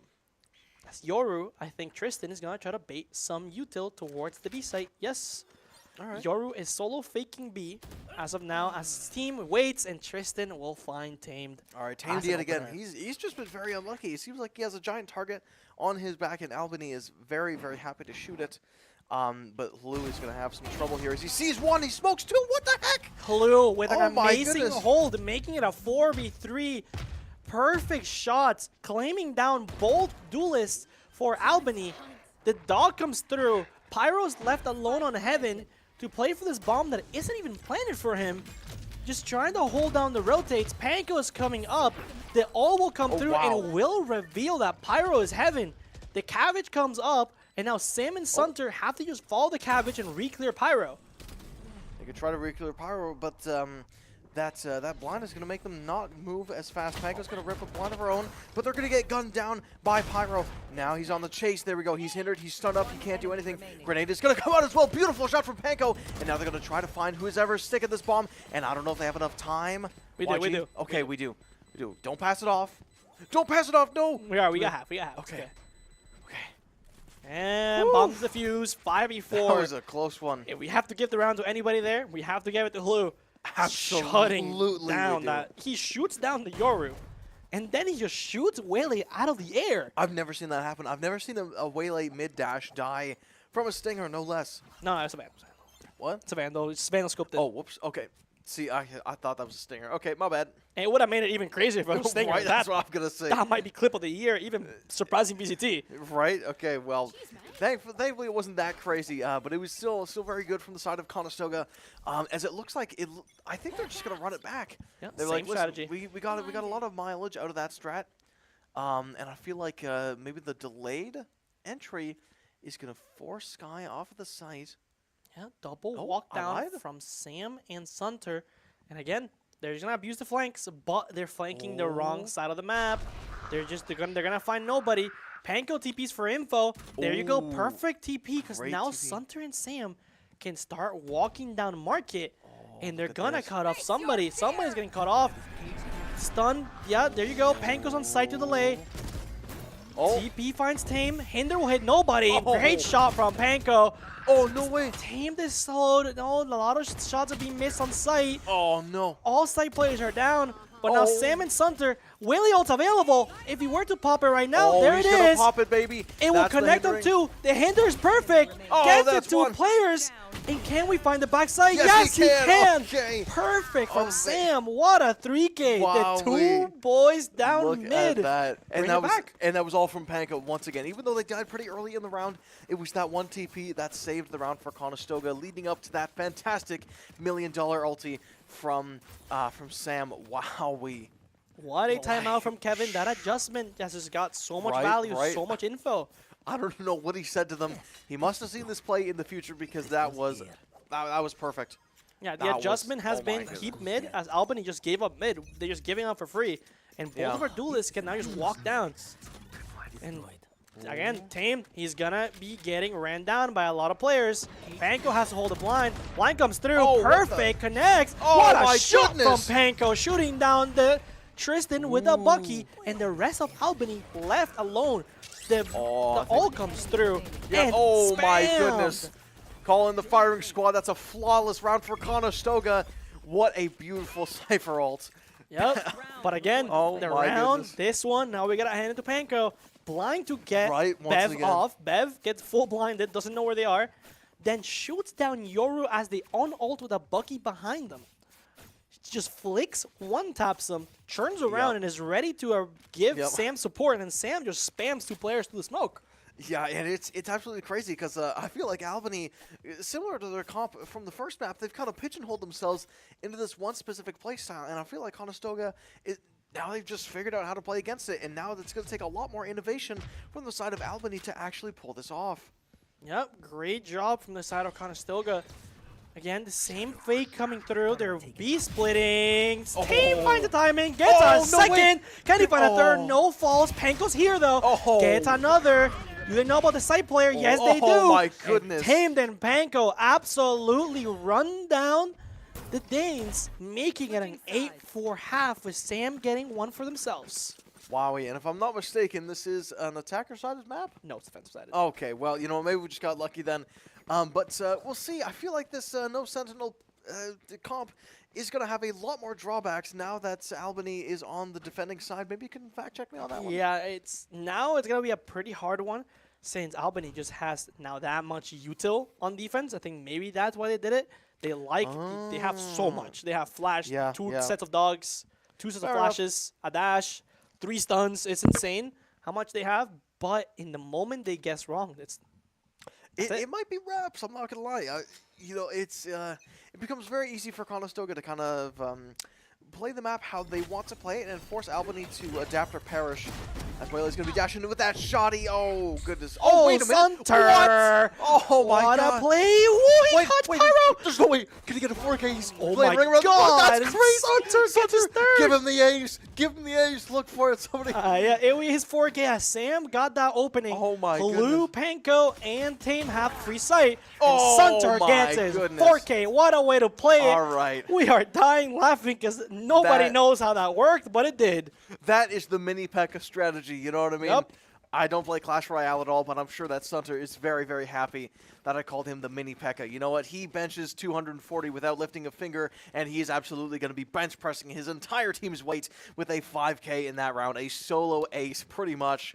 As Yoru, I think Tristan is going to try to bait some util towards the B site. Yes. All right. Yoru is solo faking B as of now, as his team waits, and Tristan will find Tamed. All right, Tamed yet again. He's just been very unlucky. It seems like he has a giant target on his back, and Albany is very, very happy to shoot it. But Hulu is going to have some trouble here as he sees 1, he smokes 2. What the heck? Hulu with an amazing hold, making it a 4v3. Perfect shots, claiming down both duelists for Albany. The dog comes through. Pyro's left alone on Heaven to play for this bomb that isn't even planted for him. Just trying to hold down the rotates. Panko is coming up. The ult will come through and will reveal that Pyro is Heaven. The Cabbage comes up, and now Sam and Sunter have to just follow the Cabbage and re-clear Pyro. They could try to re-clear Pyro, but that blind is going to make them not move as fast. Panko's going to rip a blind of her own, but they're going to get gunned down by Pyro. Now he's on the chase. There we go. He's hindered. He's stunned up. He can't do anything. Grenade is going to come out as well. Beautiful shot from Panko. And now they're going to try to find who's ever sticking this bomb. And I don't know if they have enough time. We do. Okay, we do. Don't pass it off. Don't pass it off. No. We got half. We got half. Okay. And bombs the fuse. 5v4. That was a close one. If we have to give the round to anybody there, we have to give it to Hlu. Absolutely Shutting we down do. that. He shoots down the Yoru. And then he just shoots Waylay out of the air. I've never seen that happen. I've never seen a Waylay mid-dash die from a stinger, no less. No, it's a Vandal. What? It's a Vandal. It's Vandal scoped it. Oh, whoops. Okay. See, I thought that was a stinger. Okay, my bad. And it would have made it even crazier if it was Stinger. Right, that's what I'm going to say. That might be clip of the year, even surprising VCT. Right? Okay, well, thankfully it wasn't that crazy, but it was still very good from the side of Conestoga. As it looks like, I think they're just going to run it back. Yeah, They're same like, listen, strategy. we got a lot of mileage out of that strat, and I feel like maybe the delayed entry is going to force Sky off of the site. Yeah, double Oh, walk down alright. from Sam and Sunter. And again, they're just gonna abuse the flanks, but they're flanking the wrong side of the map. They're gonna find nobody. Panko TPs for info. There you go, Ooh. perfect TP, because Great now TP. Sunter and Sam can start walking down market, and they're look at gonna this. cut off somebody. Somebody's getting cut off. Stun. Yeah, there you go. Panko's on site to delay. Oh. TP finds Tame. Hinder will hit nobody. Oh. Great shot from Panko. Oh, no way. Tame is slowed. No, a lot of shots are being missed on site. Oh, no. All site players are down. But now Oh. Sam and Sunter, Waylay ult's available. If he were to pop it right now, Oh, there he's it gonna is. pop it, baby. It will That's the connect them hindering. too. The hinder is perfect. Oh, Gets it that's to one. players. And can we find the backside? Yes, he we can. can. Okay. Perfect from Oh, Sam. What a 3K. The two Wowee. boys down Look mid. at that. Bring that it was back. and that was all from Panko once again. Even though they died pretty early in the round, it was that one TP that saved the round for Conestoga, leading up to that fantastic $1 million ulti from Sam. Wowee. What a timeout from Kevin. That adjustment has just got so much Right, value, right. so much info. I don't know what he said to them. He must have seen this play in the future because that was perfect. Yeah, the That was- adjustment has oh my been goodness. keep mid, as Albany just gave up mid. They're just giving up for free. And both Yeah. of our duelists can now just walk down. And again, Tame, he's gonna be getting ran down by a lot of players. Panko has to hold the blind. Blind comes through. Oh, what Perfect. Connects. Oh, what my a shot goodness. from Panko, shooting down the Tristan with a Bucky. And the rest of Albany left alone. The ult comes through. Yeah. And Oh my spammed. goodness. Call in the firing squad. That's a flawless round for Conestoga. What a beautiful Cypher ult. Yep. But again, Oh the my round, goodness. this one, now we gotta hand it to Panko. Blind to get Right, once Bev again. off. Bev gets full blinded, doesn't know where they are. Then shoots down Yoru as they on-ult with a Bucky behind them. Just flicks, one-taps them, turns around Yep. and is ready to give Yep. Sam support. And then Sam just spams two players through the smoke. Yeah, and it's absolutely crazy because I feel like Albany, similar to their comp from the first map, they've kind of pigeonholed themselves into this one specific playstyle, and I feel like Conestoga now they've just figured out how to play against it, and now it's going to take a lot more innovation from the side of Albany to actually pull this off. Yep, great job from the side of Conestoga. Again, the same fake coming through. They're B-splitting. Team finds the timing. Gets Oh, a no second. way. Can he find a third? Oh. No falls. Panko's here, though. Oh. Gets another. Do they know about the side player? Yes, they do. Oh, my And goodness. Tamed and Panko absolutely run down the Danes, making it an 8-4 half with Sam getting one for themselves. Wowie, and if I'm not mistaken, this is an attacker-sided map? No, it's defensive sided. Okay, well, you know, maybe we just got lucky then. But we'll see. I feel like this no Sentinel comp is going to have a lot more drawbacks now that Albany is on the defending side. Maybe you can fact-check me on that one. Yeah, it's going to be a pretty hard one since Albany just has now that much util on defense. I think maybe that's why they did it. They they have so much. They have flash, Yeah, two yeah. sets of dogs, two sets Fair of enough. flashes, a dash, 3 stuns. It's insane how much they have. But in the moment they guess wrong, It might be reps. I'm not gonna lie. You know, it becomes very easy for Conestoga to kind of play the map how they want to play it and force Albany to adapt or perish. As Waylay's gonna be dashing with that shoddy. Oh goodness. Oh, wait a minute. Sunter! What? Oh my What god. a play! Woo, he caught Pyro! There's no way. Can he get a 4K? He's Oh playing my ring around the God, block. That's crazy. Sunter gets his third. Give him the ace. Give him the ace. Look for it. Somebody. Yeah, it was his 4K as Sam got that opening. Oh my Blue, Panko, and Tame have free sight. Oh and Sunter my gets his goodness. 4K. What a way to play it. All right. We are dying laughing because Nobody knows how that worked, but it did. That is the mini P.E.K.K.A strategy, you know what I mean? Yep. I don't play Clash Royale at all, but I'm sure that Sunter is very, very happy that I called him the mini P.E.K.K.A. You know what? He benches 240 without lifting a finger, and he is absolutely going to be bench pressing his entire team's weight with a 5K in that round. A solo ace, pretty much.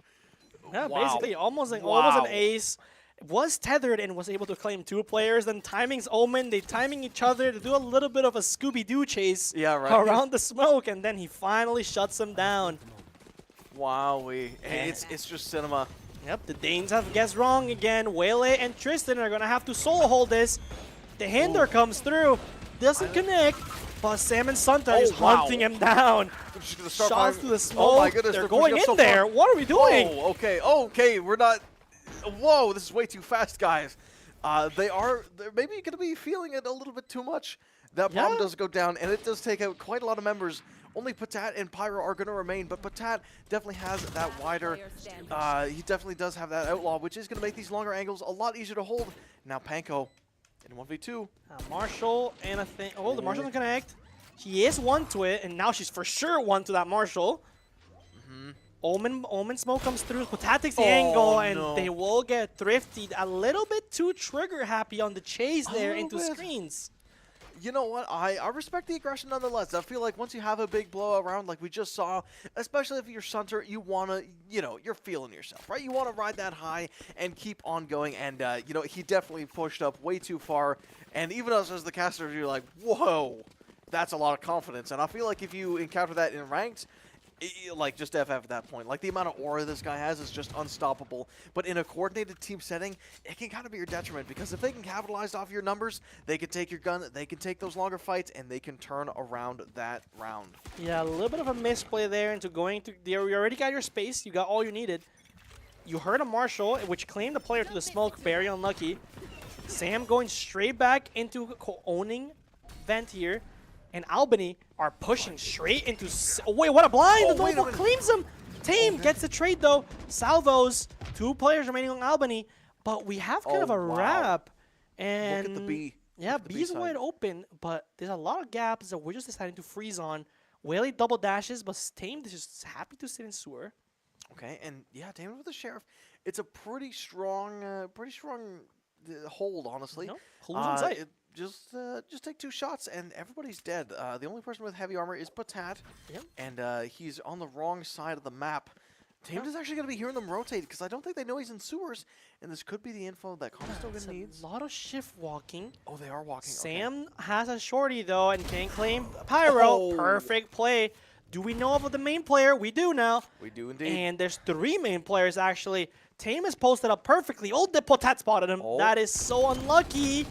Yeah, Wow. basically almost an ace. Was tethered and was able to claim 2 players. Then timing's Omen. They timing each other to do a little bit of a Scooby-Doo chase around the smoke, and then he finally shuts him down. Wowee. It's just cinema. Yep, the Danes have guessed wrong again. Wele and Tristan are going to have to solo hold this. The Hinder comes through. Doesn't connect, but Sam and Sunter is hunting him down. Shots to the smoke. Oh my goodness, they're going in there. What are we doing? Oh, okay, we're not... Whoa, this is way too fast, guys. They're maybe going to be feeling it a little bit too much. That bomb does go down, and it does take out quite a lot of members. Only Patat and Pyro are going to remain, but Patat definitely has that wider. He definitely does have that outlaw, which is going to make these longer angles a lot easier to hold. Now Panko in 1v2. Marshall and I think... Oh, the Marshall doesn't connect. He is 1 to it, and now she's for sure 1 to that Marshall. Omen smoke comes through. Patat takes the angle, and they will get thrifty. A little bit too trigger happy on the chase there into screens. You know what? I respect the aggression nonetheless. I feel like once you have a big blowout round like we just saw, especially if you're Sunter, you want to, you're feeling yourself, right? You want to ride that high and keep on going. And, he definitely pushed up way too far. And even us as the casters, you're like, whoa, that's a lot of confidence. And I feel like if you encounter that in ranked, just FF at that point. Like, the amount of aura this guy has is just unstoppable. But in a coordinated team setting, it can kind of be your detriment, because if they can capitalize off your numbers, they can take your gun, they can take those longer fights, and they can turn around that round. Yeah, a little bit of a misplay there into going to... You already got your space. You got all you needed. You heard a Marshall, which claimed the player to the smoke. Very unlucky. Sam going straight back into owning vent here. And Albany are pushing straight into... Oh, wait, what a blind! The Noble claims him! Tame gets the trade, though. Salvos. 2 players remaining on Albany. But we have kind of a wrap. And look at the B. Yeah, B's wide open, but there's a lot of gaps that we're just deciding to freeze on. Whaley double dashes, but Tame is just happy to sit in sewer. Okay, and yeah, Tame with the Sheriff. It's a pretty strong hold, honestly. Who's on site? Just take 2 shots and everybody's dead. The only person with heavy armor is Patat, and he's on the wrong side of the map. Tame is actually going to be hearing them rotate, because I don't think they know he's in sewers, and this could be the info that Conestoga needs. A lot of shift walking. Oh, they are walking. Sam has a shorty, though, and can claim Pyro. Perfect play. Do we know of the main player? We do now. We do indeed. And there's 3 main players, actually. Tame is posted up perfectly. Oh, the Patat spotted him. That is so unlucky.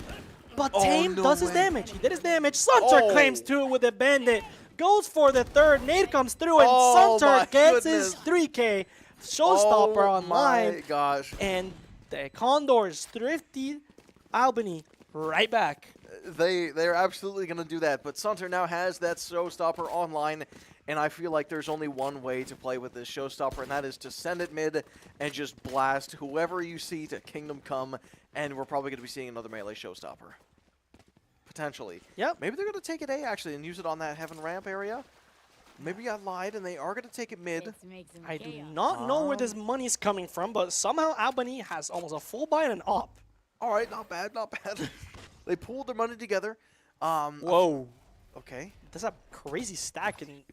But Tame does his damage. He did his damage. Sunter claims 2 with a bandit. Goes for the 3rd. Nade comes through, and Sunter gets his 3K. Showstopper online. Oh my gosh. And the Condors thrifty Albany right back. They're absolutely going to do that. But Sunter now has that Showstopper online. And I feel like there's only one way to play with this Showstopper, and that is to send it mid and just blast whoever you see to Kingdom Come. And we're probably going to be seeing another melee Showstopper. Potentially. Yep. Maybe they're going to take it A, actually, and use it on that Heaven Ramp area. Maybe I lied, and they are going to take it mid. I do not know where this money is coming from, but somehow Albany has almost a full buy and an op. All right, not bad, not bad. They pooled their money together. Whoa. Okay. That's a crazy stack in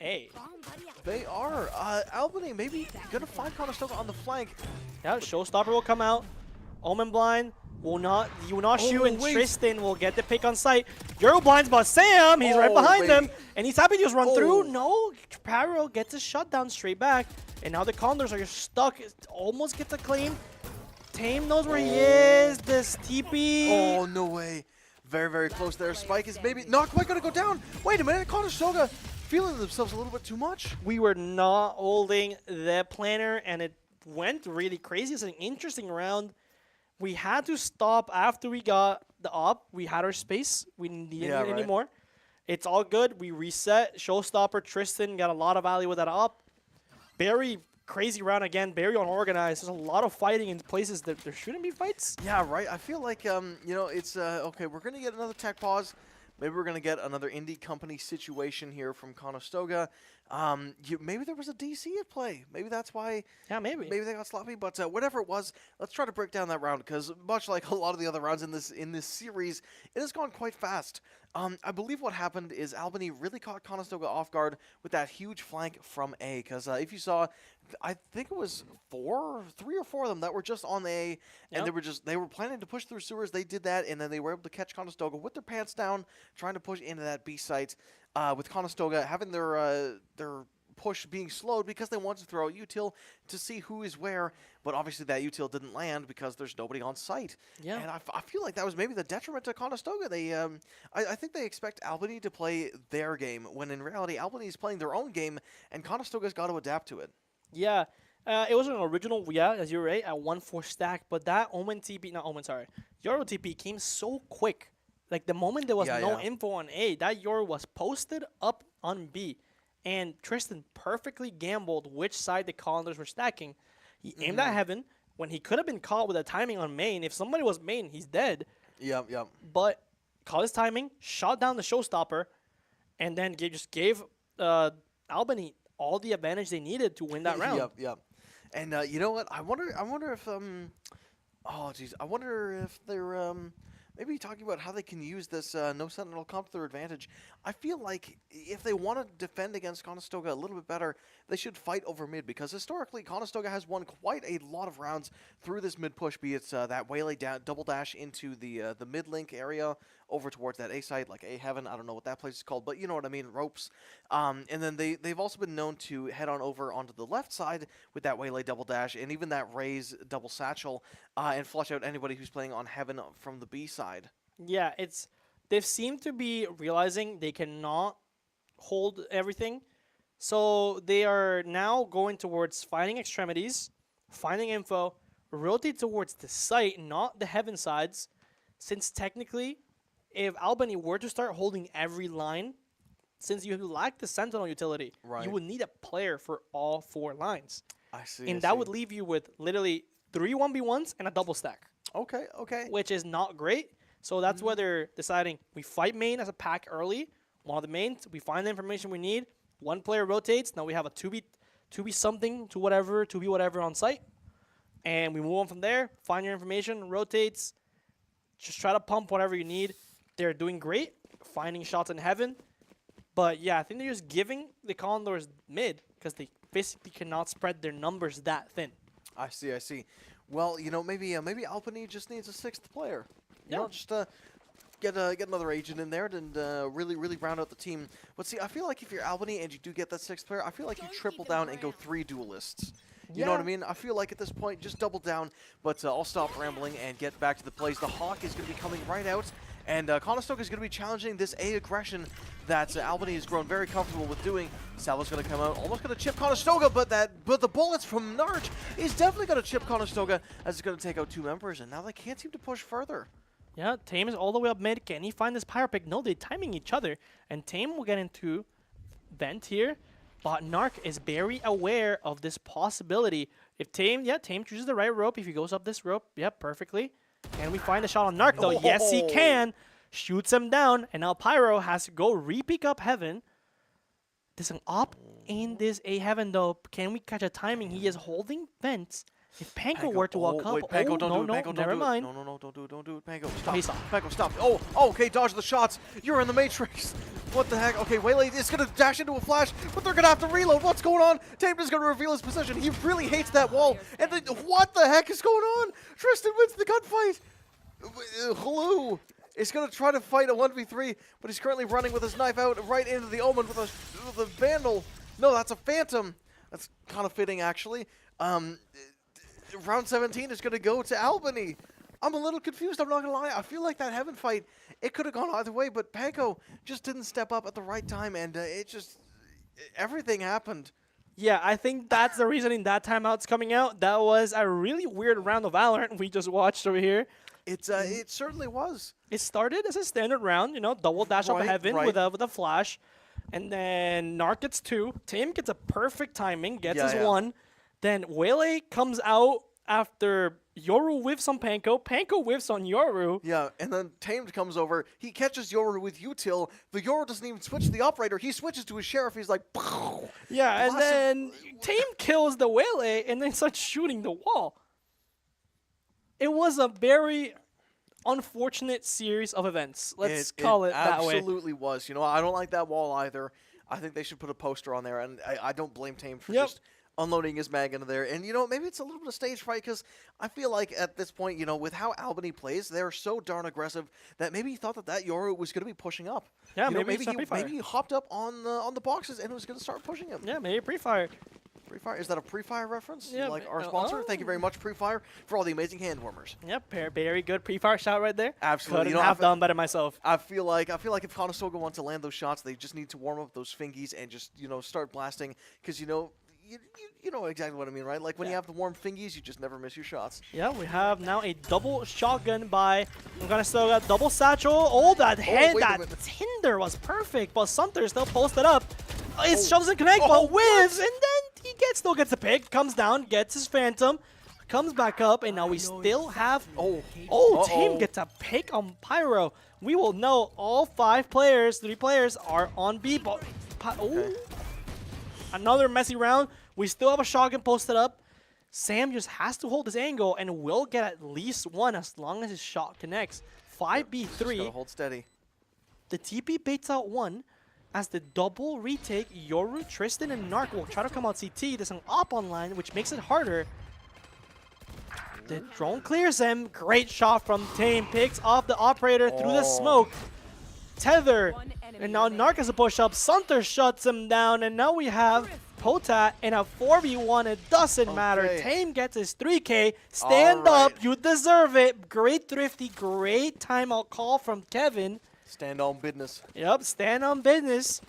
A. They are. Albany maybe going to find Conestoga on the flank. Yeah, Showstopper will come out. Omen blind will not shoot, and Tristan will get the pick on site. Euro blinds, but Sam, he's right behind them, and he's happy to just run through. No, Pyro gets a shutdown straight back, and now the Condors are just stuck. Almost gets a claim. Tame knows where he is. This TP. Oh, no way. Very, very close there. Spike is maybe not quite going to go down. Wait a minute. Conestoga feeling themselves a little bit too much. We were not holding the planner, and it went really crazy. It's an interesting round. We had to stop after we got the op. We had our space. We didn't need it anymore. It's all good. We reset. Showstopper, Tristan got a lot of value with that op. Very crazy round again. Very unorganized. There's a lot of fighting in places that there shouldn't be fights. Yeah, right. I feel like, it's, okay, we're going to get another tech pause. Maybe we're going to get another indie company situation here from Conestoga. Maybe there was a DC at play. Maybe that's why. Yeah, maybe. Maybe they got sloppy. But whatever it was, let's try to break down that round because much like a lot of the other rounds in this series, it has gone quite fast. I believe what happened is Albany really caught Conestoga off guard with that huge flank from A. Because if you saw, I think it was 3 or 4 of them that were just on A, and they were planning to push through sewers. They did that, and then they were able to catch Conestoga with their pants down, trying to push into that B site. With Conestoga having their push being slowed because they wanted to throw out util to see who is where, but obviously that util didn't land because there's nobody on site. Yeah. And I feel like that was maybe the detriment to Conestoga. They, I think they expect Albany to play their game when in reality Albany is playing their own game, and Conestoga's got to adapt to it. Yeah. It was an original, as you're right, at 1-4 stack, but that Omen TP, not Omen, sorry, Yoro TP came so quick. Like, the moment there was no info on A, that Yoro was posted up on B. And Tristan perfectly gambled which side the Condors were stacking. He aimed at Heaven when he could have been caught with a timing on main. If somebody was main, he's dead. Yep. But caught his timing, shot down the showstopper, and then just gave Albany all the advantage they needed to win that round. Yep. And you know what? I wonder if I wonder if they're maybe talking about how they can use this no sentinel comp to their advantage. I feel like if they want to defend against Conestoga a little bit better, they should fight over mid because historically Conestoga has won quite a lot of rounds through this mid push, be it that waylay double dash into the mid link area over towards that A site, like A Heaven. I don't know what that place is called, but you know what I mean, ropes. And then they've also been known to head on over onto the left side with that waylay double dash and even that raise double satchel and flush out anybody who's playing on Heaven from the B side. Yeah, they've seemed to be realizing they cannot hold everything. So they are now going towards finding extremities, finding info, rotate towards the site, not the Heaven sides, since technically if Albany were to start holding every line, since you lack the Sentinel utility, you would need a player for all 4 lines. I see. And that would leave you with literally 3 1v1s and a double stack. Okay. Which is not great. So that's why they're deciding we fight main as a pack early. One of the mains, we find the information we need. One player rotates. Now we have a 2v something, 2v whatever on site. And we move on from there. Find your information, rotates. Just try to pump whatever you need. They're doing great, finding shots in Heaven. But yeah, I think they're just giving the Condors mid because they basically cannot spread their numbers that thin. I see. Well, you know, maybe Albany just needs a 6th player. You know, just get another agent in there and really round out the team. But see, I feel like if you're Albany and you do get that 6th player, I feel like you triple down and go 3 duelists. You know what I mean? I feel like at this point, just double down. But I'll stop rambling and get back to the plays. The Hawk is going to be coming right out. And Conestoga is going to be challenging this A aggression that Albany has grown very comfortable with doing. Salvo's going to come out, almost going to chip Conestoga, but the bullets from Narch is definitely going to chip Conestoga as it's going to take out 2 members. And now they can't seem to push further. Yeah, Tame is all the way up mid. Can he find this Pyro Pick? No, they're timing each other. And Tame will get into vent here. But Narc is very aware of this possibility. If Tame chooses the right rope. If he goes up this rope, perfectly. Can we find a shot on Narc, though? Yes, he can. Shoots him down. And now Pyro has to go re-pick up Heaven. There's an op in this A Heaven, though. Can we catch a timing? He is holding vents. If Panko were to walk up, Panko, don't do it. Panko, never mind. No, don't do it. Panko, Stop. Panko, stop. Oh, okay, dodge the shots. You're in the Matrix. What the heck? Okay, Waylay is going to dash into a flash, but they're going to have to reload. What's going on? Tame is going to reveal his position. He really hates that wall. And then, what the heck is going on? Tristan wins the gunfight. Hello. Is going to try to fight a 1v3, but he's currently running with his knife out right into the Omen with a Vandal. No, that's a Phantom. That's kind of fitting, actually. Round 17 is going to go to Albany. I'm a little confused, I'm not going to lie. I feel like that Heaven fight, it could have gone either way, but Panko just didn't step up at the right time, and everything happened. Yeah, I think that's the reasoning that timeout's coming out. That was a really weird round of Valorant we just watched over here. It certainly was. It started as a standard round, double dash up Heaven with a flash. And then Narc gets 2. Tim gets a perfect timing, gets his 1. Then Waylay comes out after Yoru whiffs on Panko. Panko whiffs on Yoru. Yeah, and then Tamed comes over. He catches Yoru with util. The Yoru doesn't even switch to the operator. He switches to his sheriff. He's like, yeah, and Blast then Tame kills the Waylay and then starts shooting the wall. It was a very unfortunate series of events. Let's call it that way. It absolutely was. You know, I don't like that wall either. I think they should put a poster on there, and I don't blame Tame for just unloading his mag into there. And, you know, maybe it's a little bit of stage fright because I feel like at this point, you know, with how Albany plays, they're so darn aggressive that maybe he thought that Yoru was going to be pushing up. Yeah, you know, maybe he hopped up on the boxes and was going to start pushing him. Yeah, maybe pre-fire. Pre-fire? Is that a pre-fire reference? Yeah, like our sponsor? Thank you very much, pre-fire, for all the amazing hand warmers. Yep, very good pre-fire shot right there. Absolutely. Couldn't have done better myself. I feel like if Conestoga wants to land those shots, they just need to warm up those fingies and just, you know, start blasting because, you know, you know exactly what I mean, right? Like when you have the warm fingies, you just never miss your shots. Yeah, we have now a double shotgun by Conestoga, double satchel. Oh, that Tinder was perfect, but Sunter still posted up. It shoves in connect, but whiffs, and then he still gets the pick, comes down, gets his phantom, comes back up, and now we still have. Team gets a pick on Pyro. We will know all 3 players are on B. But another messy round. We still have a shotgun posted up. Sam just has to hold his angle and will get at least one as long as his shot connects. 5v3. Just gotta hold steady. The TP baits out one. As the double retake, Yoru, Tristan, and Narc will try to come out CT. There's an op online, which makes it harder. The drone clears him. Great shot from Tame. Picks off the operator through the smoke. Tether. And now Narc has a push-up. Sunter shuts him down. And now we have Potat in a 4v1. It doesn't matter. Tame gets his 3K. Stand up. You deserve it. Great thrifty. Great timeout call from Kevin. Stand on business. Yep, stand on business.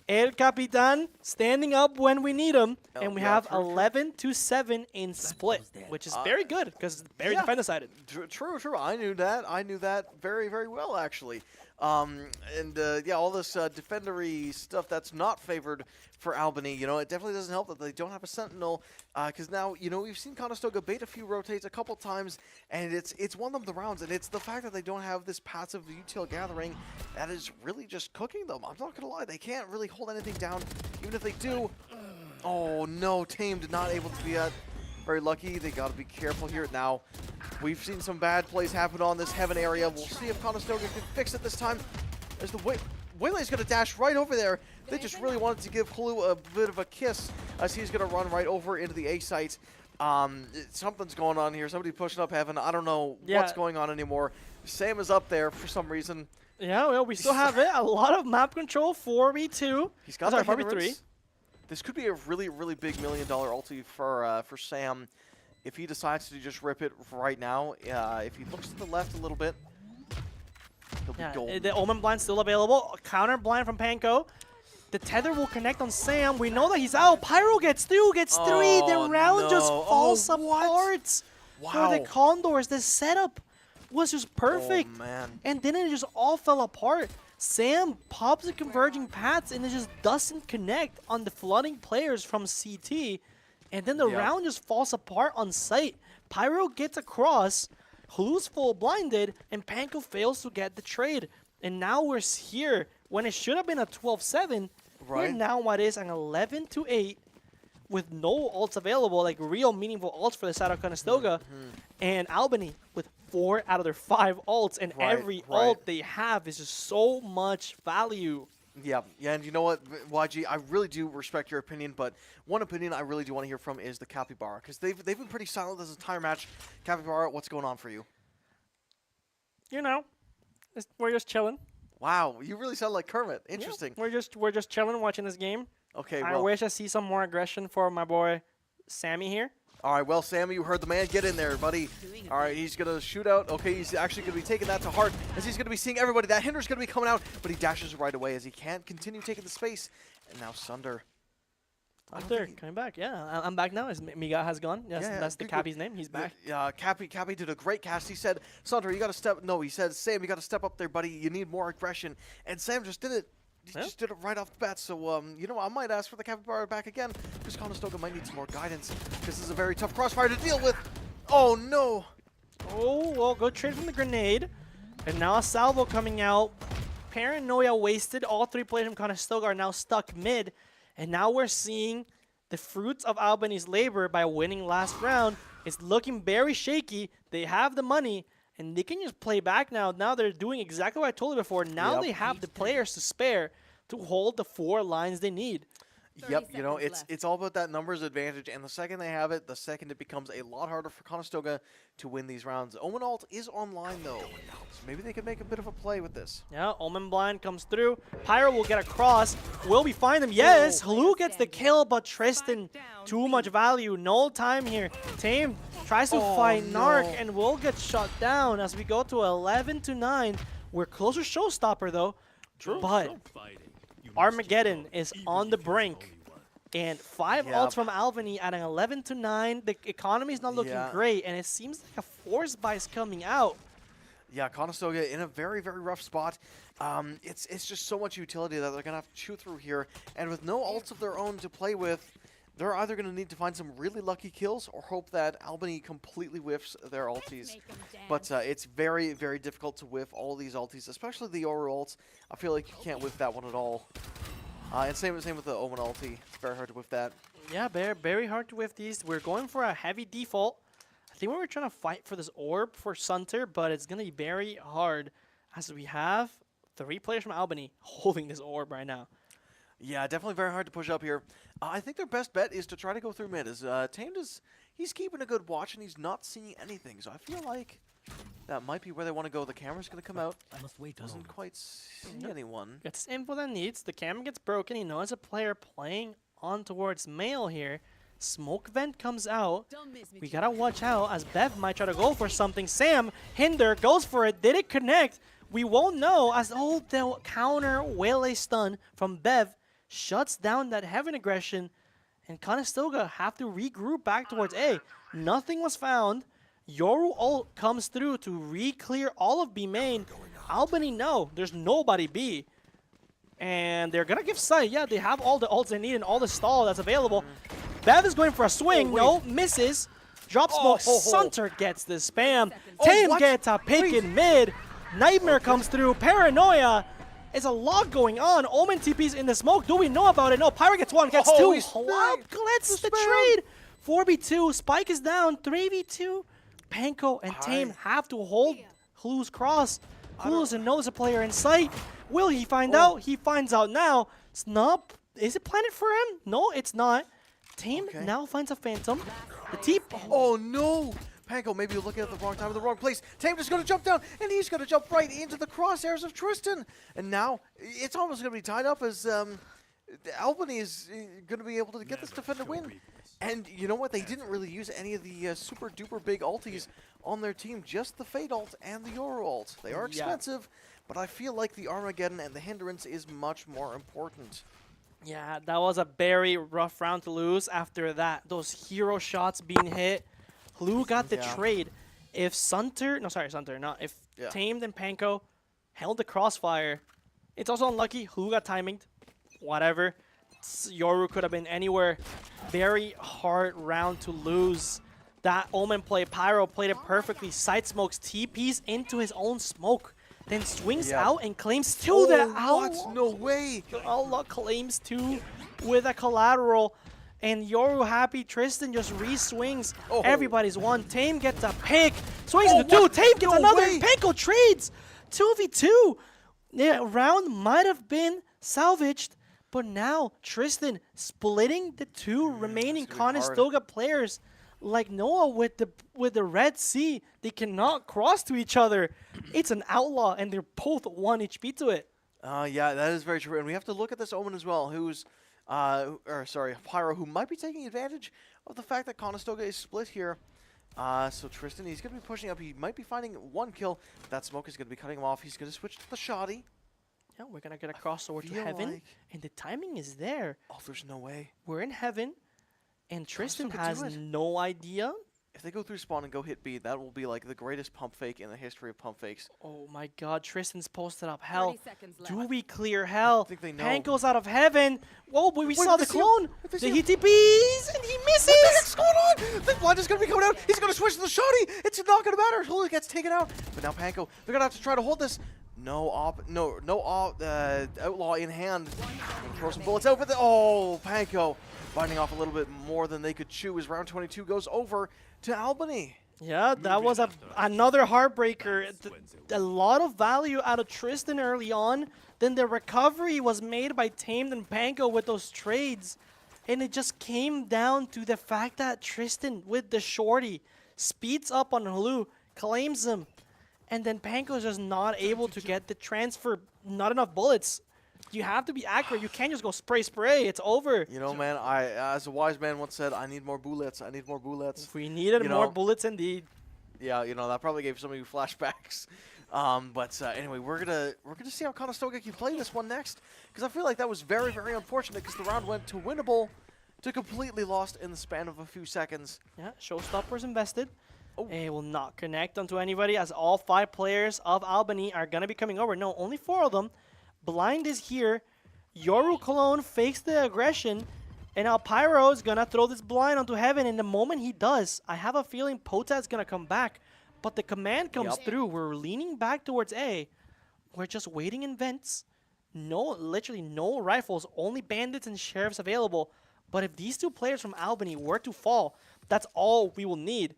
El Capitan standing up when we need him. And we have 11-7 in split, which is very good because it's very defender-sided. True. I knew that very, very well, actually. All this defendery stuff that's not favored for Albany, you know, it definitely doesn't help that they don't have a Sentinel, because now, you know, we've seen Conestoga bait a few rotates a couple times, and it's won them the rounds, and it's the fact that they don't have this passive util gathering that is really just cooking them. I'm not gonna lie, they can't really hold anything down, even if they do. Oh no, Tamed not able to be very lucky. They gotta be careful here now. We've seen some bad plays happen on this heaven area. We'll see if Conestoga can fix it this time. There's the Waylay's gonna dash right over there. They just really wanted to give Hulu a bit of a kiss as he's gonna run right over into the A site. Something's going on here. Somebody pushing up heaven. I don't know what's going on anymore. Sam is up there for some reason. Yeah, well, we still have it. A lot of map control. 4v2. He's got the 4v3. This could be a really, really big $1 million ulti for Sam if he decides to just rip it right now. If he looks to the left a little bit, he'll be golden. The Omen blind still available. A counter blind from Panko. The tether will connect on Sam. We know that he's out. Pyro gets 2, gets 3. The round just falls apart for the Condors. The setup was just perfect. Oh, man. And then it just all fell apart. Sam pops the converging paths and it just doesn't connect on the flooding players from CT. And then the round just falls apart on site. Pyro gets across. Hulu's full blinded. And Panko fails to get the trade. And now we're here. When it should have been a 12-7, we're now what is an 11-8 with no ults available, like real meaningful ults for the side of Conestoga. And Albany with 4 out of their 5 ults, and every ult they have is just so much value. Yeah, and you know what, YG, I really do respect your opinion, but one opinion I really do want to hear from is the Capybara, because they've been pretty silent this entire match. Capybara, what's going on for you? You know, we're just chilling. Wow, you really sound like Kermit. Interesting. Yeah, we're just chilling, watching this game. Okay, I wish I see some more aggression for my boy Sammy here. All right, well, Sammy, you heard the man. Get in there, buddy. All right, he's going to shoot out. Okay, he's actually going to be taking that to heart as he's going to be seeing everybody. That hinder's going to be coming out, but he dashes right away as he can't continue taking the space. And now Sunder. There, coming back. Yeah, I'm back now. As Miga has gone. Yes, that's the Cappy's name. He's back. Yeah, Cappy did a great cast. He said, Sunder, you got to step. No, he said, Sam, you got to step up there, buddy. You need more aggression. And Sam just did it. He just did it right off the bat. So, you know, I might ask for the Capybara back again because Conestoga might need some more guidance because this is a very tough crossfire to deal with. Oh, no. Oh, well, good trade from the grenade. And now a salvo coming out. Paranoia wasted. All 3 players from Conestoga are now stuck mid. And now we're seeing the fruits of Albany's labor by winning last round. It's looking very shaky. They have the money, and they can just play back now. Now they're doing exactly what I told you before. Now they have the players to spare to hold the 4 lines they need. Yep, you know, it's all about that numbers advantage, and the second they have it, the second it becomes a lot harder for Conestoga to win these rounds. Omen ult is online, though, so maybe they can make a bit of a play with this. Yeah, Omen blind comes through. Pyro will get across. Will we find him? Yes! Hlue gets the kill, but Tristan, too much value. No time here. Tame tries to fight Narc and will get shut down as we go to 11-9. We're closer showstopper, though. But Armageddon is on the brink. And 5 ults from Albany at an 11-9. The economy is not looking great, and it seems like a force buy is coming out. Yeah, Conestoga in a very, very rough spot. It's just so much utility that they're going to have to chew through here. And with no ults of their own to play with, they're either going to need to find some really lucky kills or hope that Albany completely whiffs their ultis. But it's very, very difficult to whiff all these ultis, especially the Yoru ults. I feel like you can't whiff that one at all. And same with the Omen ulti. It's very hard to whiff that. Yeah, very hard to whiff these. We're going for a heavy default. I think we were trying to fight for this orb for Sunter, but it's going to be very hard as we have 3 players from Albany holding this orb right now. Yeah, definitely very hard to push up here. I think their best bet is to try to go through mid. As Tamed he's keeping a good watch and he's not seeing anything. So I feel like that might be where they want to go. The camera's going to come out. Doesn't quite see anyone. Gets info that needs. The camera gets broken. He knows a player playing on towards male here. Smoke vent comes out. We gotta watch out as Bev might try to go for something. Sam Hinder goes for it. Did it connect? We won't know as the counter waylay stun from Bev shuts down that Heaven aggression, and Conestoga have to regroup back towards A. Nothing was found. Yoru ult comes through to re-clear all of B main. Albany, no, there's nobody B. And they're gonna give sight. Yeah, they have all the ults they need and all the stall that's available. Bev is going for a swing. No, misses. Drop smoke. Sunter gets the spam. Tame gets a pick in mid. Nightmare comes through. Paranoia. It's a lot going on. Omen TP's in the smoke. Do we know about it? No. Pyro gets 1, gets 2. Hwab gets the trade. 4v2. Spike is down. 3v2. Panko and Tame have to hold Hlue's cross. Hlue doesn't know there's a player in sight. Will he find out? He finds out now. Snub. Is it planted for him? No, it's not. Tame now finds a phantom. The TP. Oh no! Panko maybe you're looking at the wrong time in the wrong place. Tame is going to jump down, and he's going to jump right into the crosshairs of Tristan. And now it's almost going to be tied up as Albany is going to be able to get this defender win. And you know what? They didn't really use any of the super duper big ultis on their team. Just the Fate ult and the Yoru ult. They are expensive, but I feel like the Armageddon and the Hindrance is much more important. Yeah, that was a very rough round to lose after that. Those hero shots being hit. Hlue got the trade. If Sunter, if Tamed and Panko held the crossfire, it's also unlucky. Hlue got timinged. Whatever. Yoru could have been anywhere. Very hard round to lose. That Omen play, Pyro played it perfectly. Side smokes, TPs into his own smoke. Then swings out and claims 2 the What? No way. Allah claims 2 with a collateral. And Yoru happy. Tristan just re-swings. Everybody's 1. Tame gets a pick. Swings into 2. Tame gets another. Panko trades. 2v2. The round might have been salvaged. But now Tristan splitting the 2 remaining Conestoga players. Like Noah with the Red Sea, they cannot cross to each other. It's an outlaw, and they're both 1 HP to it. Yeah, that is very true. And we have to look at this Omen as well, who's, Pyro, who might be taking advantage of the fact that Conestoga is split here. So Tristan, he's going to be pushing up. He might be finding 1 kill. That smoke is going to be cutting him off. He's going to switch to the shoddy. Yeah, we're going to get a crossover to Heaven, and the timing is there. Oh, there's no way. We're in Heaven. And Tristan has no idea If they go through spawn and go hit B, that will be like the greatest pump fake in the history of pump fakes. Oh my god, Tristan's posted up hell. 30 seconds Do left. we clear hell? I think they know. Panko's out of heaven. Whoa, boy, we saw the did they see him? clone. Did they The see him? TPs, and he misses. What the heck's going on? The blood is going to be coming out. He's going to switch to the shotty. It's not going to matter until he gets taken out. But now Panko, they're going to have to try to hold this. No outlaw in hand. Throw some bullets over the. Oh, Panko biting off a little bit more than they could chew as round 22 goes over to Albany. Yeah, that was another heartbreaker. A lot of value out of Tristan early on. Then the recovery was made by Tamed and Panko with those trades. And it just came down to the fact that Tristan, with the shorty, speeds up on Hulu, claims him. And then Panko's just not able to get the transfer. Not enough bullets. You have to be accurate. You can't just go spray. It's over. You know, man, as a wise man once said, I need more bullets. I need more bullets. We needed You more know, bullets indeed. Yeah, you know, that probably gave some of you flashbacks. But anyway, we're gonna see how Conestoga can play this one next, because I feel like that was very, very unfortunate, because the round went to winnable to completely lost in the span of a few seconds. Yeah, showstoppers invested. Oh. It will not connect onto anybody, as all 5 players of Albany are going to be coming over. No, only 4 of them. Blind is here. Yoru Cologne fakes the aggression. And now Pyro is going to throw this blind onto Heaven. And the moment he does, I have a feeling Potat's going to come back. But the command comes through. We're leaning back towards A. We're just waiting in vents. Literally no rifles. Only bandits and sheriffs available. But if these 2 players from Albany were to fall, that's all we will need.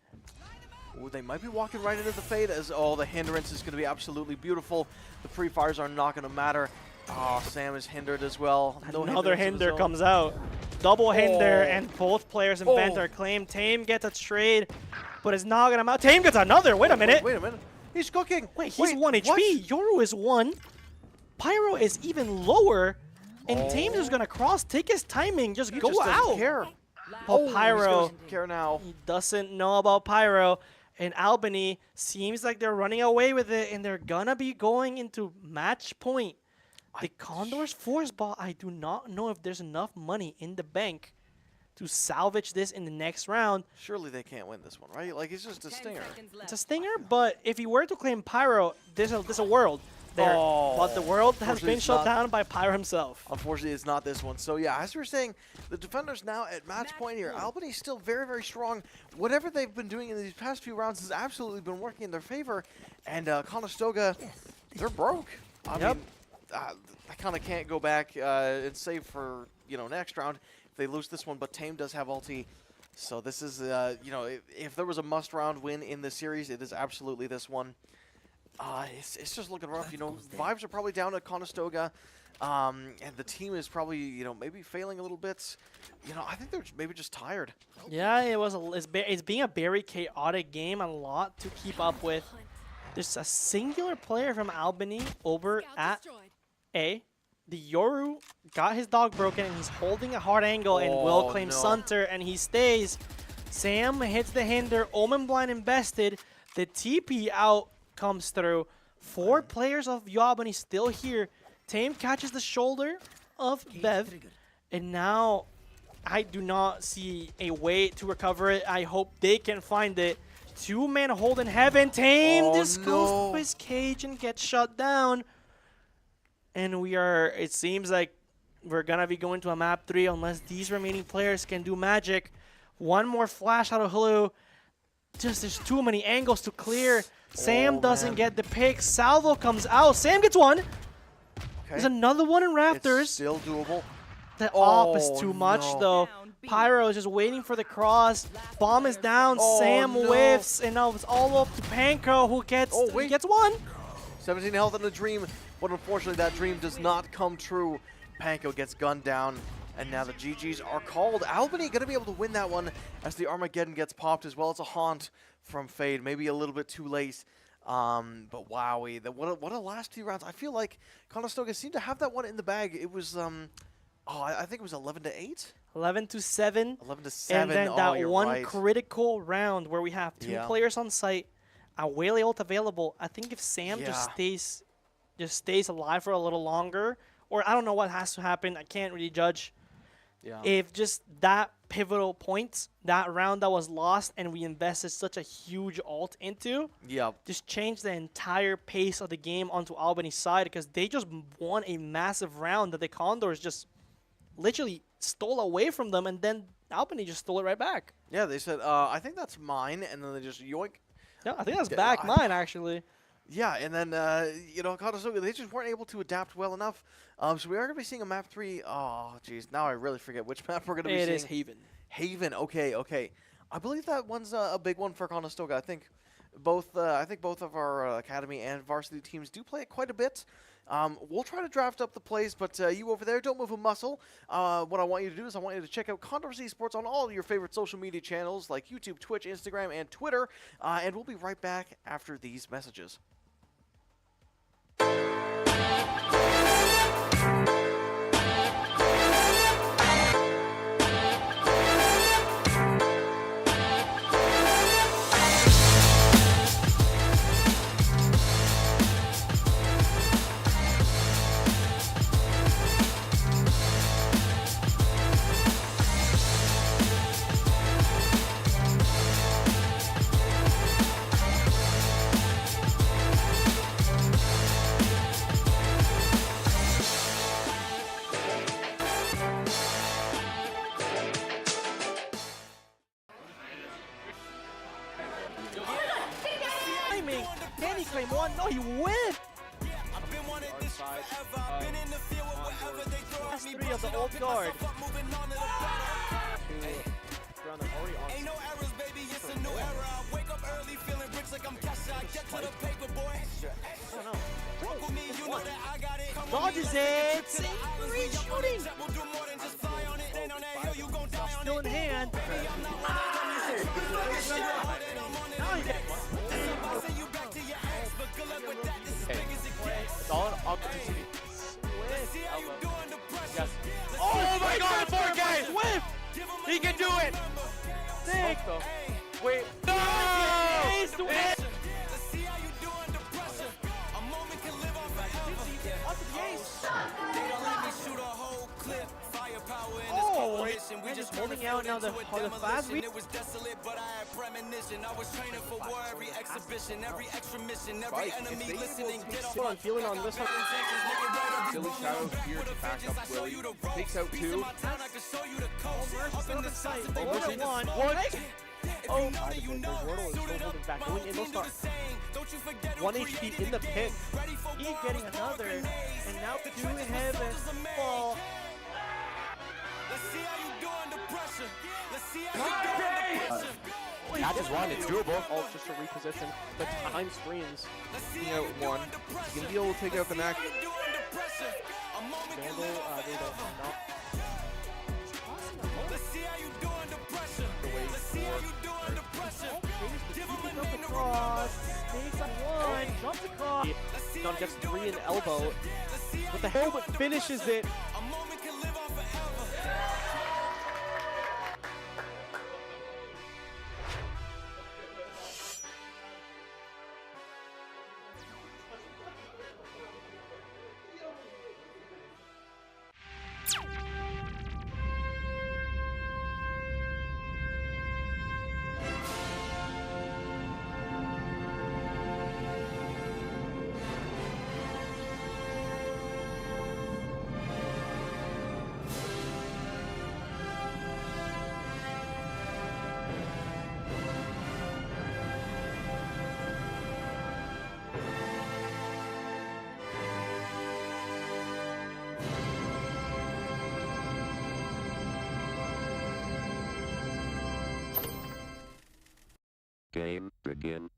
Ooh, they might be walking right into the fade, as the hindrance is going to be absolutely beautiful. The pre-fires are not going to matter. Oh, Sam is hindered as well. No Another hindrance of his hinder own. comes out. Double hinder, Oh. and both players in vent are claimed. Tame gets a trade, but it's not gonna matter. Tame gets another. Wait a minute. Wait a minute. He's cooking. Wait, he's 1 what? HP. Yoru is 1. Pyro is even lower, and Tame's just gonna cross, take his timing, just He go just doesn't out. care. Oh, He's Pyro. gonna care now. He doesn't know about Pyro. And Albany seems like they're running away with it, and they're gonna be going into match point. The Condors force ball, I do not know if there's enough money in the bank to salvage this in the next round. Surely they can't win this one, right? Like, it's just a stinger. It's a stinger, but if he were to claim Pyro, there's a world there. But the world has Unfortunately, been it's shut not. down by Pyro himself. Unfortunately, it's not this one. So, yeah, as we were saying, the defenders now at match point here. Albany's still very, very strong. Whatever they've been doing in these past few rounds has absolutely been working in their favor. And Conestoga, they're broke. I mean, I kind of can't go back and save for, next round if they lose this one. But Tame does have ulti. So this is, if there was a must-round win in this series, it is absolutely this one. It's just looking rough. Vibes are probably down at Conestoga. And the team is probably, maybe failing a little bit. I think they're maybe just tired. Yeah, it's being a very chaotic game, a lot to keep up with. There's a singular player from Albany over at A. The Yoru got his dog broken, and he's holding a hard angle and will claim Sunter, and he stays. Sam hits the hinder, Omen Blind invested. The TP out comes through. 4 players of UAlbany still here. Tame catches the shoulder of Bev, and now I do not see a way to recover it. I hope they can find it. 2 men holding Heaven. Tame just goes to his cage and gets shut down. And it seems like we're going to be going to a map 3 unless these remaining players can do magic. 1 more flash out of Hulu. There's too many angles to clear. Sam doesn't get the pick. Salvo comes out. Sam gets 1. There's another one in Rafters. It's still doable. The op is too much, though. Pyro is just waiting for the cross. Bomb is down. Sam whiffs, and now it's all up to Panko, who gets gets 1. 17 health in a dream, but unfortunately that dream does not come true. Panko gets gunned down, and now the GGs are called. Albany going to be able to win that one as the Armageddon gets popped as well. It's a haunt from Fade, maybe a little bit too late. But wowie, what a last 2 rounds. I feel like Conestoga seemed to have that one in the bag. It was, I think it was 11-8? 11-7. 11-7, and then that you're one right. critical round where we have 2 players on site, a Whaley ult available. I think if Sam just stays alive for a little longer, or I don't know what has to happen, I can't really judge. Yeah. If just that pivotal point, that round that was lost, and we invested such a huge ult into, just changed the entire pace of the game onto Albany's side, because they just won a massive round that the Condors just literally stole away from them, and then Albany just stole it right back. Yeah, they said, I think that's mine, and then they just yoink. Yeah, I think that's back mine, actually. Yeah, and then, you know, Conestoga, they just weren't able to adapt well enough. So we are going to be seeing a map 3. Oh, geez, now I really forget which map we're going to be seeing. It is Haven. Haven, okay. I believe that one's a big one for Conestoga. I think both of our academy and varsity teams do play it quite a bit. We'll try to draft up the plays, but you over there, don't move a muscle. What I want you to do is I want you to check out Condors Esports on all of your favorite social media channels like YouTube, Twitch, Instagram, and Twitter. And we'll be right back after these messages. Can he claim one? No, he win! That's 3 of the old guard. Ain't no errors, baby, it's a new era. I wake up early feeling rich like I'm Kesha. I get to the paper, boy. Walk with me, you know that I got it. Dodges it! Free shooting! Still in hand. Now he gets It's all up to you. Yes. Oh my god, 4K! Swift! He can do it! Sick! Wait. No! Ace to win! Oh, and just holding out now the fast read. It was desolate, but I had premonition. I was training for war, every exhibition, every extra mission, every enemy listening. Get off I'm feeling on this one. Billy Shadow here to back up Willie. Takes out 2. Over the site. Over 1. Oh, there's Wordle is still holding back. Going in, they'll start 1 HP in the pit. He's getting another, and now 2 heaven fall. Catch is 1, it's doable. Oh, just to reposition the time screens. Taking out 1. He's going to be able to take out the neck. Vandal, they don't know. Sneaks on 1, jumps across. John gets 3 in elbow. But the helmet finishes it. Game begin.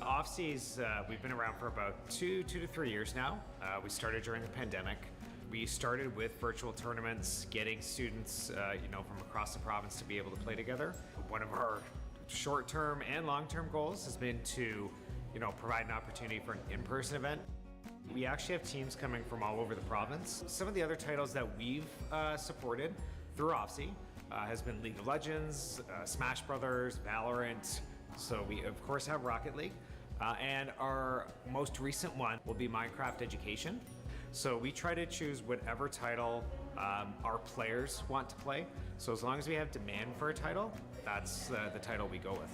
Offseas, we've been around for about 2 to 3 years now. We started during the pandemic. We started with virtual tournaments, getting students, from across the province to be able to play together. One of our short-term and long-term goals has been to, provide an opportunity for an in-person event. We actually have teams coming from all over the province. Some of the other titles that we've supported through Offseas has been League of Legends, Smash Brothers, Valorant. So we of course have Rocket League, and our most recent one will be Minecraft Education. So we try to choose whatever title our players want to play. So as long as we have demand for a title, that's the title we go with.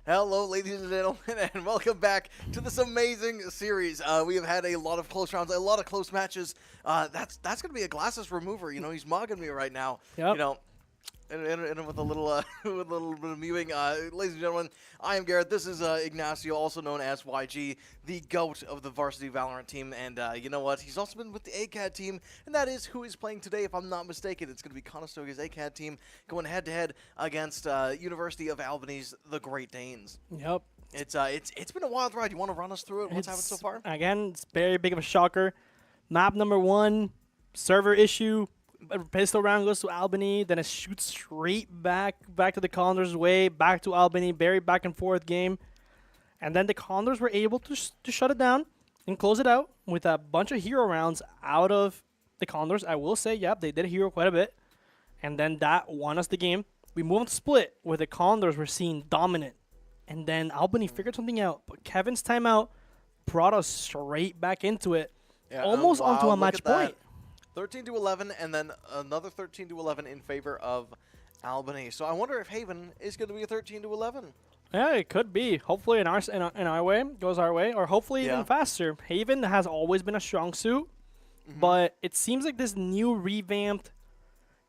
Hello, ladies and gentlemen, and welcome back to this amazing series. We have had a lot of close rounds, a lot of close matches. That's going to be a glasses remover. You know, he's mugging me right now. Yep. You know, and with a little with a little bit of mewing. Ladies and gentlemen, I am Garrett. This is Ignacio, also known as YG, the GOAT of the varsity Valorant team. And you know what? He's also been with the ACAD team, and that is who is playing today, if I'm not mistaken. It's going to be Conestoga's ACAD team going head-to-head against University of Albany's the Great Danes. Yep. It's been a wild ride. You want to run us through it? What's happened so far? Again, it's very big of a shocker. Map number 1, server issue. A pistol round goes to Albany, then it shoots straight back to the Condors' way, back to Albany, very back and forth game. And then the Condors were able to shut it down and close it out with a bunch of hero rounds out of the Condors. I will say, yep, they did hero quite a bit. And then that won us the game. We moved on to split, where the Condors were seen dominant. And then Albany figured something out. But Kevin's timeout brought us straight back into it, almost onto a match point. 13-11, and then another 13-11 in favor of Albany. So I wonder if Haven is going to be a 13-11. Yeah, it could be. Hopefully in our way, goes our way, or hopefully even faster. Haven has always been a strong suit, but it seems like this new revamped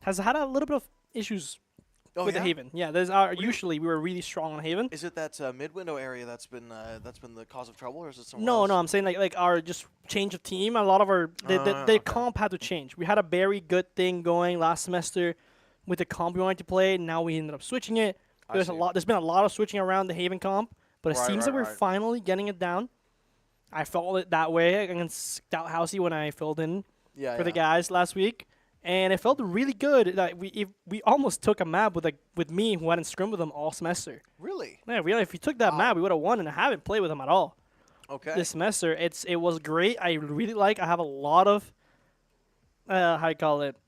has had a little bit of issues with the Haven. Yeah, there's usually we were really strong on Haven. Is it that mid-window area that's been the cause of trouble, or is it somewhere No, else? no, I'm saying like our just change of team. A lot of our the comp had to change. We had a very good thing going last semester with the comp we wanted to play. Now we ended up switching it. There's been a lot of switching around the Haven comp, but it seems like we're finally getting it down. I felt it that way against Stout Housey when I filled in for the guys last week. And it felt really good. That we almost took a map with me who hadn't scrimmed with them all semester. Really? Yeah, really. If we took that map, we would have won. And I haven't played with them at all. Okay. This semester, it was great. I have a lot of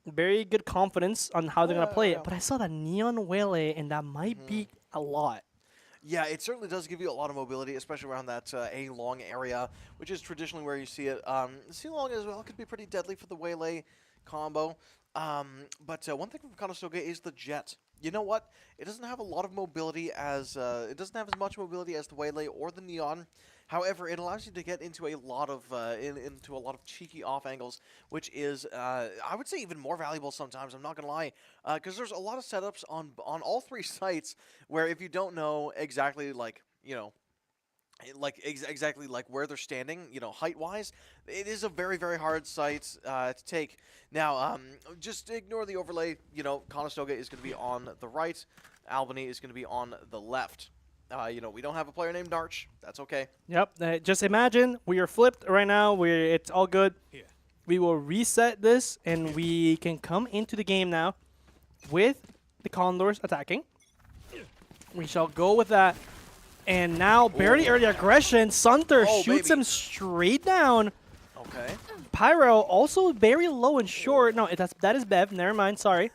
very good confidence on how they're gonna play it. But I saw that Neon Whale, and that might be a lot. Yeah, it certainly does give you a lot of mobility, especially around that A-long area, which is traditionally where you see it. C-long as well could be pretty deadly for the Waylay combo. But one thing from Conestoga is the Jet. You know what? It doesn't have a lot of mobility as it doesn't have as much mobility as the Waylay or the Neon. However, it allows you to get into a lot of into a lot of cheeky off angles, which is I would say even more valuable sometimes. I'm not gonna lie, because there's a lot of setups on all three sites where if you don't know exactly exactly where they're standing, height-wise, it is a very, very hard site to take. Now, just ignore the overlay. Conestoga is going to be on the right. Albany is going to be on the left. We don't have a player named Narch. That's okay. Yep. Just imagine we are flipped right now. It's all good. Yeah. We will reset this, and we can come into the game now with the Condors attacking. We shall go with that. And now, very early aggression. Sunter shoots him straight down. Okay. Pyro also very low and short. No, that is Bev. Never mind. Sorry.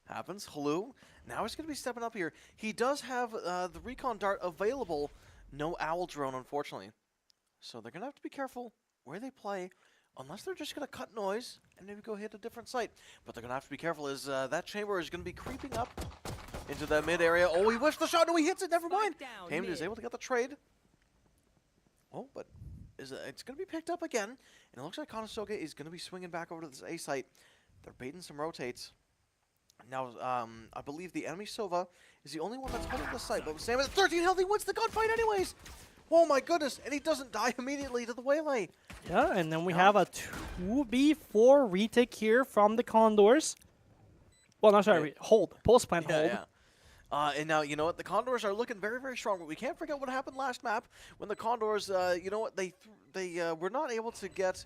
Happens. Halu. Now he's going to be stepping up here. He does have the recon dart available. No owl drone, unfortunately. So they're going to have to be careful where they play, unless they're just going to cut noise and maybe go hit a different site. But they're going to have to be careful as that chamber is going to be creeping up into that mid area. Oh, he whiffs the shot. No, he hits it. Never mind. Hammond is able to get the trade. Oh, but it's going to be picked up again. And it looks like Conestoga is going to be swinging back over to this A site. They're baiting some rotates. Now, I believe the enemy Sova is the only one that's coming to the site. But Sam at 13 health, he wins the gunfight anyways. Oh my goodness, and he doesn't die immediately to the Waylay. Yeah, and then we have a 2v4 retake here from the Condors. Well, no, sorry, hold. Pulse plant hold. Yeah. And now, you know what? The Condors are looking very, very strong, but we can't forget what happened last map when the Condors, you know what, they were not able to get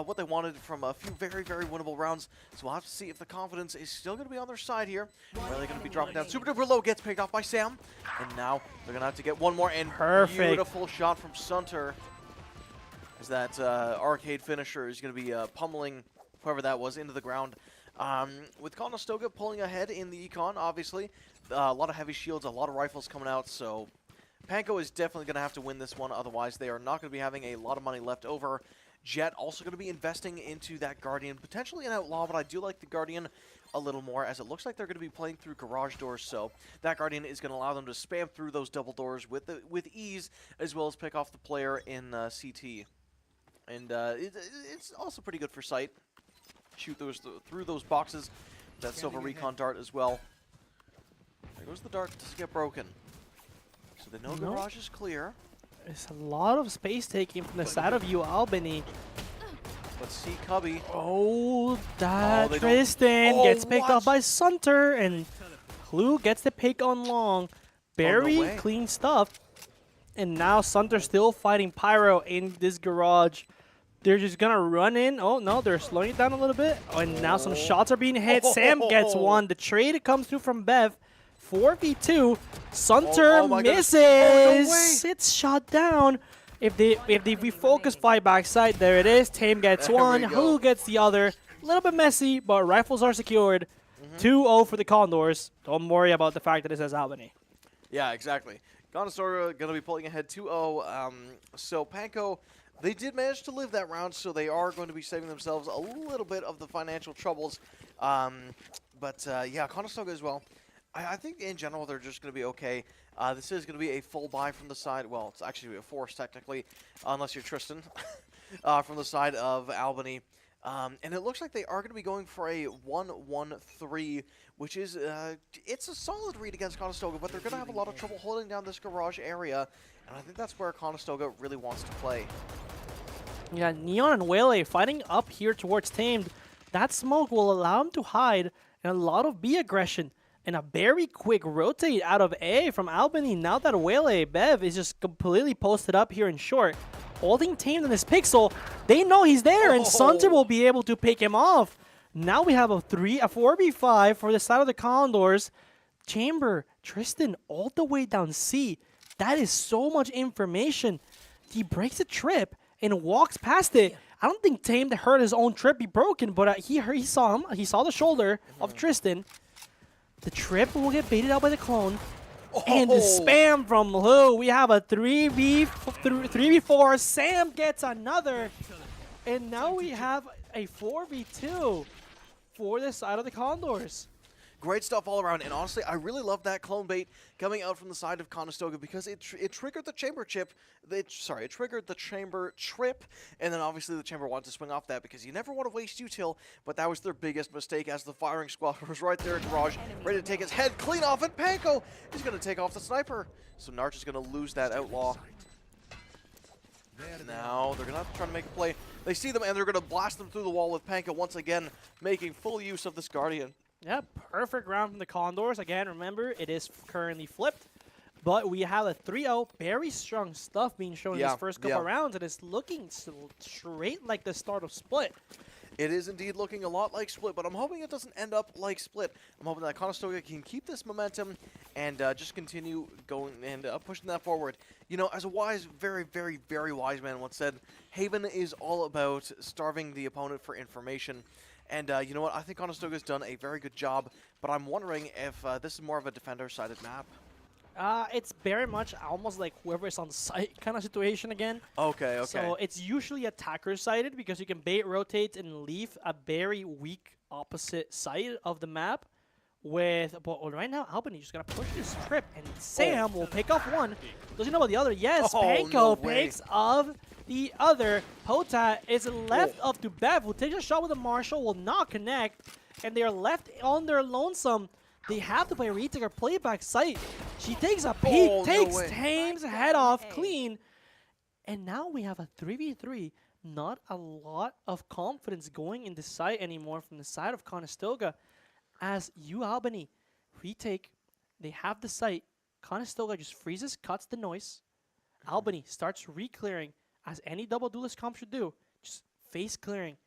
what they wanted from a few very, very winnable rounds. So we'll have to see if the confidence is still going to be on their side here. Are they going to be dropping down? Super duper low gets picked off by Sam. And now they're going to have to get one more. And beautiful shot from Sunter. As that arcade finisher is going to be pummeling whoever that was into the ground. With Conestoga pulling ahead in the econ, obviously. A lot of heavy shields, a lot of rifles coming out, so Panko is definitely going to have to win this one. Otherwise, they are not going to be having a lot of money left over. Jet also going to be investing into that Guardian, potentially an Outlaw, but I do like the Guardian a little more, as it looks like they're going to be playing through garage doors, so that Guardian is going to allow them to spam through those double doors with ease, as well as pick off the player in CT. And it's also pretty good for sight. Shoot through those boxes. That Silver Recon dart as well. There goes the dart, doesn't get broken. So they know garage is clear. There's a lot of space taking from the side of UAlbany. Let's see Cubby. Oh, that Tristan gets picked up by Sunter, and Clue gets the pick on long. Very clean stuff. And now Sunter's still fighting Pyro in this garage. They're just going to run in. Oh, no, they're slowing it down a little bit. Oh, and now some shots are being hit. Sam gets one. The trade comes through from Bev. 4v2. Sunter misses. It's shot down. If they refocus fight backside, there it is. Tame gets one. Who gets the other? A little bit messy, but rifles are secured. 2-0 for the Condors. Don't worry about the fact that it says Albany. Yeah, exactly. Conestoga going to be pulling ahead 2-0. So Panko, they did manage to live that round, so they are going to be saving themselves a little bit of the financial troubles. Yeah, Conestoga as well. I think in general they're just going to be okay. This is going to be a full buy from the side. Well, it's actually a force technically, unless you're Tristan, from the side of Albany. And it looks like they are going to be going for a 1-1-3, which is it's a solid read against Conestoga, but they're going to have a lot of trouble holding down this garage area, and I think that's where Conestoga really wants to play. Yeah, Neon and Wele fighting up here towards Tamed. That smoke will allow him to hide, and a lot of B aggression. And a very quick rotate out of A from Albany. Now that Wele Bev is just completely posted up here in short, holding Tamed in this pixel, they know he's there, and Sunter will be able to pick him off. Now we have a 4v5 for the side of the Condors. Chamber, Tristan, all the way down C. That is so much information. He breaks a trip and walks past it. I don't think Tamed heard his own trip be broken, but he saw him. He saw the shoulder of Tristan. The trip will get baited out by the clone. And the spam from Lou. We have a 3v4. Sam gets another. And now we have a 4v2 for the side of the Condors. Great stuff all around, and honestly, I really love that clone bait coming out from the side of Conestoga because it triggered the chamber chip. It triggered the chamber trip, and then obviously the chamber wanted to swing off that because you never want to waste util, but that was their biggest mistake as the firing squad was right there in garage, ready to take his head clean off, and Panko is going to take off the sniper. So Narch is going to lose that outlaw. Now they're going to have to try to make a play. They see them, and they're going to blast them through the wall with Panko once again, making full use of this Guardian. Yeah, perfect round from the Condors. Again, remember, it is currently flipped. But we have a 3-0. Very strong stuff being shown in this first couple rounds. And it's looking straight like the start of Split. It is indeed looking a lot like Split, but I'm hoping it doesn't end up like Split. I'm hoping that Conestoga can keep this momentum and just continue going and pushing that forward. You know, as a wise, very, very, very wise man once said, Haven is all about starving the opponent for information. And you know what? I think Conestoga's done a very good job, but I'm wondering if this is more of a defender-sided map. It's very much almost like whoever's on site kind of situation again. Okay. So it's usually attacker-sided because you can bait, rotate, and leave a very weak opposite side of the map. But right now, Albany just going to push this trip, and Sam will pick off one. Does he know about the other? Yes, Panko picks off the other. Potat is left up to Bev, who takes a shot with a Marshall, will not connect, and they are left on their lonesome. They have to play a retake or playback site. She takes a peek, takes Tame's head off clean, and now we have a 3v3. Not a lot of confidence going in the site anymore from the side of Conestoga. As UAlbany retake, they have the site. Conestoga just freezes, cuts the noise. Albany starts re-clearing, as any double duelist comp should do. Just face clearing.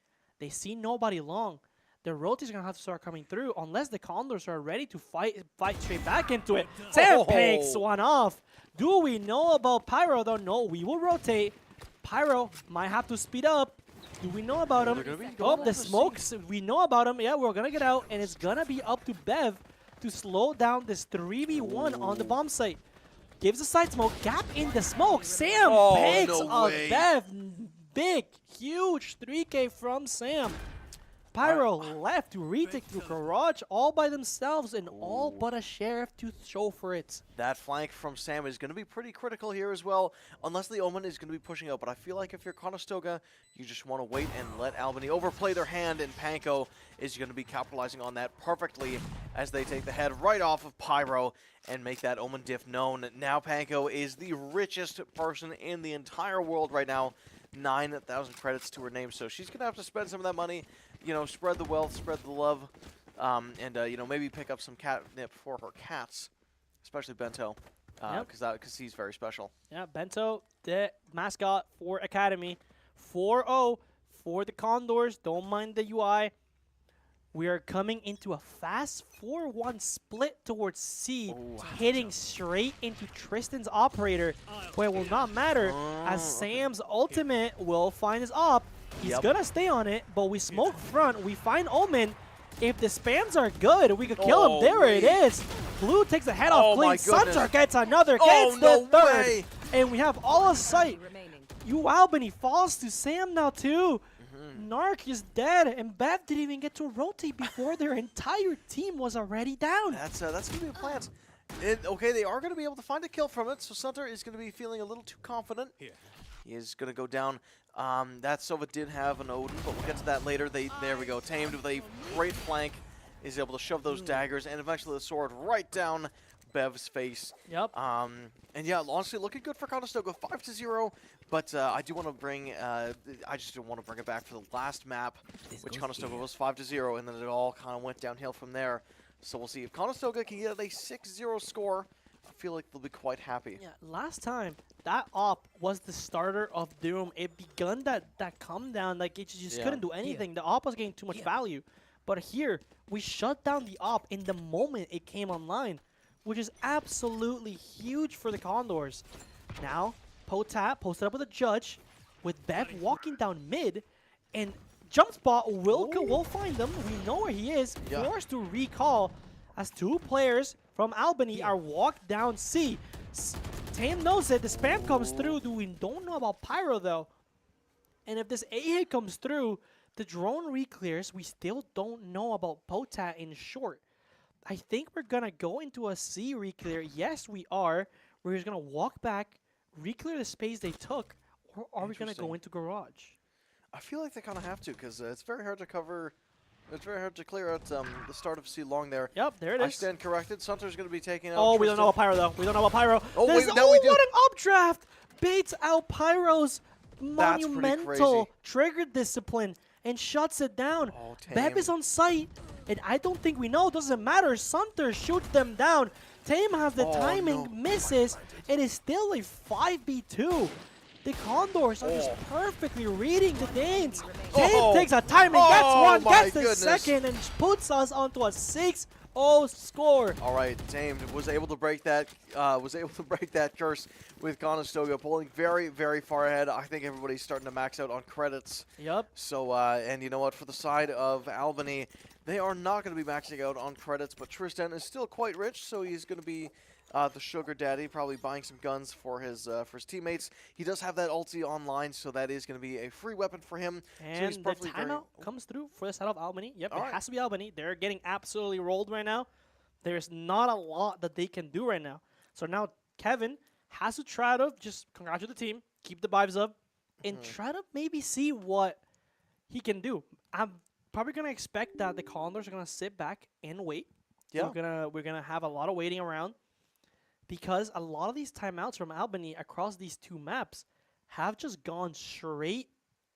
They see nobody long. Their rotates are going to have to start coming through unless the Condors are ready to fight straight back into it. Sam picks one off. Do we know about Pyro though? No, we will rotate. Pyro might have to speed up. Do we know about him? Oh, the smokes. We know about him. Yeah, we're going to get out, and it's going to be up to Bev to slow down this 3v1 on the bomb site. Gives a side smoke. Gap in the smoke. Sam picks up Bev. Big, huge 3K from Sam. Pyro left to retake through Garage all by themselves and all but a Sheriff to show for it. That flank from Sam is going to be pretty critical here as well, unless the Omen is going to be pushing out. But I feel like if you're Conestoga, you just want to wait and let Albany overplay their hand, and Panko is going to be capitalizing on that perfectly as they take the head right off of Pyro and make that Omen diff known. Now Panko is the richest person in the entire world right now. 9,000 credits to her name, so she's going to have to spend some of that money, you know, spread the wealth, spread the love, and, you know, maybe pick up some catnip for her cats, especially Bento, because he's very special. Yeah, Bento, the mascot for Academy. 4-0 for the Condors. Don't mind the UI. We are coming into a fast 4-1 split towards C, hitting straight into Tristan's operator, but it will not matter as Sam's ultimate will find his op. He's gonna stay on it, but we smoke front. We find Omen. If the spams are good, we could kill him. There it is. Blue takes the head off clean. Sunter gets another, gets the third. And we have all of sight. UAlbany falls to Sam now too. Narc is dead, and Bev didn't even get to rotate before their entire team was already down. That's going to be a plant. Okay, they are going to be able to find a kill from it, so Sunter is going to be feeling a little too confident. He is going to go down. That Sova did have an Odin, but we'll get to that later. There we go. Tamed with a great flank. Is able to shove those daggers and eventually the sword right down Bev's face. Yep. And yeah, honestly, looking good for Conestoga, 5-0. But I do want to bring, I just want to bring it back for the last map, which Conestoga was 5-0, and then it all kind of went downhill from there. So we'll see if Conestoga can get a 6-0 score. I feel like they'll be quite happy. Yeah, last time that op was the starter of Doom. It begun that come down, like it just couldn't do anything. The op was getting too much value. But here, we shut down the op in the moment it came online, which is absolutely huge for the Condors. Now, Potat posted up with a judge, with Bev walking down mid, and Jump Spot will find them. We know where he is, forced to recall, as two players from Albany are walked down C. Tame knows it, the spam comes through. We don't know about Pyro though. And if this A hit comes through, the drone re-clears. We still don't know about Potat in short. I think we're gonna go into a C re-clear. Yes, we are. We're just gonna walk back, re-clear the space they took, or are we gonna go into garage? I feel like they kind of have to, because it's very hard to cover. It's very hard to clear out the start of C long there. Yep, there it is. I stand corrected. Sunter's going to be taking out. Oh, we don't know about Pyro though. We don't know about Pyro. Oh, wait, now we do. What an updraft! Baits out Pyro's monumental trigger discipline and shuts it down. Oh, Bev is on site, and I don't think we know. Doesn't matter. Sunter shoots them down. Tame has the timing, misses. It is still a 5v2. The Condors are just perfectly reading the Danes. Tame takes a timing, gets one, gets the second, and puts us onto a 6-0 score. All right, Tame was able to break that. Curse with Conestoga pulling very, very far ahead. I think everybody's starting to max out on credits. Yep. So, and you know what? For the side of Albany, they are not going to be maxing out on credits, but Tristan is still quite rich, so he's going to be the sugar daddy, probably buying some guns for his teammates. He does have that ulti online, so that is going to be a free weapon for him. And so he's the timeout comes through for the side of Albany. Yep, it has to be Albany. They're getting absolutely rolled right now. There's not a lot that they can do right now. So now Kevin has to try to just congratulate the team, keep the vibes up, and try to maybe see what he can do. I'm probably going to expect that the Condors are going to sit back and wait. Yeah. We're gonna have a lot of waiting around, because a lot of these timeouts from Albany across these two maps have just gone straight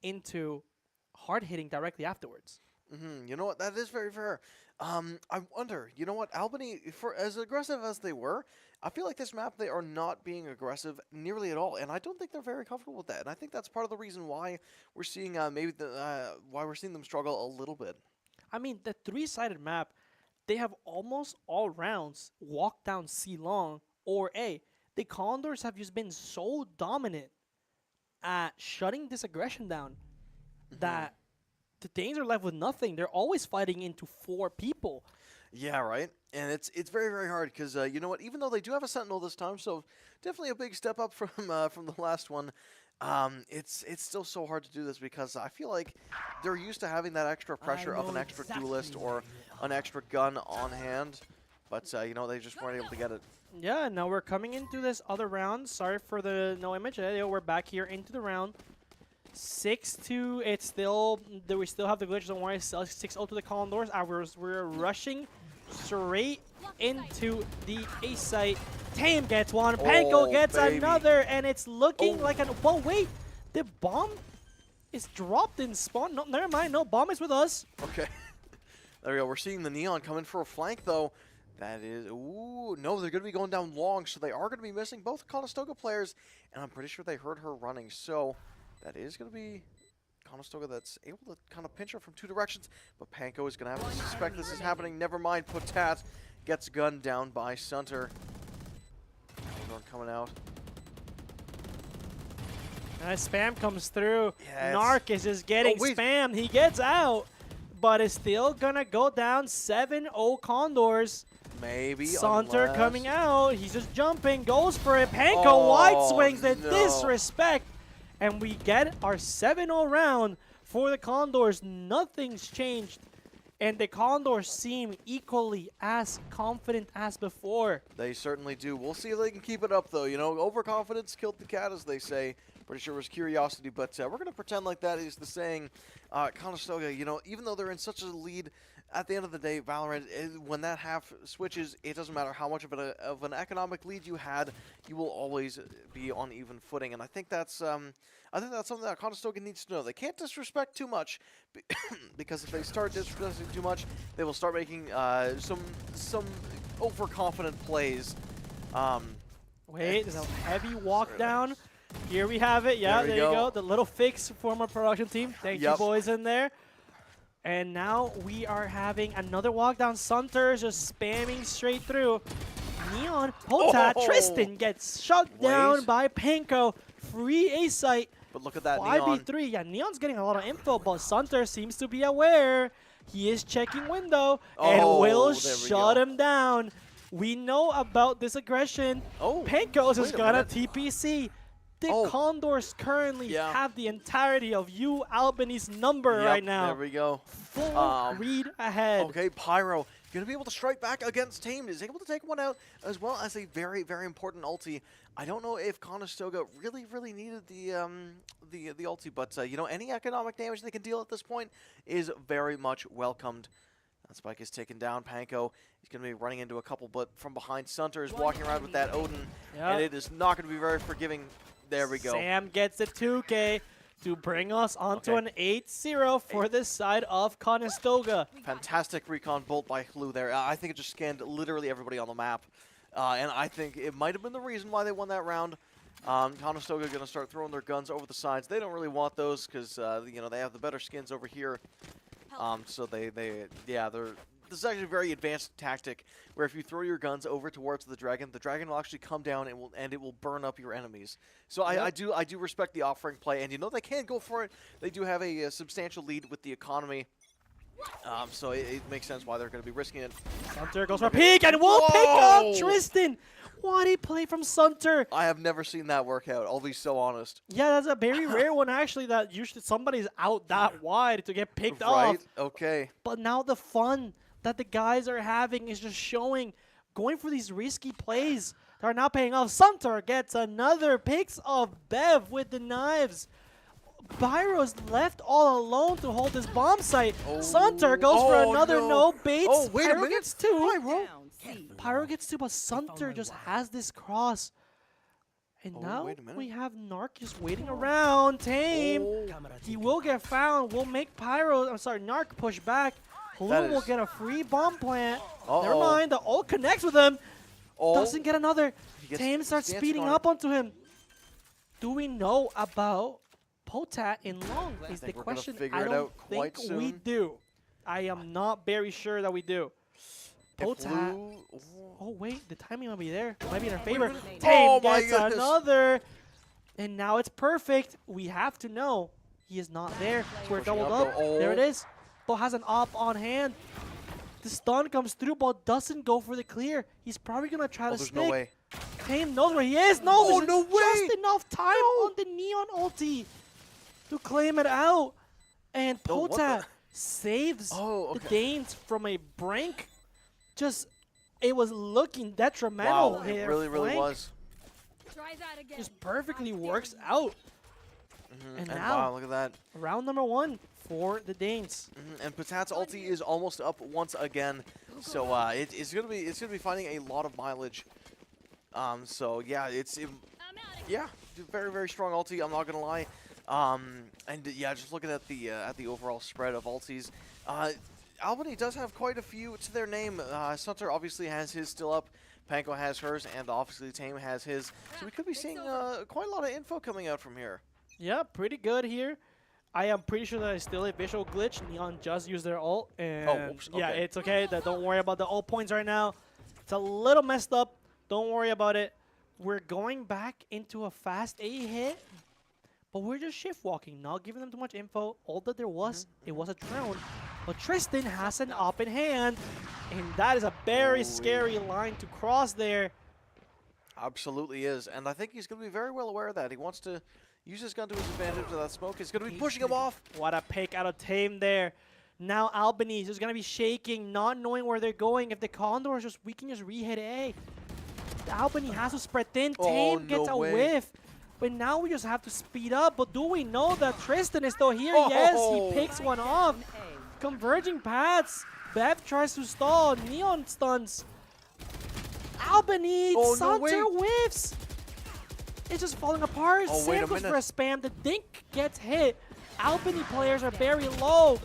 into hard hitting directly afterwards. You know what? That is very fair. I wonder, you know what? Albany, for as aggressive as they were, I feel like this map they are not being aggressive nearly at all, and I don't think they're very comfortable with that. And I think that's part of the reason why we're seeing why we're seeing them struggle a little bit. I mean, the three-sided map, they have almost all rounds walked down C long or A. The Condors have just been so dominant at shutting this aggression down that the Danes are left with nothing. They're always fighting into 4 people. Yeah, right. And it's very, very hard because, you know what, even though they do have a Sentinel this time, so definitely a big step up from the last one, it's still so hard to do this because I feel like they're used to having that extra pressure of an extra duelist or an extra gun on hand, but you know, they just weren't able to get it. Yeah, now we're coming into this other round. Sorry for the no image. We're back here into the round. 6-2. It's still we still have the glitch. Don't worry. 6-0 to the Condors. We're rushing straight into the A site. Tame gets one. Panko gets another, and it's looking like an. Well, wait. The bomb is dropped in spawn. No, never mind. No, bomb is with us. Okay. There we go. We're seeing the Neon come in for a flank, though. That is, ooh, no, they're going to be going down long, so they are going to be missing both Conestoga players, and I'm pretty sure they heard her running, so that is going to be Conestoga that's able to kind of pinch her from two directions, but Panko is going to have to suspect this is happening. Never mind, Potat gets gunned down by Sunter. Coming out. Spam comes through. Yeah, Narc is just getting spammed. He gets out, but is still going to go down 7-0 Condors. Maybe. Saunter coming out. He's just jumping, goes for it. Panko wide swings the disrespect. And we get our 7-0 round for the Condors. Nothing's changed. And the Condors seem equally as confident as before. They certainly do. We'll see if they can keep it up, though. You know, overconfidence killed the cat, as they say. Pretty sure it was curiosity, but we're going to pretend like that is the saying. Conestoga, you know, even though they're in such a lead, at the end of the day, Valorant, when that half switches, it doesn't matter how much of an economic lead you had, you will always be on even footing. And I think that's something that Conestoga needs to know. They can't disrespect too much, because if they start disrespecting too much, they will start making some overconfident plays. Wait, there's a heavy walk down. Here we have it. Yeah, there you go. The little fix from our production team. Thank you, boys, in there. And now we are having another walk down. Sunter just spamming straight through. Neon, Potat, Tristan gets shut down by Panko. Free A site. But look at that 5v3. Yeah, Neon's getting a lot of info, but Sunter seems to be aware. He is checking window and will shut him down. We know about this aggression. Panko is gonna TPC. The Condors currently have the entirety of UAlbany's number right now. There we go. Full read ahead. Okay, Pyro going to be able to strike back against Tame. Is able to take one out, as well as a very, very important ulti. I don't know if Conestoga really needed the ulti, but you know, any economic damage they can deal at this point is very much welcomed. That spike is taken down. Panko, he's going to be running into a couple, but from behind, Sunter is walking around with that Odin, and it is not going to be very forgiving. There we go. Sam gets the 2K to bring us onto an 8-0 for this side of Conestoga. Fantastic recon bolt by Hlu there. I think it just scanned literally everybody on the map. And I think it might have been the reason why they won that round. Conestoga going to start throwing their guns over the sides. They don't really want those because, you know, they have the better skins over here. So this is actually a very advanced tactic where if you throw your guns over towards the dragon will actually come down and it will burn up your enemies. So I do respect the offering play, and you know they can go for it. They do have a substantial lead with the economy. So it makes sense why they're going to be risking it. Sunter goes for a peek and will pick up Tristan. What a play from Sunter. I have never seen that work out, I'll be so honest. Yeah, that's a very rare one actually, that usually somebody's out that wide to get picked off. Okay. But now the fun that the guys are having is just showing, going for these risky plays that are now paying off. Sunter gets another picks of Bev with the knives. Byro's left all alone to hold this bomb site. Sunter goes for another no baits. Pyro gets two. Pyro gets two, but Sunter just has this cross. And now we have Narc just waiting around. Tame. He will get found. We'll make Narc push back. Hlu will get a free bomb plant. Never mind. The ult connects with him. Doesn't get another. Tame starts speeding up onto him. Do we know about Potat in long? Is the question. I don't think we do. I am not very sure that we do. Potat. Oh wait, the timing might be there. It might be in our favor. Tame gets another. And now it's perfect. We have to know he is not there. So we're doubled up. There it is. Bo has an op on hand. The stun comes through, but doesn't go for the clear. He's probably going to try to stick. No way. Tame knows where he is. No, Oh, there's no way. just enough time on the Neon ulti to claim it out. And Oh, what the- Potat saves the Danes from a brink. Just, it was looking detrimental Wow, here. it really, really Flank was. just perfectly works out. And now, wow, look at that. round number 1 for the Danes. And Patat's ulti is almost up once again, so it's gonna be finding a lot of mileage. So yeah, yeah, very, very strong ulti. I'm not gonna lie. And yeah, just looking at the overall spread of ultis, Albany does have quite a few to their name. Sunter obviously has his still up. Panko has hers, and obviously Tame has his. So we could be seeing quite a lot of info coming out from here. Yeah, pretty good here. I am pretty sure that it's still a visual glitch. Neon just used their ult, and whoops, yeah, okay. it's okay. Don't worry about the ult points right now. It's a little messed up. Don't worry about it. We're going back into a fast A hit, but we're just shift walking, not giving them too much info. All that there was, it was a drone. But Tristan has an up in hand, and that is a very scary line to cross there. Absolutely is, and I think he's going to be very well aware of that. He wants to use his gun to his advantage of that smoke. He's going to be pushing him off. What a pick out of Tame there. Now Albany is just going to be shaking, not knowing where they're going. If the Condors just, we can just re-hit A. Albany has to spread thin. Tame gets a whiff. But now we just have to speed up. But do we know that Tristan is still here? Yes, he picks one off. Converging paths. Bev tries to stall. Neon stuns. Albany, Sunter whiffs. It's just falling apart. Sam goes for a spam. The Dink gets hit. Albany players are very low.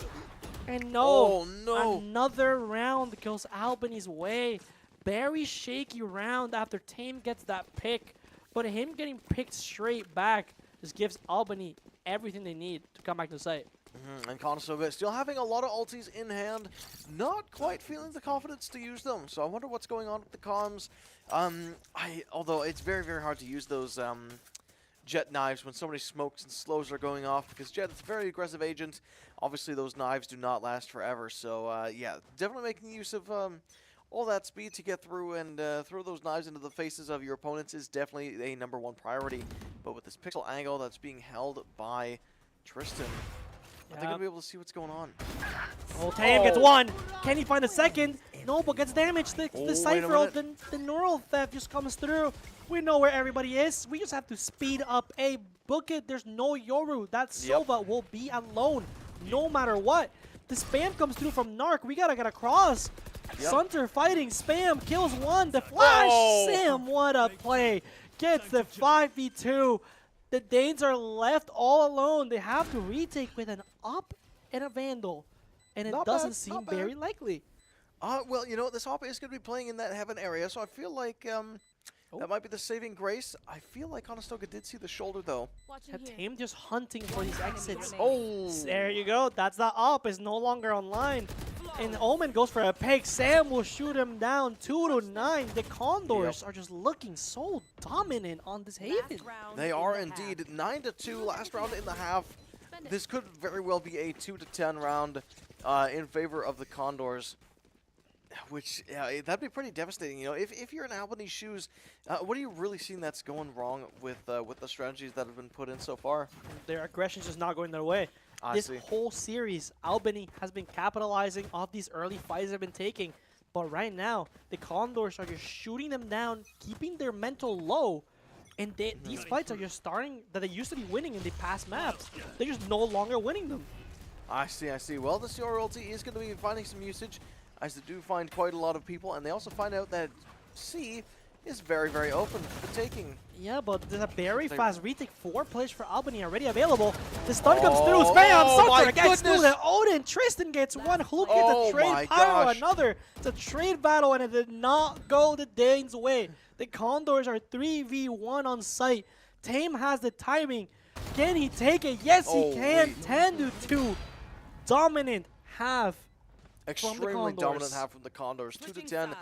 And no, another round goes Albany's way. Very shaky round after Tame gets that pick. But him getting picked straight back just gives Albany everything they need to come back to site. And Conestoga still having a lot of ultis in hand, not quite feeling the confidence to use them. So I wonder what's going on with the comms. Although it's very, very hard to use those Jet knives when so many smokes and slows are going off, because Jet is a very aggressive agent. Obviously, those knives do not last forever. So yeah, definitely making use of all that speed to get through and throw those knives into the faces of your opponents is definitely a #1 priority. But with this pixel angle that's being held by Tristan, I think I'll be able to see what's going on. Oh, Tame gets one. Can he find a second? No, but gets damaged. The Cypher, the neural theft just comes through. We know where everybody is. We just have to speed up. Book it. There's no Yoru. That Silva will be alone no matter what. The spam comes through from Narc. We gotta get across. Sunter fighting. Spam kills one. The flash. Sam, what a play. Gets the 5v2. The Danes are left all alone. They have to retake with an up and a Vandal. And it doesn't seem very likely. Well, you know, this Hop is going to be playing in that Heaven area, so I feel like that might be the saving grace. I feel like Conestoga did see the shoulder, though. Tame just hunting for these exits. Oh, there you go. That's the up. Is no longer online. And Omen goes for a pick. Sam will shoot him down 2-9. The Condors are just looking so dominant on this Haven. They are indeed 9-2 last round in the half. This could very well be a 2-10 round in favor of the Condors. Which, that'd be pretty devastating. You know, if you're in Albany's shoes, what are you really seeing that's going wrong with the strategies that have been put in so far? Their aggression's just not going their way. This whole series, Albany has been capitalizing off these early fights they've been taking. But right now, the Condors are just shooting them down, keeping their mental low. And these fights are just starting that they used to be winning in the past maps. They're just no longer winning them. I see. Well, the CR ulti is going to be finding some usage, as they do find quite a lot of people. And they also find out that C is very, very open for the taking. Yeah, but there's a very fast retake. 4 players for Albany already available. The stun comes through. Spam! Sunter gets through the Odin. Tristan gets one. Hulk gets a trade. Pyro another. It's a trade battle, and it did not go the Danes' way. The Condors are 3v1 on site. Tame has the timing. Can he take it? Yes, he can. 10-2. Dominant half. Extremely dominant half from the Condors. 2-10.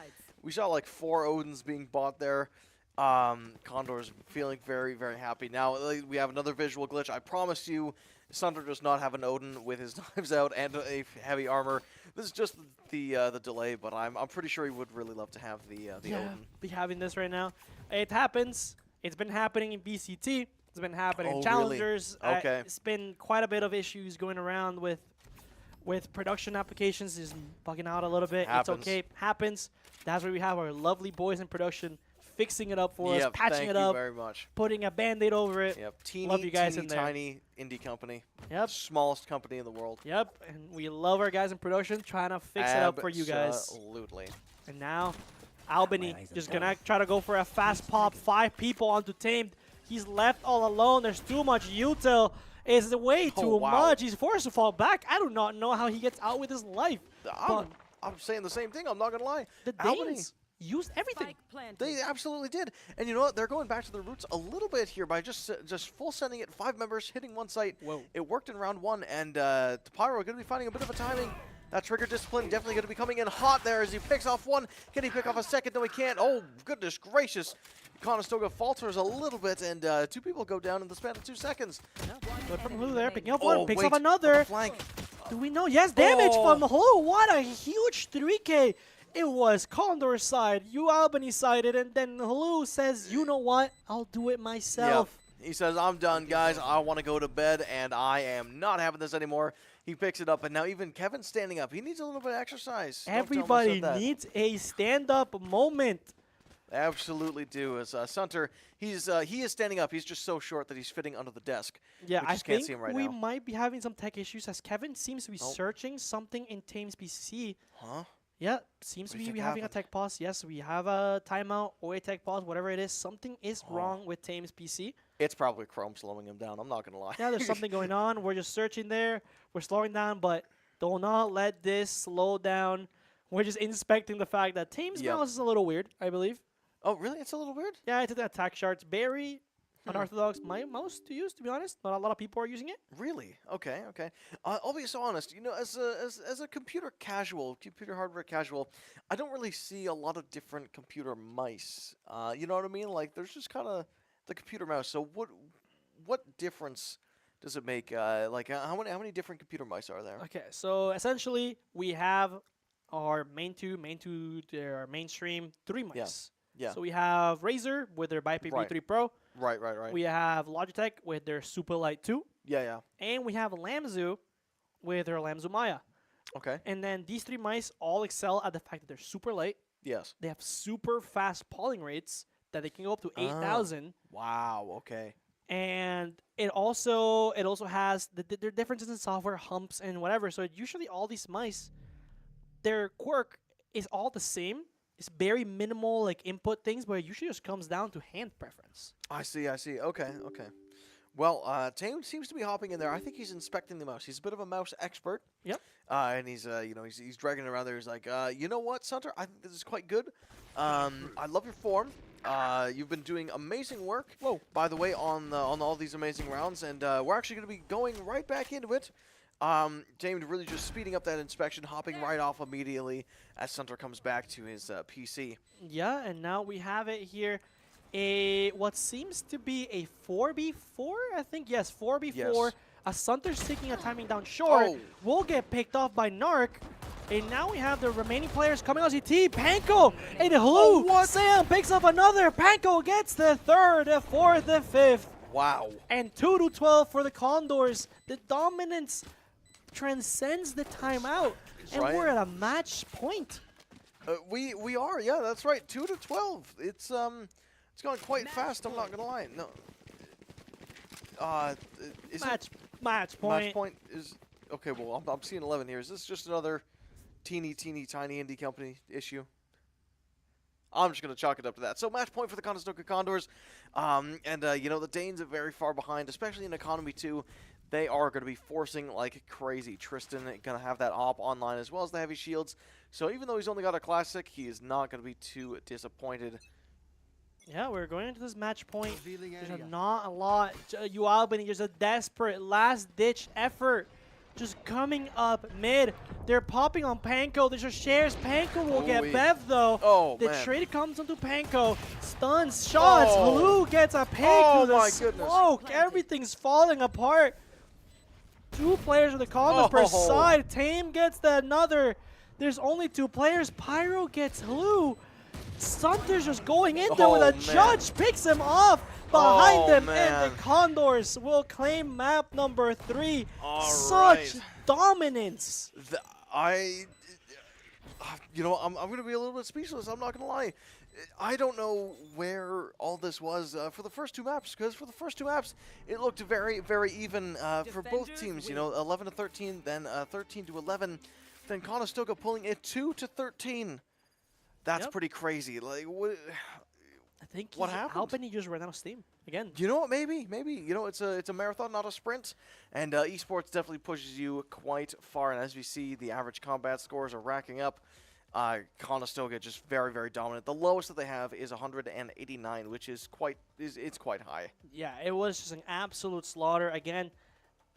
We saw like 4 Odins being bought there. Condors feeling very, very happy. Now we have another visual glitch. I promise you, Sunder does not have an Odin with his knives out and a heavy armor. This is just the delay, but I'm pretty sure he would really love to have the Odin. Be having this right now. It happens. It's been happening in BCT. It's been happening in Oh, Challengers. really? Okay. It's been quite a bit of issues going around with production applications. Just bugging out a little bit. Happens. It's okay. Happens. That's where we have our lovely boys in production fixing it up for us, Yep, patching thank it you up, very much. putting a Band-Aid over it. Yep, teeny, Love you guys teeny, in there. tiny indie company. Yep. Smallest company in the world. Yep, and we love our guys in production trying to fix it up for you guys. Absolutely. And now, Albany just gonna try to go for a fast pop. 5 people onto Tamed. He's left all alone. There's too much util. It's way too much. He's forced to fall back. I do not know how he gets out with his life. I'm saying the same thing. I'm not gonna lie. The Albany Danes used everything. They absolutely did. And you know what? They're going back to their roots a little bit here by just full sending it, 5 members, hitting one site. Whoa. It worked in round 1, and Pyro going to be finding a bit of a timing. That trigger discipline definitely going to be coming in hot there as he picks off one. Can he pick off a second? No, he can't. Oh, goodness gracious. Conestoga falters a little bit, and 2 people go down in the span of 2 seconds. Good from Hulu there, picking up one, picks wait, up another. Flank. Do we know? Yes, damage from Hulu. What a huge 3K. It was Condor's side, UAlbany sided, and then Hulu says, you know what? I'll do it myself. Yep. He says, I'm done, guys. I want to go to bed, and I am not having this anymore. He picks it up, and now even Kevin's standing up. He needs a little bit of exercise. Everybody needs a stand-up moment. Absolutely do. As Sunter, he is standing up. He's just so short that he's fitting under the desk. Yeah, we I just can't think see him right we now. might be having some tech issues as Kevin seems to be searching something in Tames PC. Huh? Yeah, seems to be having a tech pause. Yes, we have a timeout or a tech pause, whatever it is. Something is wrong with Tames PC. It's probably Chrome slowing him down. I'm not going to lie. Yeah, there's something going on. We're just searching there. We're slowing down, but do not let this slow down. We're just inspecting the fact that Tames mouse is a little weird, I believe. Oh, really? It's a little weird? Yeah, I took the attack charts. Very unorthodox mouse to use, to be honest. Not a lot of people are using it. Really? Okay, okay. I'll be so honest. You know, as a computer hardware casual, I don't really see a lot of different computer mice. You know what I mean? Like, there's just kind of the computer mouse. So what difference does it make? How many different computer mice are there? Okay, so essentially we have our our mainstream 3 mice. Yeah. So we have Razer with their Biped V3 Pro. Right. We have Logitech with their Super Light 2. Yeah. And we have Lamzu with their Lamzu Maya. Okay. And then these 3 mice all excel at the fact that they're super light. Yes. They have super fast polling rates that they can go up to 8,000. Wow. Okay. And it also has their differences in software, humps, and whatever. So usually all these mice, their quirk is all the same. It's very minimal like input things, but it usually just comes down to hand preference. I see. Okay. Well, Tame seems to be hopping in there. I think he's inspecting the mouse. He's a bit of a mouse expert. Yep. And he's he's dragging it around there. He's like, you know what, Sunter? I think this is quite good. I love your form. You've been doing amazing work. Whoa. By the way, on all these amazing rounds, and we're actually going to be going right back into it. Tame really just speeding up that inspection, hopping right off immediately as Sunter comes back to his PC. Yeah, and now we have it here. What seems to be a 4v4, I think. Yes, 4v4. Yes. As Sunter's taking a timing down short, will get picked off by Narc. And now we have the remaining players coming on CT. Panko and Hlu. Sam picks up another. Panko gets the 3rd, the 4th, the 5th. Wow. And 2-12 for the Condors. The dominance transcends the timeout. And we're at a match point. We are, yeah, that's right. 2-12. It's gone quite fast. I'm not gonna lie. No. Match point. Match point is okay. Well, I'm seeing 11 here. Is this just another teeny tiny indie company issue? I'm just gonna chalk it up to that. So match point for the Conestoga Condors, the Danes are very far behind, especially in economy 2. They are going to be forcing like crazy. Tristan going to have that op online as well as the heavy shields. So even though he's only got a classic, he is not going to be too disappointed. Yeah, we're going into this match point. There's not a lot. UAlbany, there's a desperate last-ditch effort just coming up mid. They're popping on Panko. There's a shares. Panko will get Bev, though. The trade comes onto Panko. Stuns, shots. Hlu gets a pick through the smoke. Everything's falling apart. 2 players of the Condors per Oh. side. Tame gets the another. There's only 2 players. Pyro gets Blue. Stunter's just going in there with a judge, picks him off behind them, and the Condors will claim map number 3. Such dominance. You know, I'm going to be a little bit speechless. I'm not going to lie. I don't know where all this was for the first 2 maps, because for the first 2 maps, it looked very, very even for both teams. You know, 11 to 13, then 13 to 11, then Conestoga pulling it 2 to 13. That's pretty crazy. Like, what? I think what happened? Albany just ran out of steam again. You know what? Maybe. You know, it's a marathon, not a sprint, and esports definitely pushes you quite far. And as we see, the average combat scores are racking up. Conestoga just very, very dominant. The lowest that they have is 189, which is quite high. Yeah, it was just an absolute slaughter. Again,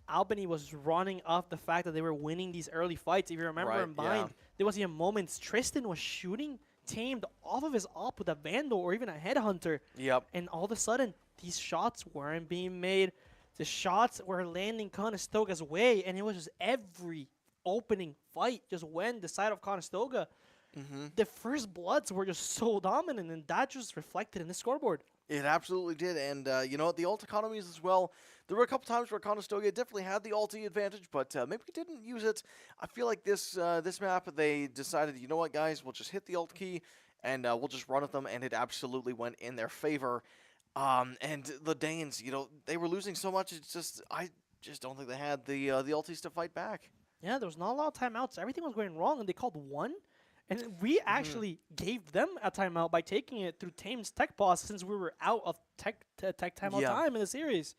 Albany was running off the fact that they were winning these early fights. If you remember in mind, there was even moments Tristan was shooting Tamed off of his op with a Vandal or even a Headhunter. Yep. And all of a sudden, these shots weren't being made. The shots were landing Conestoga's way, and it was just every opening fight just went the side of Conestoga. The first bloods were just so dominant, and that just reflected in the scoreboard. It absolutely did, and you know what, the ult economies as well. There were a couple times where Conestoga definitely had the ulti advantage, but maybe didn't use it. I feel like this map, they decided, you know what, guys, we'll just hit the ult key, and we'll just run at them, and it absolutely went in their favor. And the Danes, you know, they were losing so much, it's just, I just don't think they had the ultis to fight back. Yeah, there was not a lot of timeouts. Everything was going wrong, and they called 1. And we actually gave them a timeout by taking it through Tame's tech pause since we were out of tech timeout time in the series.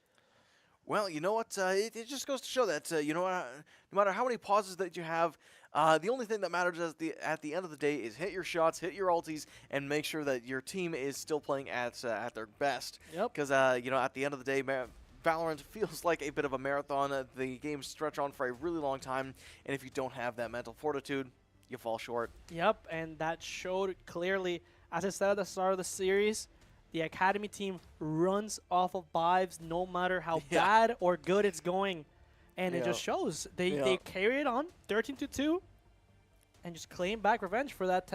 Well, you know what? It just goes to show that, you know, no matter how many pauses that you have, the only thing that matters at the end of the day is hit your shots, hit your ultis, and make sure that your team is still playing at their best. Yep. Because, you know, at the end of the day, Valorant feels like a bit of a marathon. The games stretch on for a really long time, and if you don't have that mental fortitude, you fall short. Yep, and that showed clearly. As I said at the start of the series, the Academy team runs off of vibes no matter how bad or good it's going. And it just shows. They carry it on 13-2 and just claim back revenge for that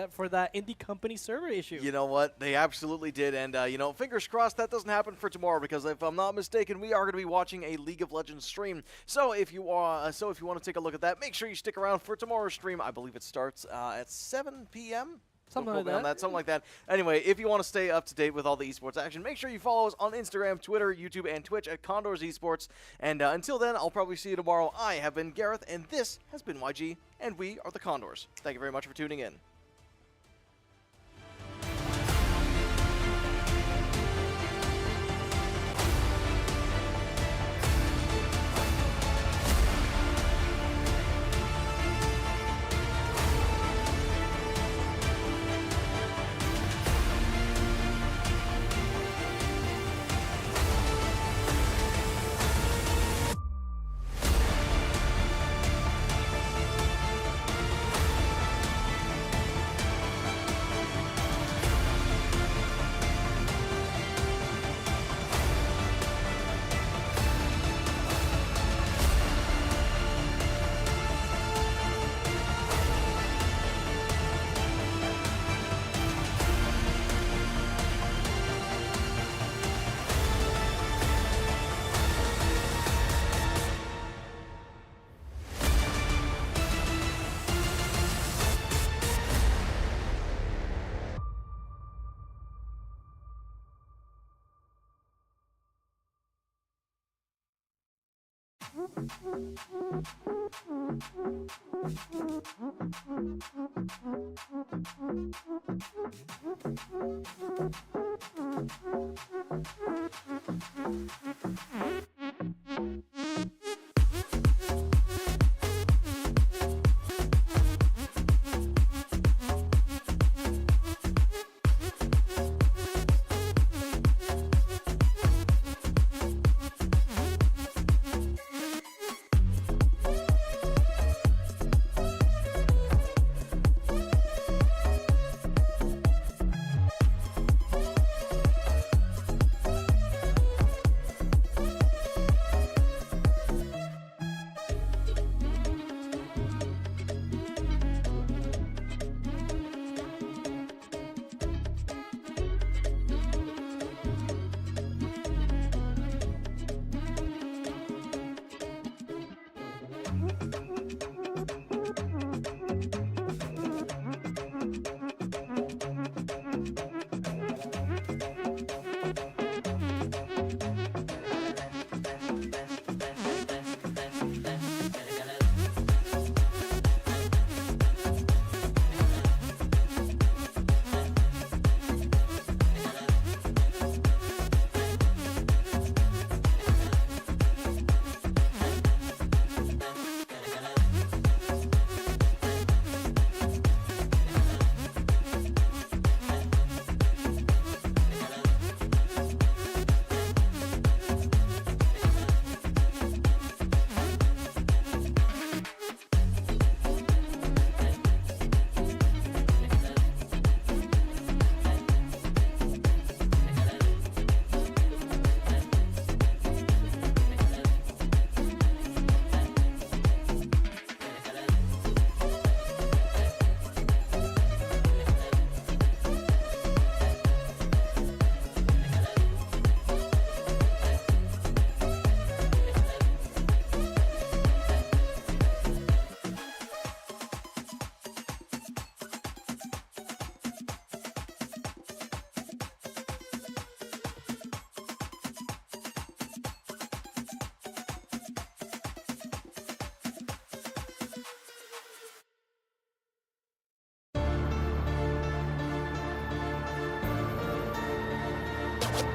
indie company server issue. You know what? They absolutely did, and you know, fingers crossed that doesn't happen for tomorrow, because if I'm not mistaken, we are going to be watching a League of Legends stream. So if you want to take a look at that, make sure you stick around for tomorrow's stream. I believe it starts at 7 p.m. Something like that. Something like that. Anyway, if you want to stay up to date with all the esports action, make sure you follow us on Instagram, Twitter, YouTube, and Twitch at Condors Esports. And until then, I'll probably see you tomorrow. I have been Gareth, and this has been YG, and we are the Condors. Thank you very much for tuning in.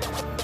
Bye.